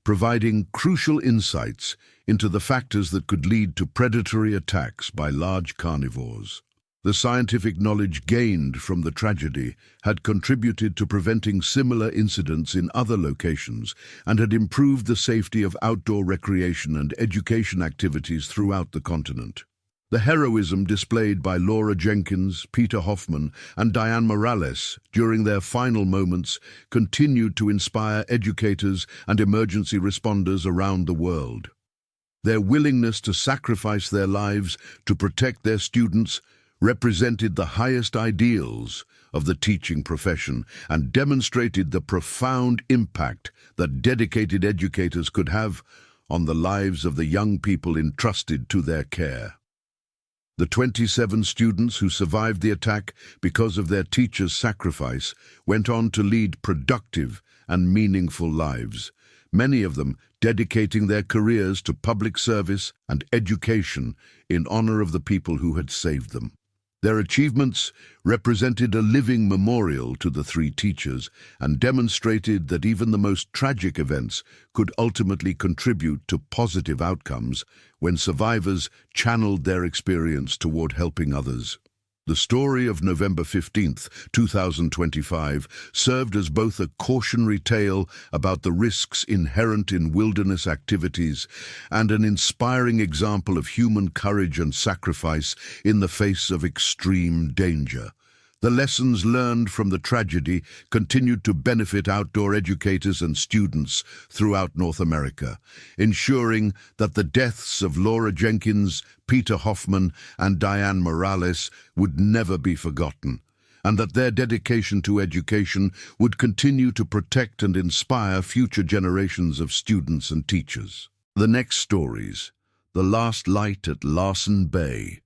providing crucial insights into the factors that could lead to predatory attacks by large carnivores. The scientific knowledge gained from the tragedy had contributed to preventing similar incidents in other locations and had improved the safety of outdoor recreation and education activities throughout the continent. The heroism displayed by Laura Jenkins, Peter Hoffman, and Diane Morales during their final moments continued to inspire educators and emergency responders around the world. Their willingness to sacrifice their lives to protect their students represented the highest ideals of the teaching profession and demonstrated the profound impact that dedicated educators could have on the lives of the young people entrusted to their care. The 27 students who survived the attack because of their teachers' sacrifice went on to lead productive and meaningful lives, many of them dedicating their careers to public service and education in honor of the people who had saved them. Their achievements represented a living memorial to the three teachers and demonstrated that even the most tragic events could ultimately contribute to positive outcomes when survivors channeled their experience toward helping others. The story of November 15th, 2025, served as both a cautionary tale about the risks inherent in wilderness activities and an inspiring example of human courage and sacrifice in the face of extreme danger. The lessons learned from the tragedy continued to benefit outdoor educators and students throughout North America, ensuring that the deaths of Laura Jenkins, Peter Hoffman, and Diane Morales would never be forgotten, and that their dedication to education would continue to protect and inspire future generations of students and teachers. The next stories: The Last Light at Larsen Bay.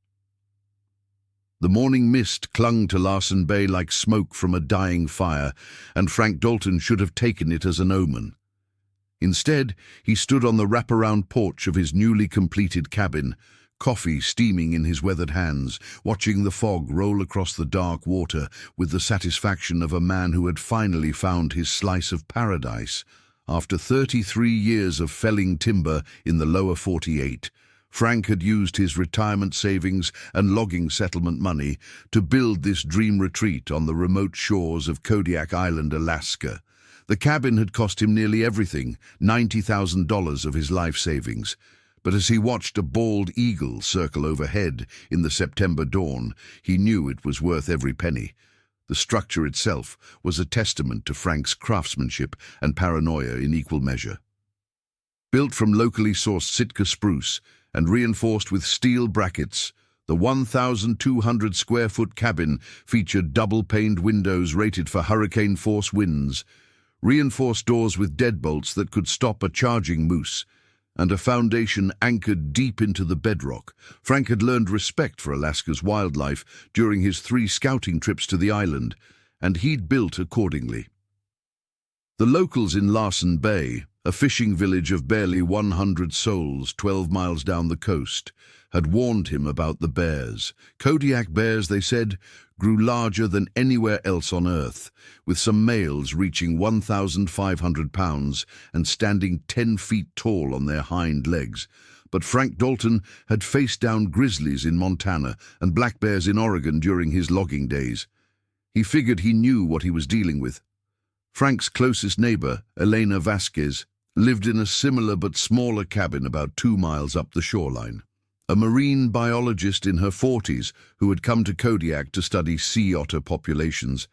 The morning mist clung to Larsen Bay like smoke from a dying fire, and Frank Dalton should have taken it as an omen. Instead, he stood on the wraparound porch of his newly completed cabin, coffee steaming in his weathered hands, watching the fog roll across the dark water with the satisfaction of a man who had finally found his slice of paradise. After 33 years of felling timber in the lower 48, Frank had used his retirement savings and logging settlement money to build this dream retreat on the remote shores of Kodiak Island, Alaska. The cabin had cost him nearly everything, $90,000 of his life savings. But as he watched a bald eagle circle overhead in the September dawn, he knew it was worth every penny. The structure itself was a testament to Frank's craftsmanship and paranoia in equal measure. Built from locally sourced Sitka spruce and reinforced with steel brackets, the 1,200-square-foot cabin featured double-paned windows rated for hurricane-force winds, reinforced doors with deadbolts that could stop a charging moose, and a foundation anchored deep into the bedrock. Frank had learned respect for Alaska's wildlife during his 3 scouting trips to the island, and he'd built accordingly. The locals in Larsen Bay, a fishing village of barely 100 souls 12 miles down the coast, had warned him about the bears. Kodiak bears, they said, grew larger than anywhere else on Earth, with some males reaching 1,500 pounds and standing 10 feet tall on their hind legs. But Frank Dalton had faced down grizzlies in Montana and black bears in Oregon during his logging days. He figured he knew what he was dealing with. Frank's closest neighbor, Elena Vasquez, lived in a similar but smaller cabin about 2 miles up the shoreline. A marine biologist in her 40s who had come to Kodiak to study sea otter populations,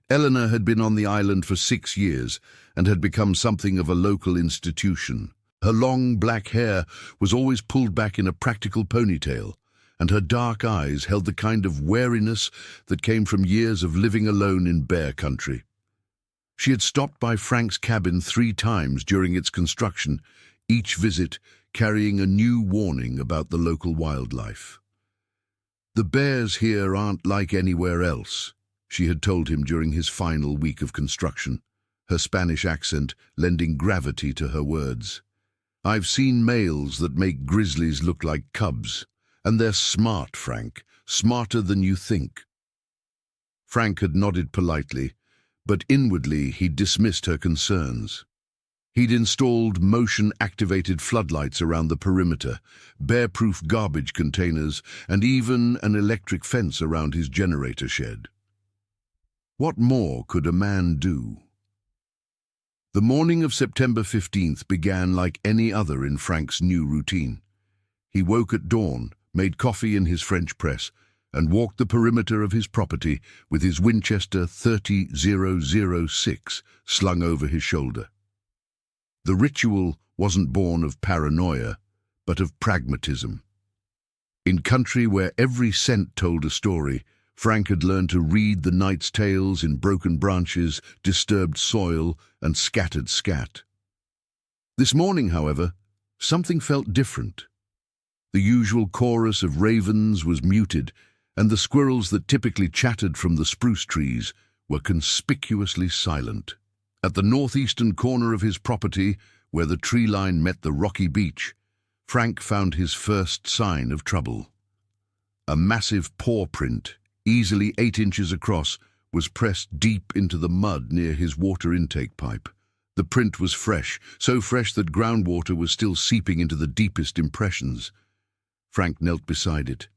Eleanor had been on the island for 6 years and had become something of a local institution. Her long black hair was always pulled back in a practical ponytail, and her dark eyes held the kind of wariness that came from years of living alone in bear country. She had stopped by Frank's cabin 3 times during its construction, each visit carrying a new warning about the local wildlife. "The bears here aren't like anywhere else," she had told him during his final week of construction, her Spanish accent lending gravity to her words. "I've seen males that make grizzlies look like cubs, and they're smart, Frank, smarter than you think." Frank had nodded politely, but inwardly he dismissed her concerns. He'd installed motion-activated floodlights around the perimeter, bear-proof garbage containers, and even an electric fence around his generator shed. What more could a man do? The morning of September 15th began like any other in Frank's new routine. He woke at dawn, made coffee in his French press, and walked the perimeter of his property with his Winchester 30-006 slung over his shoulder. The ritual wasn't born of paranoia, but of pragmatism. In country where every scent told a story, Frank had learned to read the night's tales in broken branches, disturbed soil, and scattered scat. This morning, however, something felt different. The usual chorus of ravens was muted, and the squirrels that typically chattered from the spruce trees were conspicuously silent. At the northeastern corner of his property, where the tree line met the rocky beach, Frank found his first sign of trouble. A massive paw print, easily 8 inches across, was pressed deep into the mud near his water intake pipe. The print was fresh, so fresh that groundwater was still seeping into the deepest impressions. Frank knelt beside it,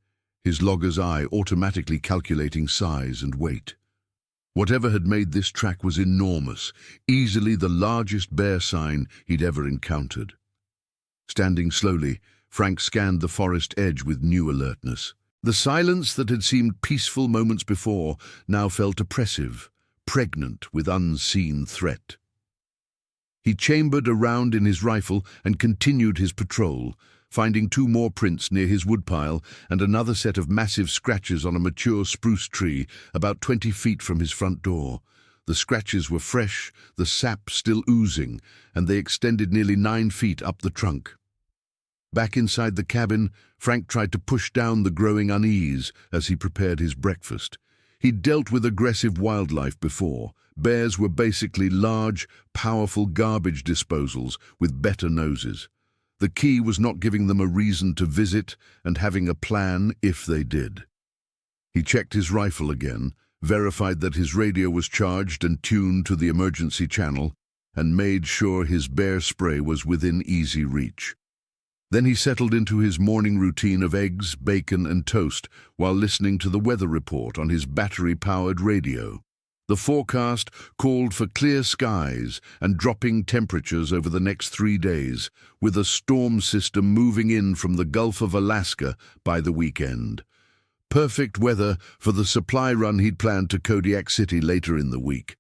his logger's eye automatically calculating size and weight. Whatever had made this track was enormous, easily the largest bear sign he'd ever encountered. Standing slowly, Frank scanned the forest edge with new alertness. The silence that had seemed peaceful moments before now felt oppressive, pregnant with unseen threat. He chambered a round in his rifle and continued his patrol, finding 2 more prints near his woodpile and another set of massive scratches on a mature spruce tree about 20 feet from his front door. The scratches were fresh, the sap still oozing, and they extended nearly 9 feet up the trunk. Back inside the cabin, Frank tried to push down the growing unease as he prepared his breakfast. He'd dealt with aggressive wildlife before. Bears were basically large, powerful garbage disposals with better noses. The key was not giving them a reason to visit and having a plan if they did. He checked his rifle again, verified that his radio was charged and tuned to the emergency channel, and made sure his bear spray was within easy reach. Then he settled into his morning routine of eggs, bacon, and toast while listening to the weather report on his battery-powered radio. The forecast called for clear skies and dropping temperatures over the next 3 days, with a storm system moving in from the Gulf of Alaska by the weekend. Perfect weather for the supply run he'd planned to Kodiak City later in the week.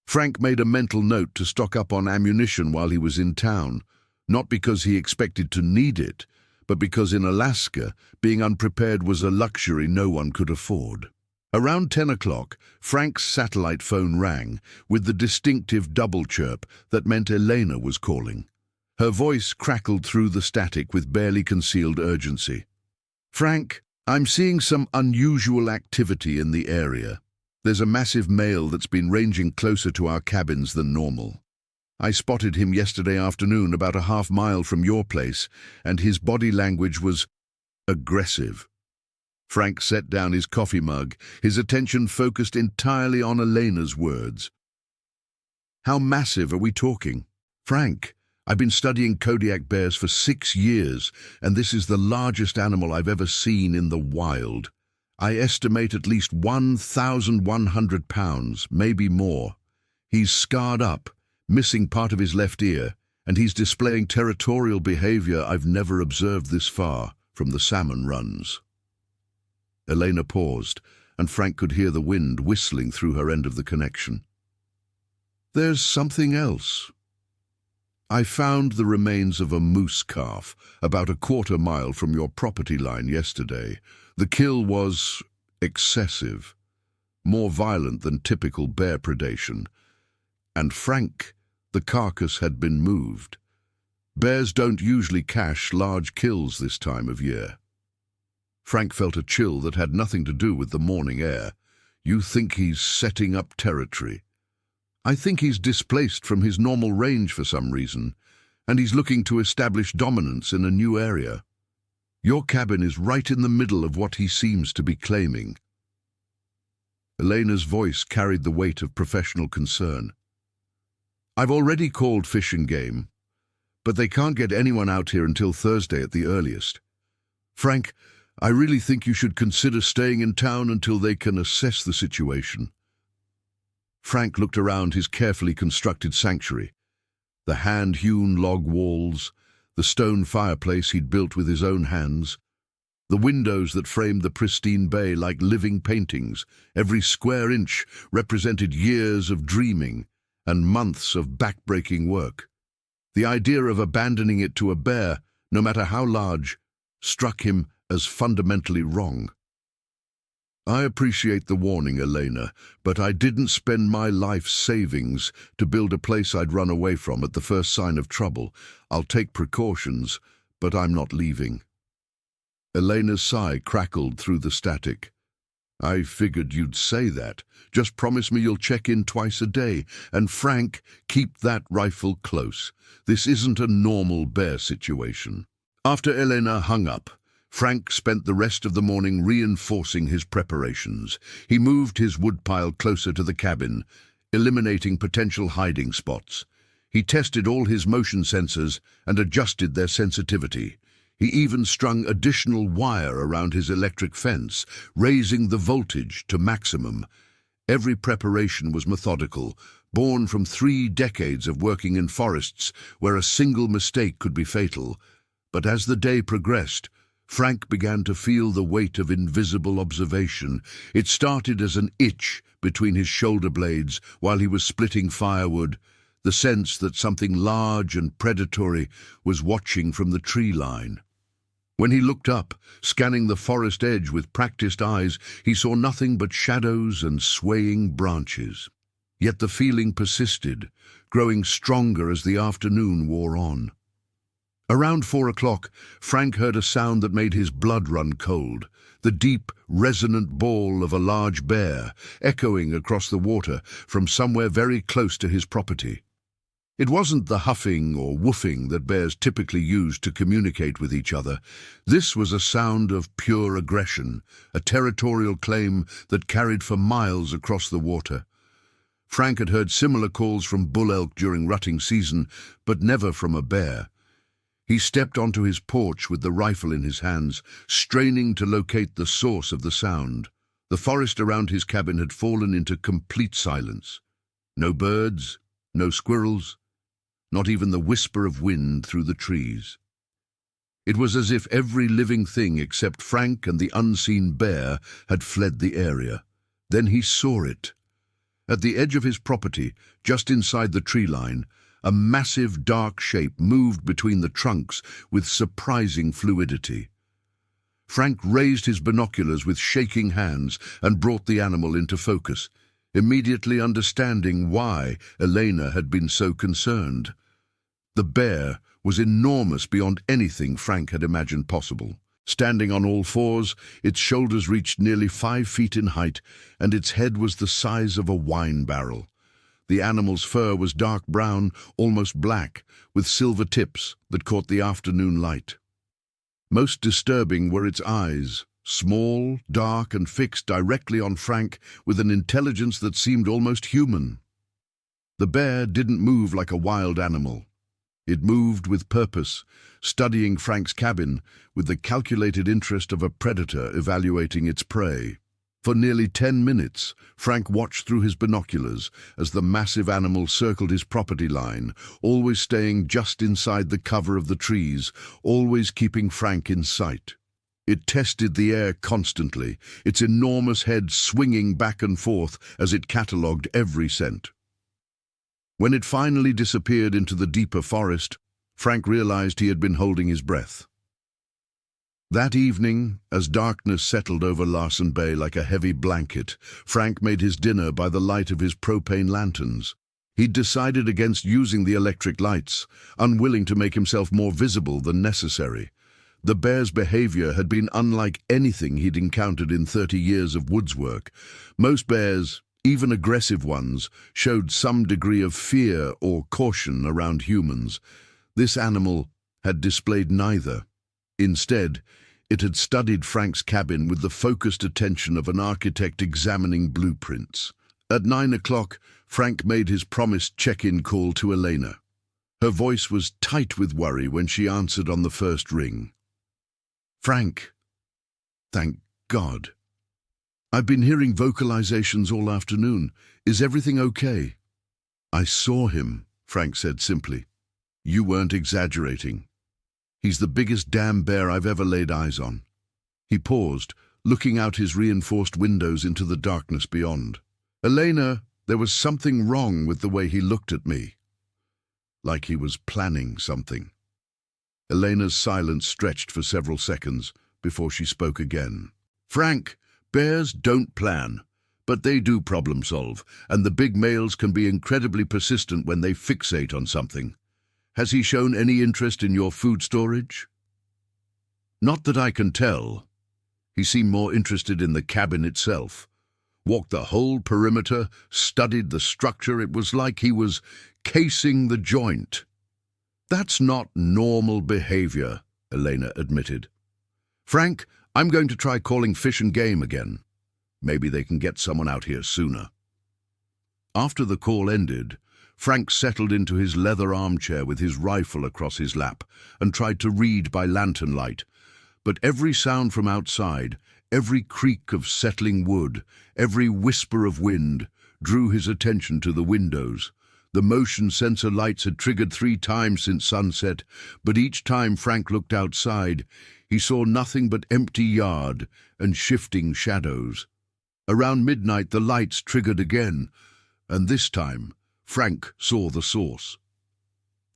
Frank made a mental note to stock up on ammunition while he was in town, not because he expected to need it, but because in Alaska, being unprepared was a luxury no one could afford. Around 10 o'clock, Frank's satellite phone rang, with the distinctive double chirp that meant Elena was calling. Her voice crackled through the static with barely concealed urgency. "Frank, I'm seeing some unusual activity in the area. There's a massive male that's been ranging closer to our cabins than normal. I spotted him yesterday afternoon about a half-mile from your place, and his body language was aggressive." Frank set down his coffee mug, his attention focused entirely on Elena's words. "How massive are we talking?" "Frank, I've been studying Kodiak bears for 6 years, and this is the largest animal I've ever seen in the wild. I estimate at least 1,100 pounds, maybe more. He's scarred up, missing part of his left ear, and he's displaying territorial behavior I've never observed this far from the salmon runs." Elena paused, and Frank could hear the wind whistling through her end of the connection. "There's something else. I found the remains of a moose calf about a quarter-mile from your property line yesterday. The kill was excessive, more violent than typical bear predation. And Frank, the carcass had been moved. Bears don't usually cache large kills this time of year." Frank felt a chill that had nothing to do with the morning air. "You think he's setting up territory?" "I think he's displaced from his normal range for some reason, and he's looking to establish dominance in a new area. Your cabin is right in the middle of what he seems to be claiming." Elena's voice carried the weight of professional concern. I've already called Fish and Game, but they can't get anyone out here until Thursday at the earliest. Frank, I really think you should consider staying in town until they can assess the situation. Frank looked around his carefully constructed sanctuary. The hand-hewn log walls, the stone fireplace he'd built with his own hands, the windows that framed the pristine bay like living paintings. Every square inch represented years of dreaming and months of back-breaking work. The idea of abandoning it to a bear, no matter how large, struck him as fundamentally wrong. I appreciate the warning, Elena, but I didn't spend my life savings to build a place I'd run away from at the first sign of trouble. I'll take precautions, but I'm not leaving. Elena's sigh crackled through the static. I figured you'd say that. Just promise me you'll check in twice a day. And Frank, keep that rifle close. This isn't a normal bear situation. After Elena hung up, Frank spent the rest of the morning reinforcing his preparations. He moved his woodpile closer to the cabin, eliminating potential hiding spots. He tested all his motion sensors and adjusted their sensitivity. He even strung additional wire around his electric fence, raising the voltage to maximum. Every preparation was methodical, born from 3 decades of working in forests where a single mistake could be fatal. But as the day progressed, Frank began to feel the weight of invisible observation. It started as an itch between his shoulder blades while he was splitting firewood, the sense that something large and predatory was watching from the tree line. When he looked up, scanning the forest edge with practiced eyes, he saw nothing but shadows and swaying branches. Yet the feeling persisted, growing stronger as the afternoon wore on. Around 4 o'clock, Frank heard a sound that made his blood run cold, the deep, resonant bawl of a large bear, echoing across the water from somewhere very close to his property. It wasn't the huffing or woofing that bears typically use to communicate with each other. This was a sound of pure aggression, a territorial claim that carried for miles across the water. Frank had heard similar calls from bull elk during rutting season, but never from a bear. He stepped onto his porch with the rifle in his hands, straining to locate the source of the sound. The forest around his cabin had fallen into complete silence. No birds, no squirrels, not even the whisper of wind through the trees. It was as if every living thing except Frank and the unseen bear had fled the area. Then he saw it. At the edge of his property, just inside the tree line, a massive dark shape moved between the trunks with surprising fluidity. Frank raised his binoculars with shaking hands and brought the animal into focus, immediately understanding why Elena had been so concerned. The bear was enormous beyond anything Frank had imagined possible. Standing on all fours, its shoulders reached nearly 5 feet in height, and its head was the size of a wine barrel. The animal's fur was dark brown, almost black, with silver tips that caught the afternoon light. Most disturbing were its eyes, small, dark, and fixed directly on Frank with an intelligence that seemed almost human. The bear didn't move like a wild animal. It moved with purpose, studying Frank's cabin with the calculated interest of a predator evaluating its prey. For nearly 10 minutes, Frank watched through his binoculars as the massive animal circled his property line, always staying just inside the cover of the trees, always keeping Frank in sight. It tested the air constantly, its enormous head swinging back and forth as it catalogued every scent. When it finally disappeared into the deeper forest, Frank realized he had been holding his breath. That evening, as darkness settled over Larsen Bay like a heavy blanket, Frank made his dinner by the light of his propane lanterns. He'd decided against using the electric lights, unwilling to make himself more visible than necessary. The bear's behavior had been unlike anything he'd encountered in 30 years of woods work. Most bears, even aggressive ones, showed some degree of fear or caution around humans. This animal had displayed neither. Instead, it had studied Frank's cabin with the focused attention of an architect examining blueprints. At 9 o'clock, Frank made his promised check-in call to Elena. Her voice was tight with worry when she answered on the first ring. "Frank, thank God. I've been hearing vocalizations all afternoon. Is everything okay?" "I saw him," Frank said simply. "You weren't exaggerating. He's the biggest damn bear I've ever laid eyes on." He paused, looking out his reinforced windows into the darkness beyond. "Elena, there was something wrong with the way he looked at me. Like he was planning something." Elena's silence stretched for several seconds before she spoke again. "Frank, bears don't plan, but they do problem solve, and the big males can be incredibly persistent when they fixate on something. Has he shown any interest in your food storage?" "Not that I can tell. He seemed more interested in the cabin itself. Walked the whole perimeter, studied the structure. It was like he was casing the joint." "That's not normal behavior," Elena admitted. "Frank, I'm going to try calling Fish and Game again. Maybe they can get someone out here sooner." After the call ended, Frank settled into his leather armchair with his rifle across his lap and tried to read by lantern light. But every sound from outside, every creak of settling wood, every whisper of wind, drew his attention to the windows. The motion sensor lights had triggered 3 times since sunset, but each time Frank looked outside, he saw nothing but empty yard and shifting shadows. Around midnight, the lights triggered again, and this time, Frank saw the source.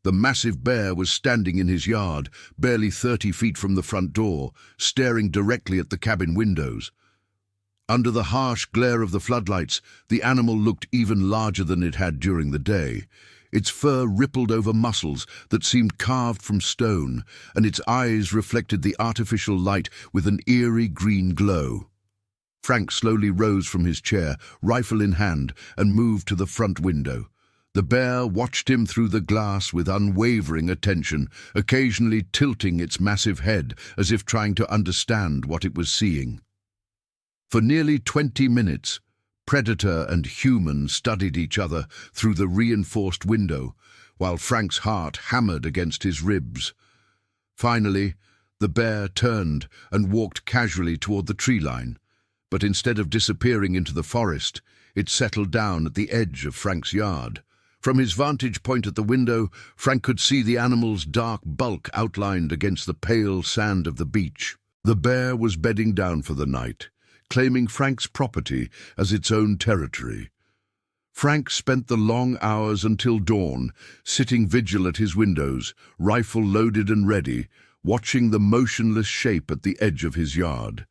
The massive bear was standing in his yard, barely 30 feet from the front door, staring directly at the cabin windows. Under the harsh glare of the floodlights, the animal looked even larger than it had during the day. Its fur rippled over muscles that seemed carved from stone, and its eyes reflected the artificial light with an eerie green glow. Frank slowly rose from his chair, rifle in hand, and moved to the front window. The bear watched him through the glass with unwavering attention, occasionally tilting its massive head as if trying to understand what it was seeing. For nearly 20 minutes, predator and human studied each other through the reinforced window, while Frank's heart hammered against his ribs. Finally, the bear turned and walked casually toward the tree line, but instead of disappearing into the forest, it settled down at the edge of Frank's yard. From his vantage point at the window, Frank could see the animal's dark bulk outlined against the pale sand of the beach. The bear was bedding down for the night, claiming Frank's property as its own territory. Frank spent the long hours until dawn, sitting vigil at his windows, rifle loaded and ready, watching the motionless shape at the edge of his yard.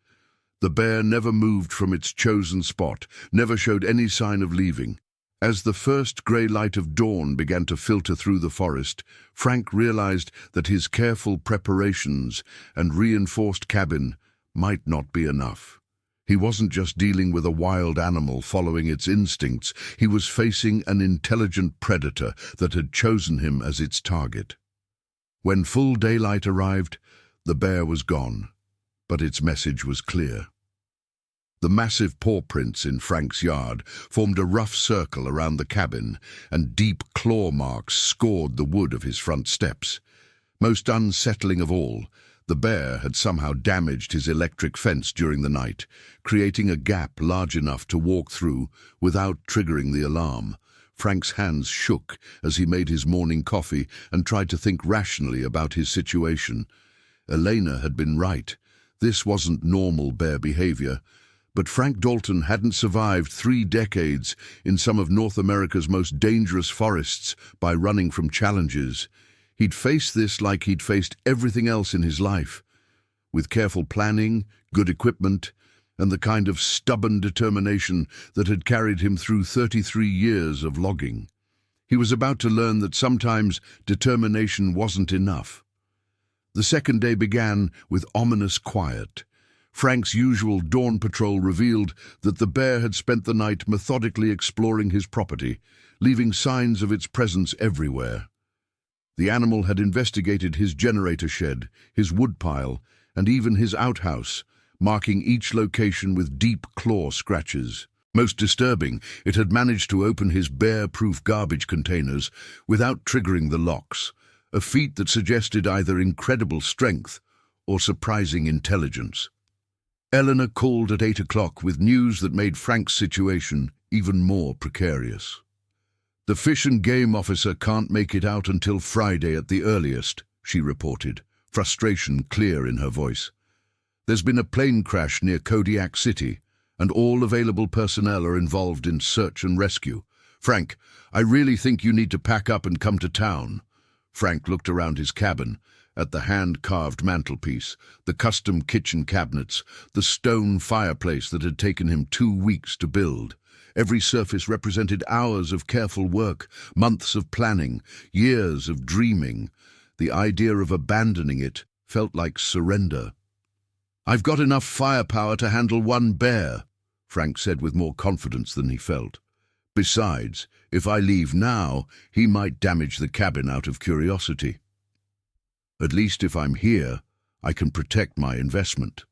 The bear never moved from its chosen spot, never showed any sign of leaving. As the first grey light of dawn began to filter through the forest, Frank realized that his careful preparations and reinforced cabin might not be enough. He wasn't just dealing with a wild animal following its instincts. He was facing an intelligent predator that had chosen him as its target. When full daylight arrived, the bear was gone, but its message was clear. The massive paw prints in Frank's yard formed a rough circle around the cabin, and deep claw marks scored the wood of his front steps. Most unsettling of all, the bear had somehow damaged his electric fence during the night, creating a gap large enough to walk through without triggering the alarm. Frank's hands shook as he made his morning coffee and tried to think rationally about his situation. Elena had been right. This wasn't normal bear behavior. But Frank Dalton hadn't survived 3 decades in some of North America's most dangerous forests by running from challenges. He'd faced this like he'd faced everything else in his life, with careful planning, good equipment, and the kind of stubborn determination that had carried him through 33 years of logging. He was about to learn that sometimes determination wasn't enough. The second day began with ominous quiet. Frank's usual dawn patrol revealed that the bear had spent the night methodically exploring his property, leaving signs of its presence everywhere. The animal had investigated his generator shed, his woodpile, and even his outhouse, marking each location with deep claw scratches. Most disturbing, it had managed to open his bear-proof garbage containers without triggering the locks, a feat that suggested either incredible strength or surprising intelligence. Eleanor called at 8 o'clock with news that made Frank's situation even more precarious. "The Fish and Game officer can't make it out until Friday at the earliest," she reported, frustration clear in her voice. "There's been a plane crash near Kodiak City, and all available personnel are involved in search and rescue. Frank, I really think you need to pack up and come to town." Frank looked around his cabin, at the hand-carved mantelpiece, the custom kitchen cabinets, the stone fireplace that had taken him 2 weeks to build. Every surface represented hours of careful work, months of planning, years of dreaming. The idea of abandoning it felt like surrender. "I've got enough firepower to handle 1 bear," Frank said with more confidence than he felt. "Besides, if I leave now, he might damage the cabin out of curiosity. At least if I'm here, I can protect my investment."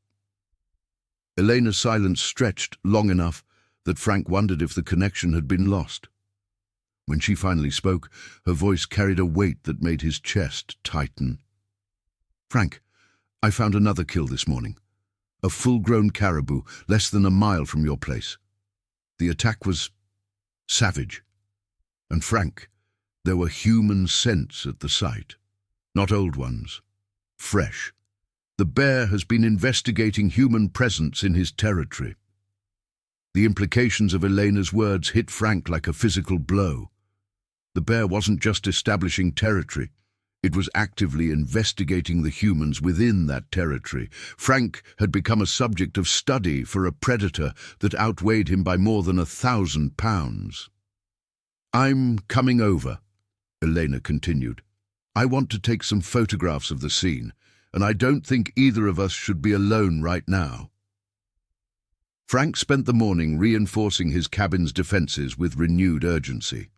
Elena's silence stretched long enough that Frank wondered if the connection had been lost. When she finally spoke, her voice carried a weight that made his chest tighten. "Frank, I found another kill this morning. A full-grown caribou, less than a mile from your place. The attack was savage. And Frank, there were human scents at the site. Not old ones. Fresh. The bear has been investigating human presence in his territory." The implications of Elena's words hit Frank like a physical blow. The bear wasn't just establishing territory. It was actively investigating the humans within that territory. Frank had become a subject of study for a predator that outweighed him by more than 1,000 pounds. "I'm coming over," Elena continued. "I want to take some photographs of the scene, and I don't think either of us should be alone right now." Frank spent the morning reinforcing his cabin's defenses with renewed urgency.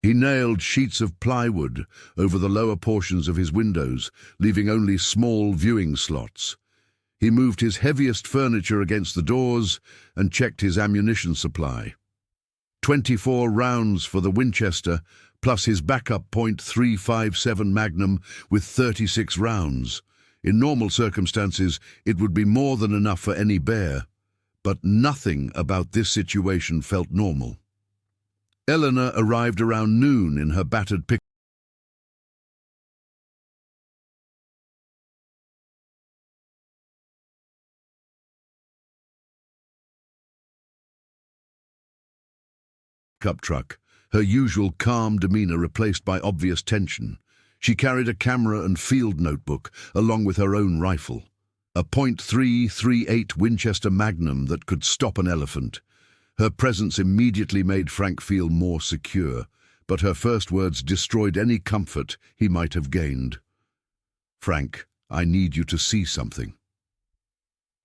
He nailed sheets of plywood over the lower portions of his windows, leaving only small viewing slots. He moved his heaviest furniture against the doors and checked his ammunition supply. 24 rounds for the Winchester, plus his backup .357 Magnum with 36 rounds. In normal circumstances, it would be more than enough for any bear, but nothing about this situation felt normal. Eleanor arrived around noon in her battered pickup truck, her usual calm demeanor replaced by obvious tension. She carried a camera and field notebook, along with her own rifle. A .338 Winchester Magnum that could stop an elephant. Her presence immediately made Frank feel more secure, but her first words destroyed any comfort he might have gained. "Frank, I need you to see something."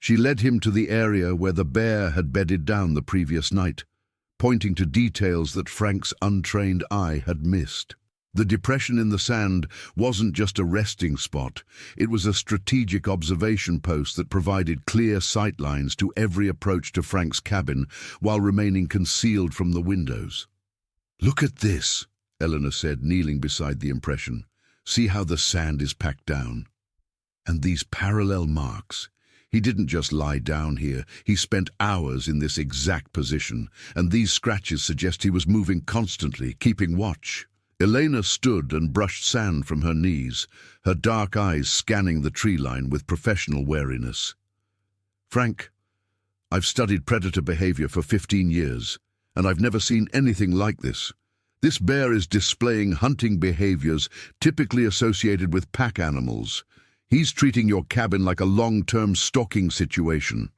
She led him to the area where the bear had bedded down the previous night, pointing to details that Frank's untrained eye had missed. The depression in the sand wasn't just a resting spot, it was a strategic observation post that provided clear sightlines to every approach to Frank's cabin while remaining concealed from the windows. "Look at this," Eleanor said, kneeling beside the impression. "See how the sand is packed down? And these parallel marks. He didn't just lie down here, he spent hours in this exact position, and these scratches suggest he was moving constantly, keeping watch." Elena stood and brushed sand from her knees, her dark eyes scanning the tree line with professional wariness. "Frank, I've studied predator behavior for 15 years, and I've never seen anything like this. This bear is displaying hunting behaviors typically associated with pack animals. He's treating your cabin like a long-term stalking situation."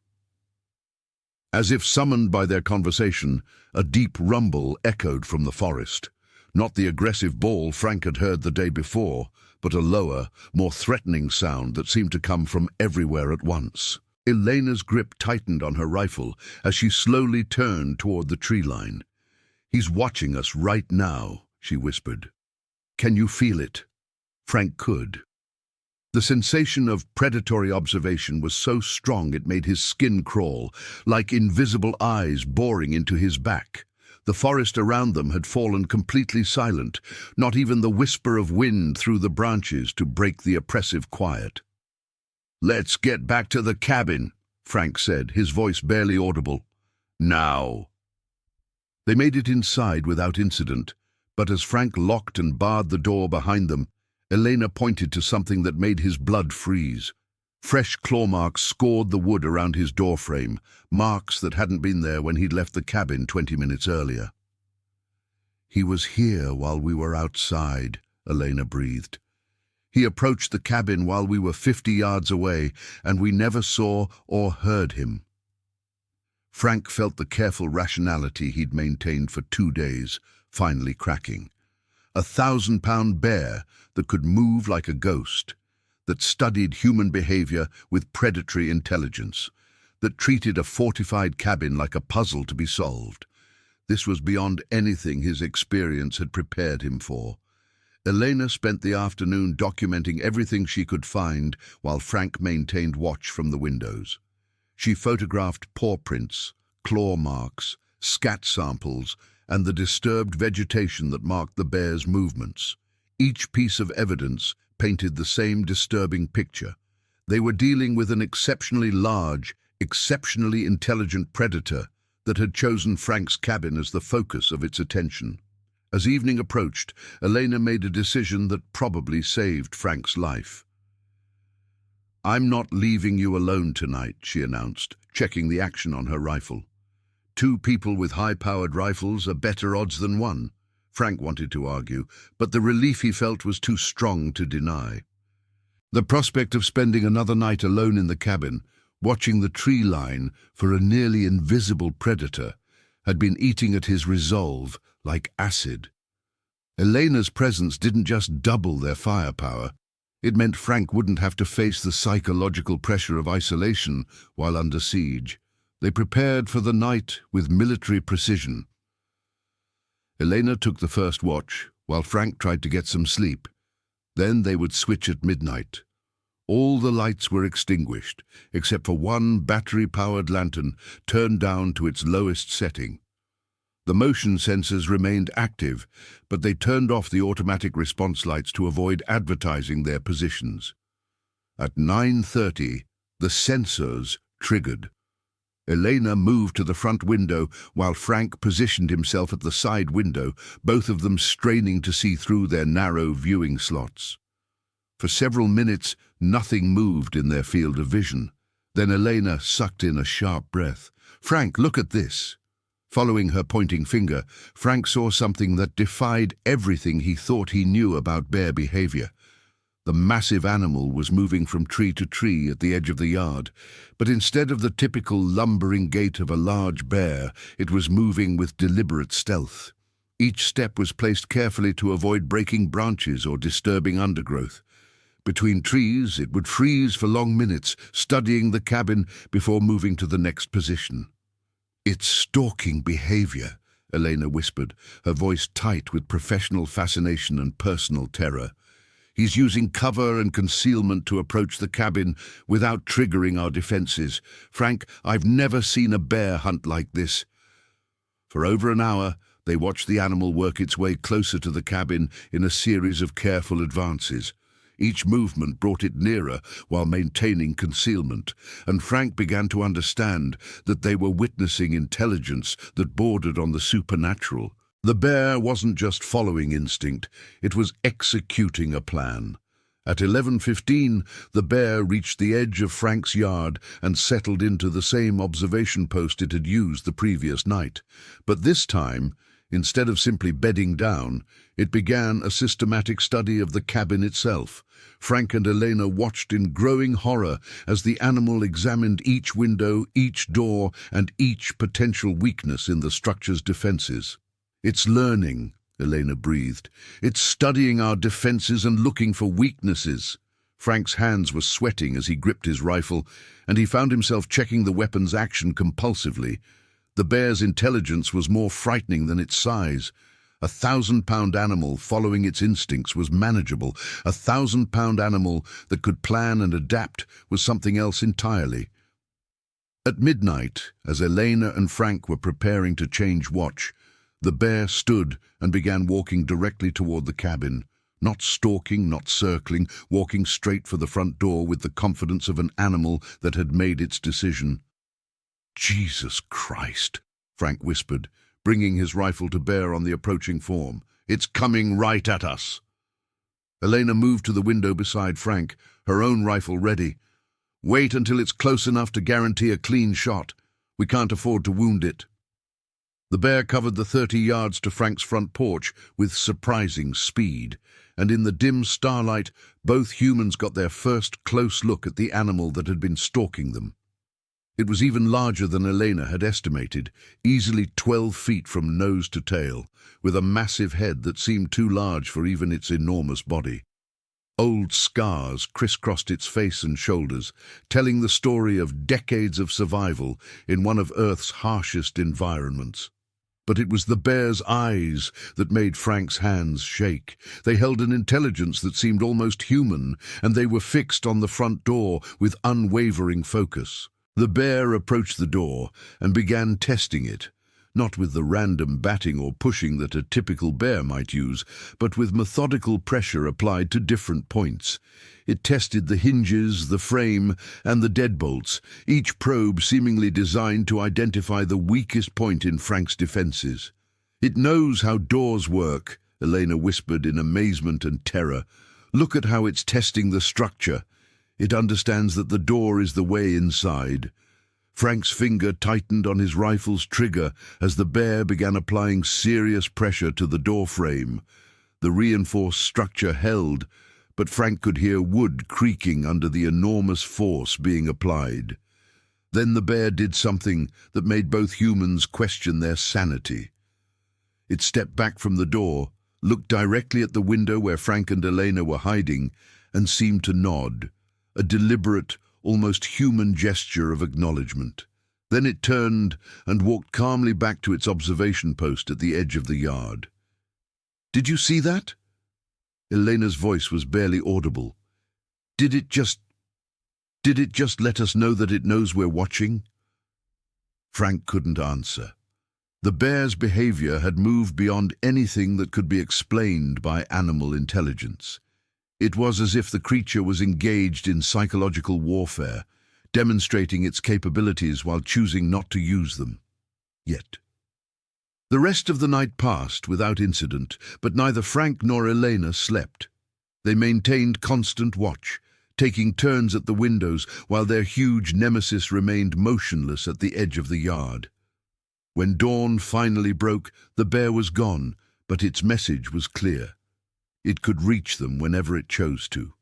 As if summoned by their conversation, a deep rumble echoed from the forest. Not the aggressive bawl Frank had heard the day before, but a lower, more threatening sound that seemed to come from everywhere at once. Elena's grip tightened on her rifle as she slowly turned toward the tree line. "He's watching us right now," she whispered. "Can you feel it?" Frank could. The sensation of predatory observation was so strong it made his skin crawl, like invisible eyes boring into his back. The forest around them had fallen completely silent, not even the whisper of wind through the branches to break the oppressive quiet. "Let's get back to the cabin," Frank said, his voice barely audible. "Now." They made it inside without incident, but as Frank locked and barred the door behind them, Elena pointed to something that made his blood freeze. Fresh claw marks scored the wood around his doorframe, marks that hadn't been there when he'd left the cabin 20 minutes earlier. "He was here while we were outside," Elena breathed. "He approached the cabin while we were 50 yards away, and we never saw or heard him." Frank felt the careful rationality he'd maintained for 2 days finally cracking. 1,000-pound bear that could move like a ghost, that studied human behavior with predatory intelligence, that treated a fortified cabin like a puzzle to be solved. This was beyond anything his experience had prepared him for. Elena spent the afternoon documenting everything she could find while Frank maintained watch from the windows. She photographed paw prints, claw marks, scat samples, and the disturbed vegetation that marked the bear's movements. Each piece of evidence painted the same disturbing picture. They were dealing with an exceptionally large, exceptionally intelligent predator that had chosen Frank's cabin as the focus of its attention. As evening approached, Elena made a decision that probably saved Frank's life. "I'm not leaving you alone tonight," she announced, checking the action on her rifle. 2 people with high-powered rifles are better odds than 1, Frank wanted to argue, but the relief he felt was too strong to deny. The prospect of spending another night alone in the cabin, watching the tree line for a nearly invisible predator, had been eating at his resolve like acid. Elena's presence didn't just double their firepower. It meant Frank wouldn't have to face the psychological pressure of isolation while under siege. They prepared for the night with military precision. Elena took the first watch, while Frank tried to get some sleep. Then they would switch at midnight. All the lights were extinguished, except for one battery-powered lantern turned down to its lowest setting. The motion sensors remained active, but they turned off the automatic response lights to avoid advertising their positions. At 9:30, the sensors triggered. Elena moved to the front window while Frank positioned himself at the side window, both of them straining to see through their narrow viewing slots. For several minutes, nothing moved in their field of vision. Then Elena sucked in a sharp breath. "Frank, look at this." Following her pointing finger, Frank saw something that defied everything he thought he knew about bear behavior. The massive animal was moving from tree to tree at the edge of the yard, but instead of the typical lumbering gait of a large bear, it was moving with deliberate stealth. Each step was placed carefully to avoid breaking branches or disturbing undergrowth. Between trees, it would freeze for long minutes, studying the cabin before moving to the next position. "It's stalking behavior," Elena whispered, her voice tight with professional fascination and personal terror. "He's using cover and concealment to approach the cabin without triggering our defenses. Frank, I've never seen a bear hunt like this." For over an hour, they watched the animal work its way closer to the cabin in a series of careful advances. Each movement brought it nearer while maintaining concealment, and Frank began to understand that they were witnessing intelligence that bordered on the supernatural. The bear wasn't just following instinct, it was executing a plan. At 11:15, the bear reached the edge of Frank's yard and settled into the same observation post it had used the previous night. But this time, instead of simply bedding down, it began a systematic study of the cabin itself. Frank and Elena watched in growing horror as the animal examined each window, each door, and each potential weakness in the structure's defenses. "It's learning," Elena breathed. "It's studying our defenses and looking for weaknesses." Frank's hands were sweating as he gripped his rifle, and he found himself checking the weapon's action compulsively. The bear's intelligence was more frightening than its size. 1,000-pound animal following its instincts was manageable. A 1,000-pound animal that could plan and adapt was something else entirely. At midnight, as Elena and Frank were preparing to change watch, the bear stood and began walking directly toward the cabin. Not stalking, not circling, walking straight for the front door with the confidence of an animal that had made its decision. "Jesus Christ," Frank whispered, bringing his rifle to bear on the approaching form. "It's coming right at us." Elena moved to the window beside Frank, her own rifle ready. "Wait until it's close enough to guarantee a clean shot. We can't afford to wound it." The bear covered the 30 yards to Frank's front porch with surprising speed, and in the dim starlight, both humans got their first close look at the animal that had been stalking them. It was even larger than Elena had estimated, easily 12 feet from nose to tail, with a massive head that seemed too large for even its enormous body. Old scars crisscrossed its face and shoulders, telling the story of decades of survival in one of Earth's harshest environments. But it was the bear's eyes that made Frank's hands shake. They held an intelligence that seemed almost human, and they were fixed on the front door with unwavering focus. The bear approached the door and began testing it, not with the random batting or pushing that a typical bear might use, but with methodical pressure applied to different points. It tested the hinges, the frame, and the deadbolts, each probe seemingly designed to identify the weakest point in Frank's defenses. "It knows how doors work," Elena whispered in amazement and terror. "Look at how it's testing the structure. It understands that the door is the way inside." Frank's finger tightened on his rifle's trigger as the bear began applying serious pressure to the door frame. The reinforced structure held, but Frank could hear wood creaking under the enormous force being applied. Then the bear did something that made both humans question their sanity. It stepped back from the door, looked directly at the window where Frank and Elena were hiding, and seemed to nod, a deliberate, almost human gesture of acknowledgement. Then it turned and walked calmly back to its observation post at the edge of the yard. "Did you see that?" Elena's voice was barely audible. Did it just let us know that it knows we're watching?" Frank couldn't answer. The bear's behavior had moved beyond anything that could be explained by animal intelligence. It was as if the creature was engaged in psychological warfare, demonstrating its capabilities while choosing not to use them. Yet. The rest of the night passed without incident, but neither Frank nor Elena slept. They maintained constant watch, taking turns at the windows while their huge nemesis remained motionless at the edge of the yard. When dawn finally broke, the bear was gone, but its message was clear. It could reach them whenever it chose to.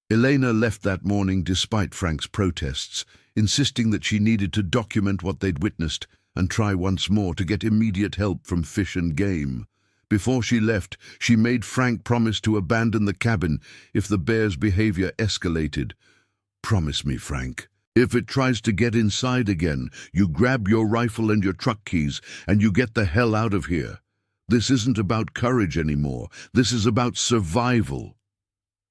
Elena left that morning despite Frank's protests, insisting that she needed to document what they'd witnessed and try once more to get immediate help from Fish and Game. Before she left, she made Frank promise to abandon the cabin if the bear's behavior escalated. "Promise me, Frank. If it tries to get inside again, you grab your rifle and your truck keys and you get the hell out of here. This isn't about courage anymore. This is about survival."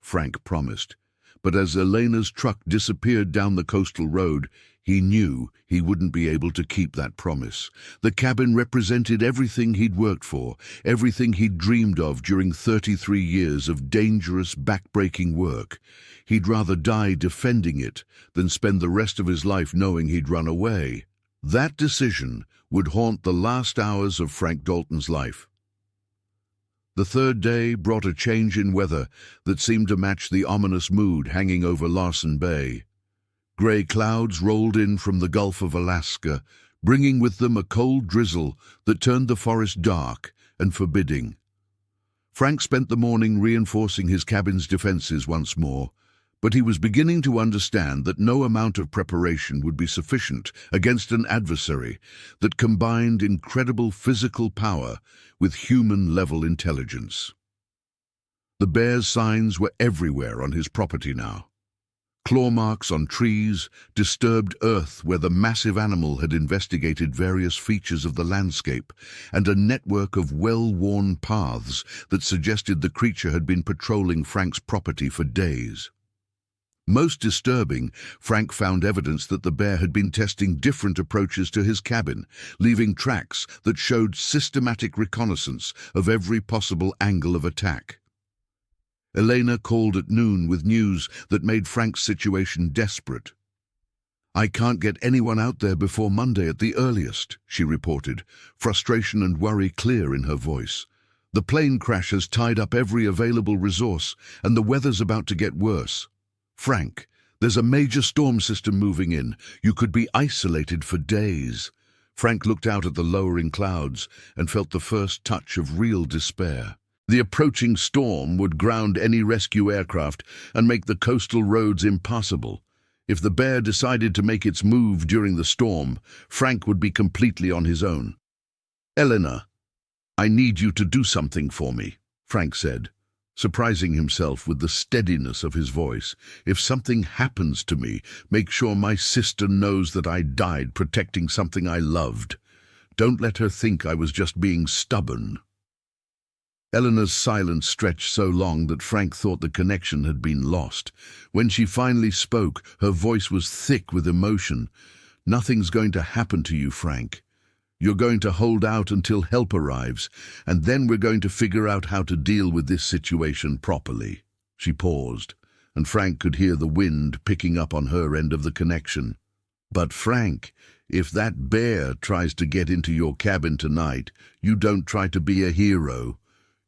Frank promised. But as Elena's truck disappeared down the coastal road, he knew he wouldn't be able to keep that promise. The cabin represented everything he'd worked for, everything he'd dreamed of during 33 years of dangerous, back-breaking work. He'd rather die defending it than spend the rest of his life knowing he'd run away. That decision would haunt the last hours of Frank Dalton's life. The third day brought a change in weather that seemed to match the ominous mood hanging over Larsen Bay. Grey clouds rolled in from the Gulf of Alaska, bringing with them a cold drizzle that turned the forest dark and forbidding. Frank spent the morning reinforcing his cabin's defenses once more, but he was beginning to understand that no amount of preparation would be sufficient against an adversary that combined incredible physical power with human-level intelligence. The bear's signs were everywhere on his property now. claw marks on trees, disturbed earth where the massive animal had investigated various features of the landscape, and a network of well-worn paths that suggested the creature had been patrolling Frank's property for days. Most disturbing, Frank found evidence that the bear had been testing different approaches to his cabin, leaving tracks that showed systematic reconnaissance of every possible angle of attack. Elena called at noon with news that made Frank's situation desperate. "I can't get anyone out there before Monday at the earliest," she reported, frustration and worry clear in her voice. "The plane crash has tied up every available resource, and the weather's about to get worse. Frank, there's a major storm system moving in. You could be isolated for days." Frank looked out at the lowering clouds and felt the first touch of real despair. The approaching storm would ground any rescue aircraft and make the coastal roads impassable. If the bear decided to make its move during the storm, Frank would be completely on his own. "Elena, I need you to do something for me," Frank said, surprising himself with the steadiness of his voice. "If something happens to me, make sure my sister knows that I died protecting something I loved. Don't let her think I was just being stubborn." Eleanor's silence stretched so long that Frank thought the connection had been lost. When she finally spoke, her voice was thick with emotion. "Nothing's going to happen to you, Frank. You're going to hold out until help arrives, and then we're going to figure out how to deal with this situation properly." She paused, and Frank could hear the wind picking up on her end of the connection. "But Frank, if that bear tries to get into your cabin tonight, you don't try to be a hero.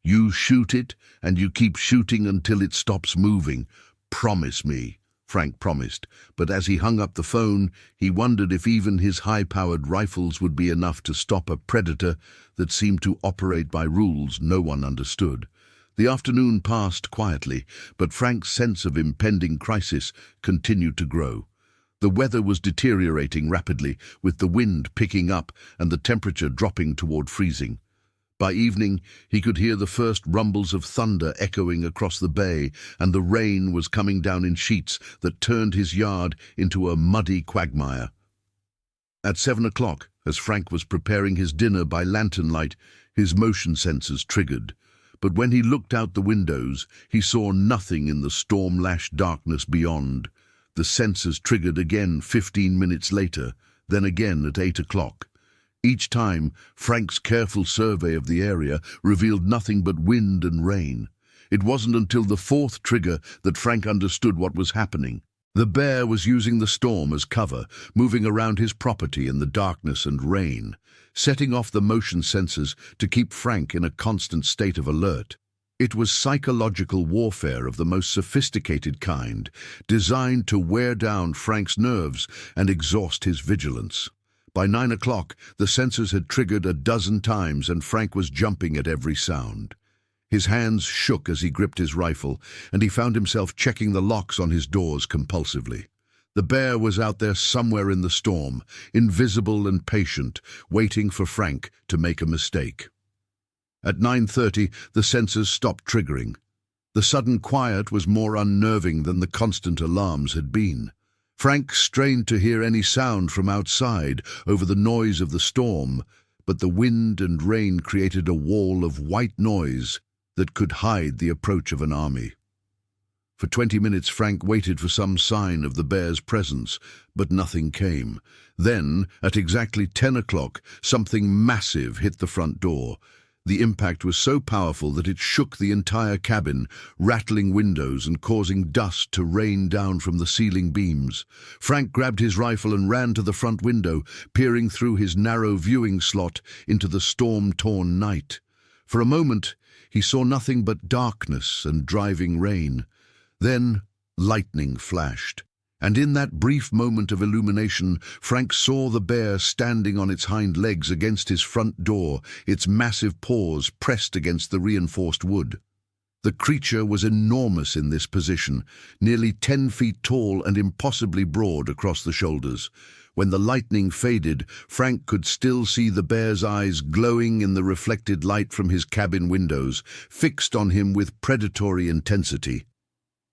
You shoot it, and you keep shooting until it stops moving. Promise me," Frank promised, but as he hung up the phone, he wondered if even his high-powered rifles would be enough to stop a predator that seemed to operate by rules no one understood. The afternoon passed quietly, but Frank's sense of impending crisis continued to grow. The weather was deteriorating rapidly, with the wind picking up and the temperature dropping toward freezing. By evening, he could hear the first rumbles of thunder echoing across the bay, and the rain was coming down in sheets that turned his yard into a muddy quagmire. At 7 o'clock, as Frank was preparing his dinner by lantern light, his motion sensors triggered. But when he looked out the windows, he saw nothing in the storm-lashed darkness beyond. The sensors triggered again 15 minutes later, then again at 8 o'clock. Each time, Frank's careful survey of the area revealed nothing but wind and rain. It wasn't until the fourth trigger that Frank understood what was happening. The bear was using the storm as cover, moving around his property in the darkness and rain, setting off the motion sensors to keep Frank in a constant state of alert. It was psychological warfare of the most sophisticated kind, designed to wear down Frank's nerves and exhaust his vigilance. By 9 o'clock, the sensors had triggered a dozen times and Frank was jumping at every sound. His hands shook as he gripped his rifle, and he found himself checking the locks on his doors compulsively. The bear was out there somewhere in the storm, invisible and patient, waiting for Frank to make a mistake. At 9:30, the sensors stopped triggering. The sudden quiet was more unnerving than the constant alarms had been. Frank strained to hear any sound from outside over the noise of the storm, but the wind and rain created a wall of white noise that could hide the approach of an army. For 20 minutes Frank waited for some sign of the bear's presence, but nothing came. Then, at exactly 10 o'clock, something massive hit the front door. The impact was so powerful that it shook the entire cabin, rattling windows and causing dust to rain down from the ceiling beams. Frank grabbed his rifle and ran to the front window, peering through his narrow viewing slot into the storm-torn night. For a moment, he saw nothing but darkness and driving rain. Then, lightning flashed. And in that brief moment of illumination, Frank saw the bear standing on its hind legs against his front door, its massive paws pressed against the reinforced wood. The creature was enormous in this position, nearly 10 feet tall and impossibly broad across the shoulders. When the lightning faded, Frank could still see the bear's eyes glowing in the reflected light from his cabin windows, fixed on him with predatory intensity.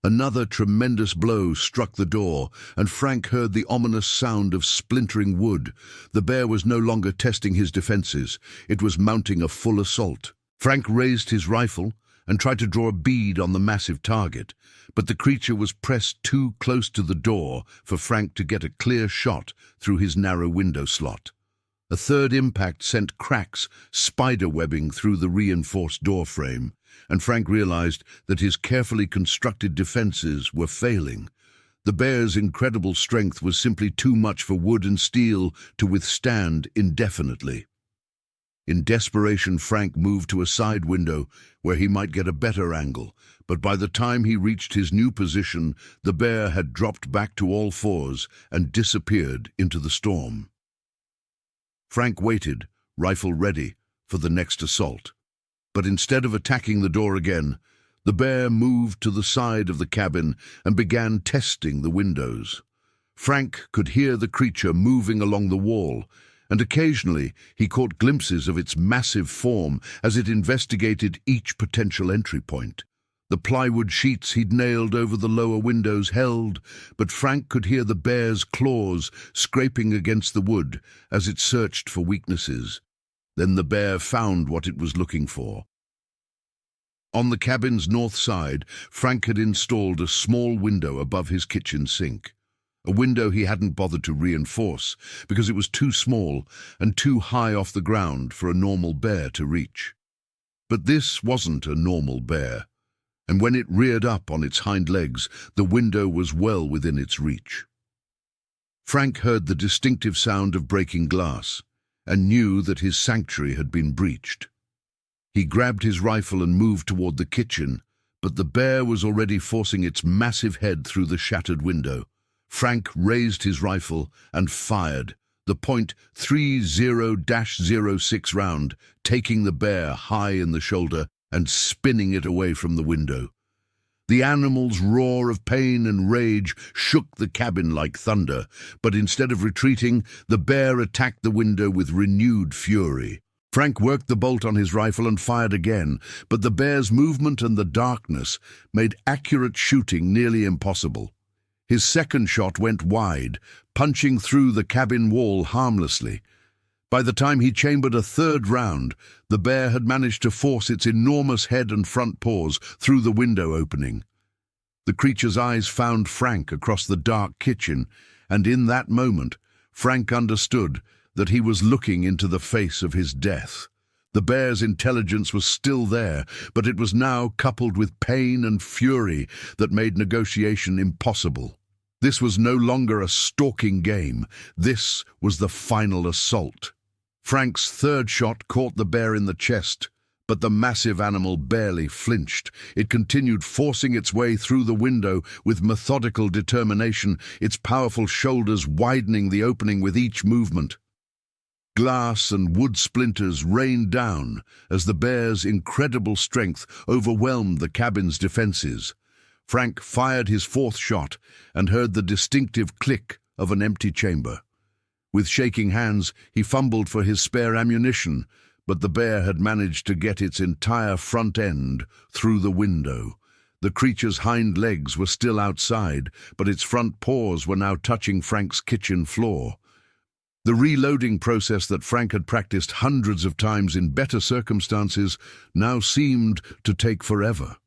Another tremendous blow struck the door, and Frank heard the ominous sound of splintering wood. The bear was no longer testing his defenses. It was mounting a full assault. Frank raised his rifle and tried to draw a bead on the massive target, but the creature was pressed too close to the door for Frank to get a clear shot through his narrow window slot. A third impact sent cracks spider-webbing through the reinforced door frame, and Frank realized that his carefully constructed defenses were failing. The bear's incredible strength was simply too much for wood and steel to withstand indefinitely. In desperation, Frank moved to a side window where he might get a better angle, but by the time he reached his new position, the bear had dropped back to all fours and disappeared into the storm. Frank waited, rifle ready, for the next assault. But instead of attacking the door again, the bear moved to the side of the cabin and began testing the windows. Frank could hear the creature moving along the wall, and occasionally he caught glimpses of its massive form as it investigated each potential entry point. The plywood sheets he'd nailed over the lower windows held, but Frank could hear the bear's claws scraping against the wood as it searched for weaknesses. Then the bear found what it was looking for. On the cabin's north side, Frank had installed a small window above his kitchen sink. A window he hadn't bothered to reinforce because it was too small and too high off the ground for a normal bear to reach. But this wasn't a normal bear, and when it reared up on its hind legs, the window was well within its reach. Frank heard the distinctive sound of breaking glass and knew that his sanctuary had been breached. He grabbed his rifle and moved toward the kitchen, but the bear was already forcing its massive head through the shattered window. Frank raised his rifle and fired, the .30-06 round taking the bear high in the shoulder and spinning it away from the window. The animal's roar of pain and rage shook the cabin like thunder, but instead of retreating, the bear attacked the window with renewed fury. Frank worked the bolt on his rifle and fired again, but the bear's movement and the darkness made accurate shooting nearly impossible. His second shot went wide, punching through the cabin wall harmlessly. By the time he chambered a third round, the bear had managed to force its enormous head and front paws through the window opening. The creature's eyes found Frank across the dark kitchen, and in that moment, Frank understood that he was looking into the face of his death. The bear's intelligence was still there, but it was now coupled with pain and fury that made negotiation impossible. This was no longer a stalking game. This was the final assault. Frank's third shot caught the bear in the chest, but the massive animal barely flinched. It continued forcing its way through the window with methodical determination, its powerful shoulders widening the opening with each movement. Glass and wood splinters rained down as the bear's incredible strength overwhelmed the cabin's defenses. Frank fired his fourth shot and heard the distinctive click of an empty chamber. With shaking hands, he fumbled for his spare ammunition, but the bear had managed to get its entire front end through the window. The creature's hind legs were still outside, but its front paws were now touching Frank's kitchen floor. The reloading process that Frank had practiced hundreds of times in better circumstances now seemed to take forever.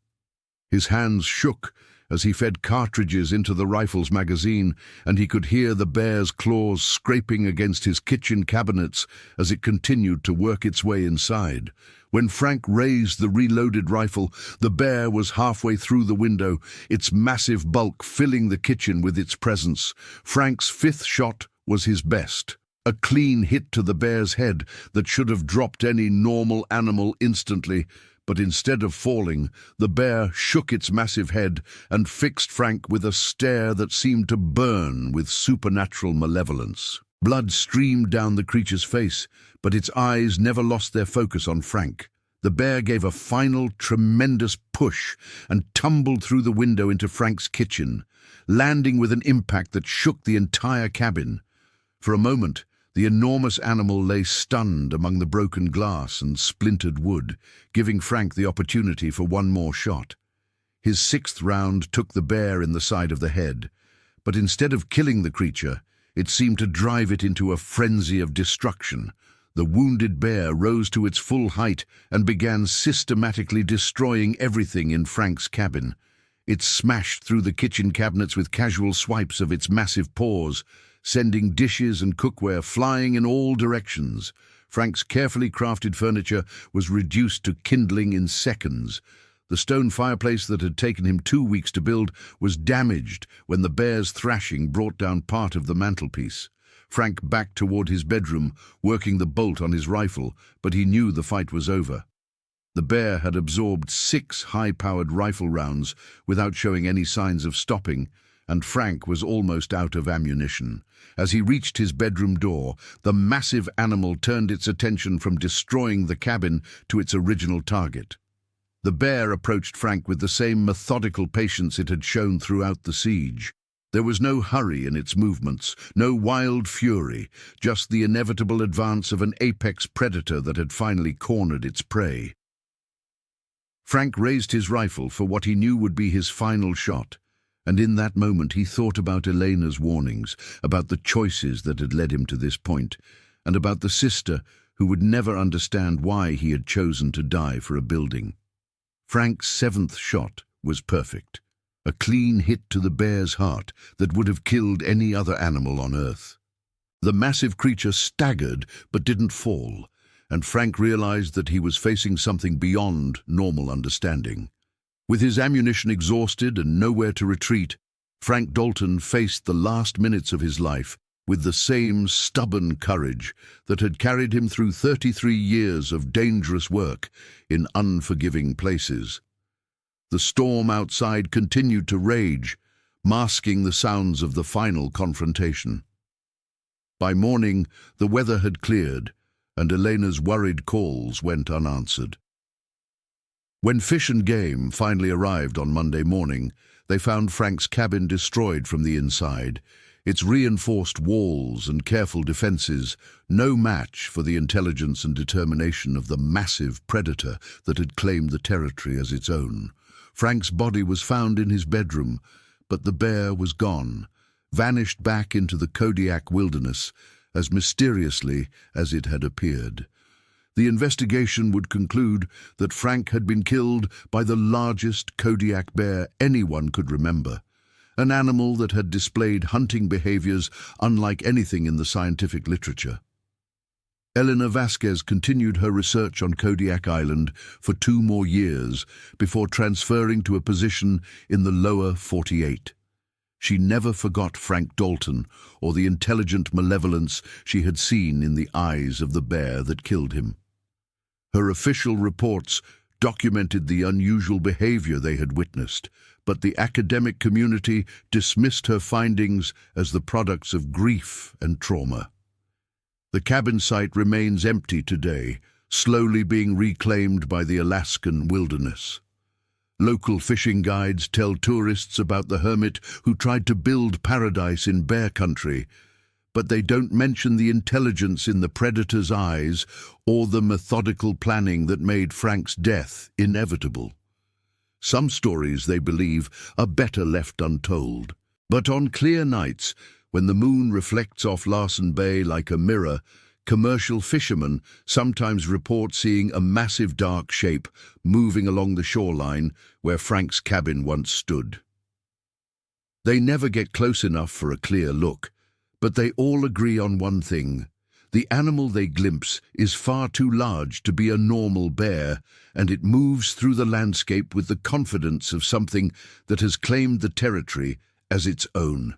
His hands shook as he fed cartridges into the rifle's magazine, and he could hear the bear's claws scraping against his kitchen cabinets as it continued to work its way inside. When Frank raised the reloaded rifle, the bear was halfway through the window, its massive bulk filling the kitchen with its presence. Frank's fifth shot was his best. A clean hit to the bear's head that should have dropped any normal animal instantly, but instead of falling, the bear shook its massive head and fixed Frank with a stare that seemed to burn with supernatural malevolence. Blood streamed down the creature's face, but its eyes never lost their focus on Frank. The bear gave a final, tremendous push and tumbled through the window into Frank's kitchen, landing with an impact that shook the entire cabin. For a moment, the enormous animal lay stunned among the broken glass and splintered wood, giving Frank the opportunity for one more shot. His sixth round took the bear in the side of the head, but instead of killing the creature, it seemed to drive it into a frenzy of destruction. The wounded bear rose to its full height and began systematically destroying everything in Frank's cabin. It smashed through the kitchen cabinets with casual swipes of its massive paws, sending dishes and cookware flying in all directions. Frank's carefully crafted furniture was reduced to kindling in seconds. The stone fireplace that had taken him 2 weeks to build was damaged when the bear's thrashing brought down part of the mantelpiece. Frank backed toward his bedroom, working the bolt on his rifle, but he knew the fight was over. The bear had absorbed 6 high-powered rifle rounds without showing any signs of stopping, and Frank was almost out of ammunition. As he reached his bedroom door, the massive animal turned its attention from destroying the cabin to its original target. The bear approached Frank with the same methodical patience it had shown throughout the siege. There was no hurry in its movements, no wild fury, just the inevitable advance of an apex predator that had finally cornered its prey. Frank raised his rifle for what he knew would be his final shot, and in that moment he thought about Elena's warnings, about the choices that had led him to this point, and about the sister who would never understand why he had chosen to die for a building. Frank's 7th shot was perfect, a clean hit to the bear's heart that would have killed any other animal on Earth. The massive creature staggered but didn't fall, and Frank realized that he was facing something beyond normal understanding. With his ammunition exhausted and nowhere to retreat, Frank Dalton faced the last minutes of his life with the same stubborn courage that had carried him through 33 years of dangerous work in unforgiving places. The storm outside continued to rage, masking the sounds of the final confrontation. By morning, the weather had cleared, and Elena's worried calls went unanswered. When Fish and Game finally arrived on Monday morning, they found Frank's cabin destroyed from the inside, its reinforced walls and careful defenses no match for the intelligence and determination of the massive predator that had claimed the territory as its own. Frank's body was found in his bedroom, but the bear was gone, vanished back into the Kodiak wilderness as mysteriously as it had appeared. The investigation would conclude that Frank had been killed by the largest Kodiak bear anyone could remember, an animal that had displayed hunting behaviors unlike anything in the scientific literature. Elena Vasquez continued her research on Kodiak Island for 2 more years before transferring to a position in the lower 48. She never forgot Frank Dalton or the intelligent malevolence she had seen in the eyes of the bear that killed him. Her official reports documented the unusual behavior they had witnessed, but the academic community dismissed her findings as the products of grief and trauma. The cabin site remains empty today, slowly being reclaimed by the Alaskan wilderness. Local fishing guides tell tourists about the hermit who tried to build paradise in bear country, but they don't mention the intelligence in the predator's eyes or the methodical planning that made Frank's death inevitable. Some stories, they believe, are better left untold. But on clear nights, when the moon reflects off Larsen Bay like a mirror, commercial fishermen sometimes report seeing a massive dark shape moving along the shoreline where Frank's cabin once stood. They never get close enough for a clear look, but they all agree on one thing. The animal they glimpse is far too large to be a normal bear, and it moves through the landscape with the confidence of something that has claimed the territory as its own.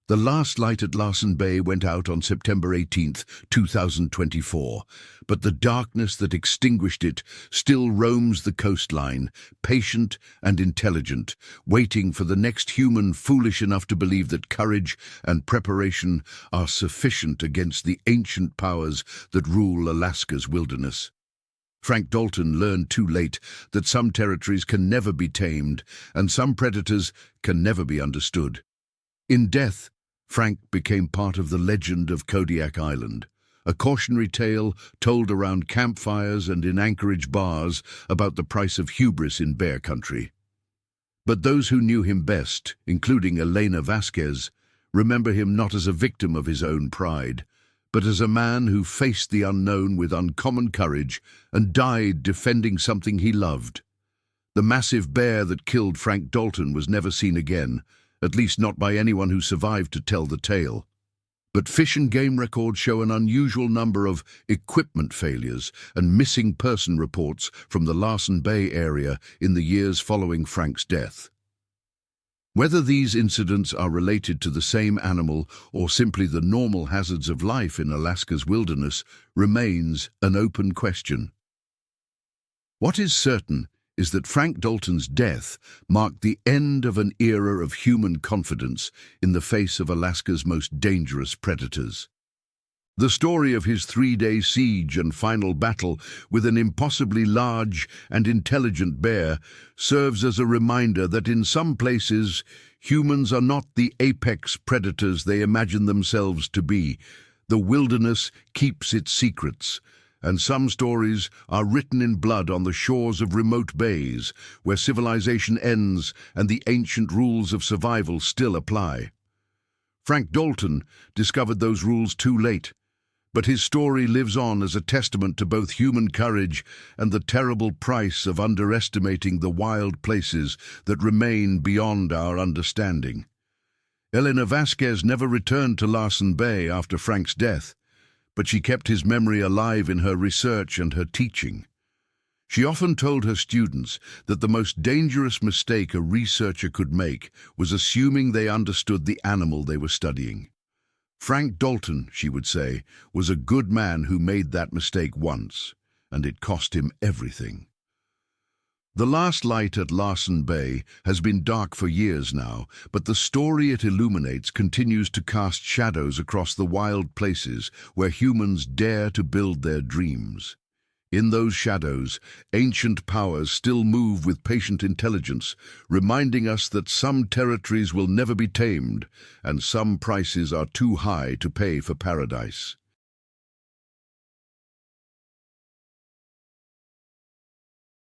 The last light at Larsen Bay went out on September 18, 2024, but the darkness that extinguished it still roams the coastline, patient and intelligent, waiting for the next human foolish enough to believe that courage and preparation are sufficient against the ancient powers that rule Alaska's wilderness. Frank Dalton learned too late that some territories can never be tamed and some predators can never be understood. In death, Frank became part of the legend of Kodiak Island, a cautionary tale told around campfires and in Anchorage bars about the price of hubris in bear country. But those who knew him best, including Elena Vasquez, remember him not as a victim of his own pride, but as a man who faced the unknown with uncommon courage and died defending something he loved. The massive bear that killed Frank Dalton was never seen again, at least not by anyone who survived to tell the tale. But Fish and Game records show an unusual number of equipment failures and missing person reports from the Larsen Bay area in the years following Frank's death. Whether these incidents are related to the same animal or simply the normal hazards of life in Alaska's wilderness remains an open question. What is certain is that Frank Dalton's death marked the end of an era of human confidence in the face of Alaska's most dangerous predators. The story of his three-day siege and final battle with an impossibly large and intelligent bear serves as a reminder that in some places humans are not the apex predators they imagine themselves to be. The wilderness keeps its secrets, and some stories are written in blood on the shores of remote bays where civilization ends and the ancient rules of survival still apply. Frank Dalton discovered those rules too late, but his story lives on as a testament to both human courage and the terrible price of underestimating the wild places that remain beyond our understanding. Elena Vasquez never returned to Larsen Bay after Frank's death, but she kept his memory alive in her research and her teaching. She often told her students that the most dangerous mistake a researcher could make was assuming they understood the animal they were studying. Frank Dalton, she would say, was a good man who made that mistake once, and it cost him everything. The last light at Larsen Bay has been dark for years now, but the story it illuminates continues to cast shadows across the wild places where humans dare to build their dreams. In those shadows, ancient powers still move with patient intelligence, reminding us that some territories will never be tamed and some prices are too high to pay for paradise.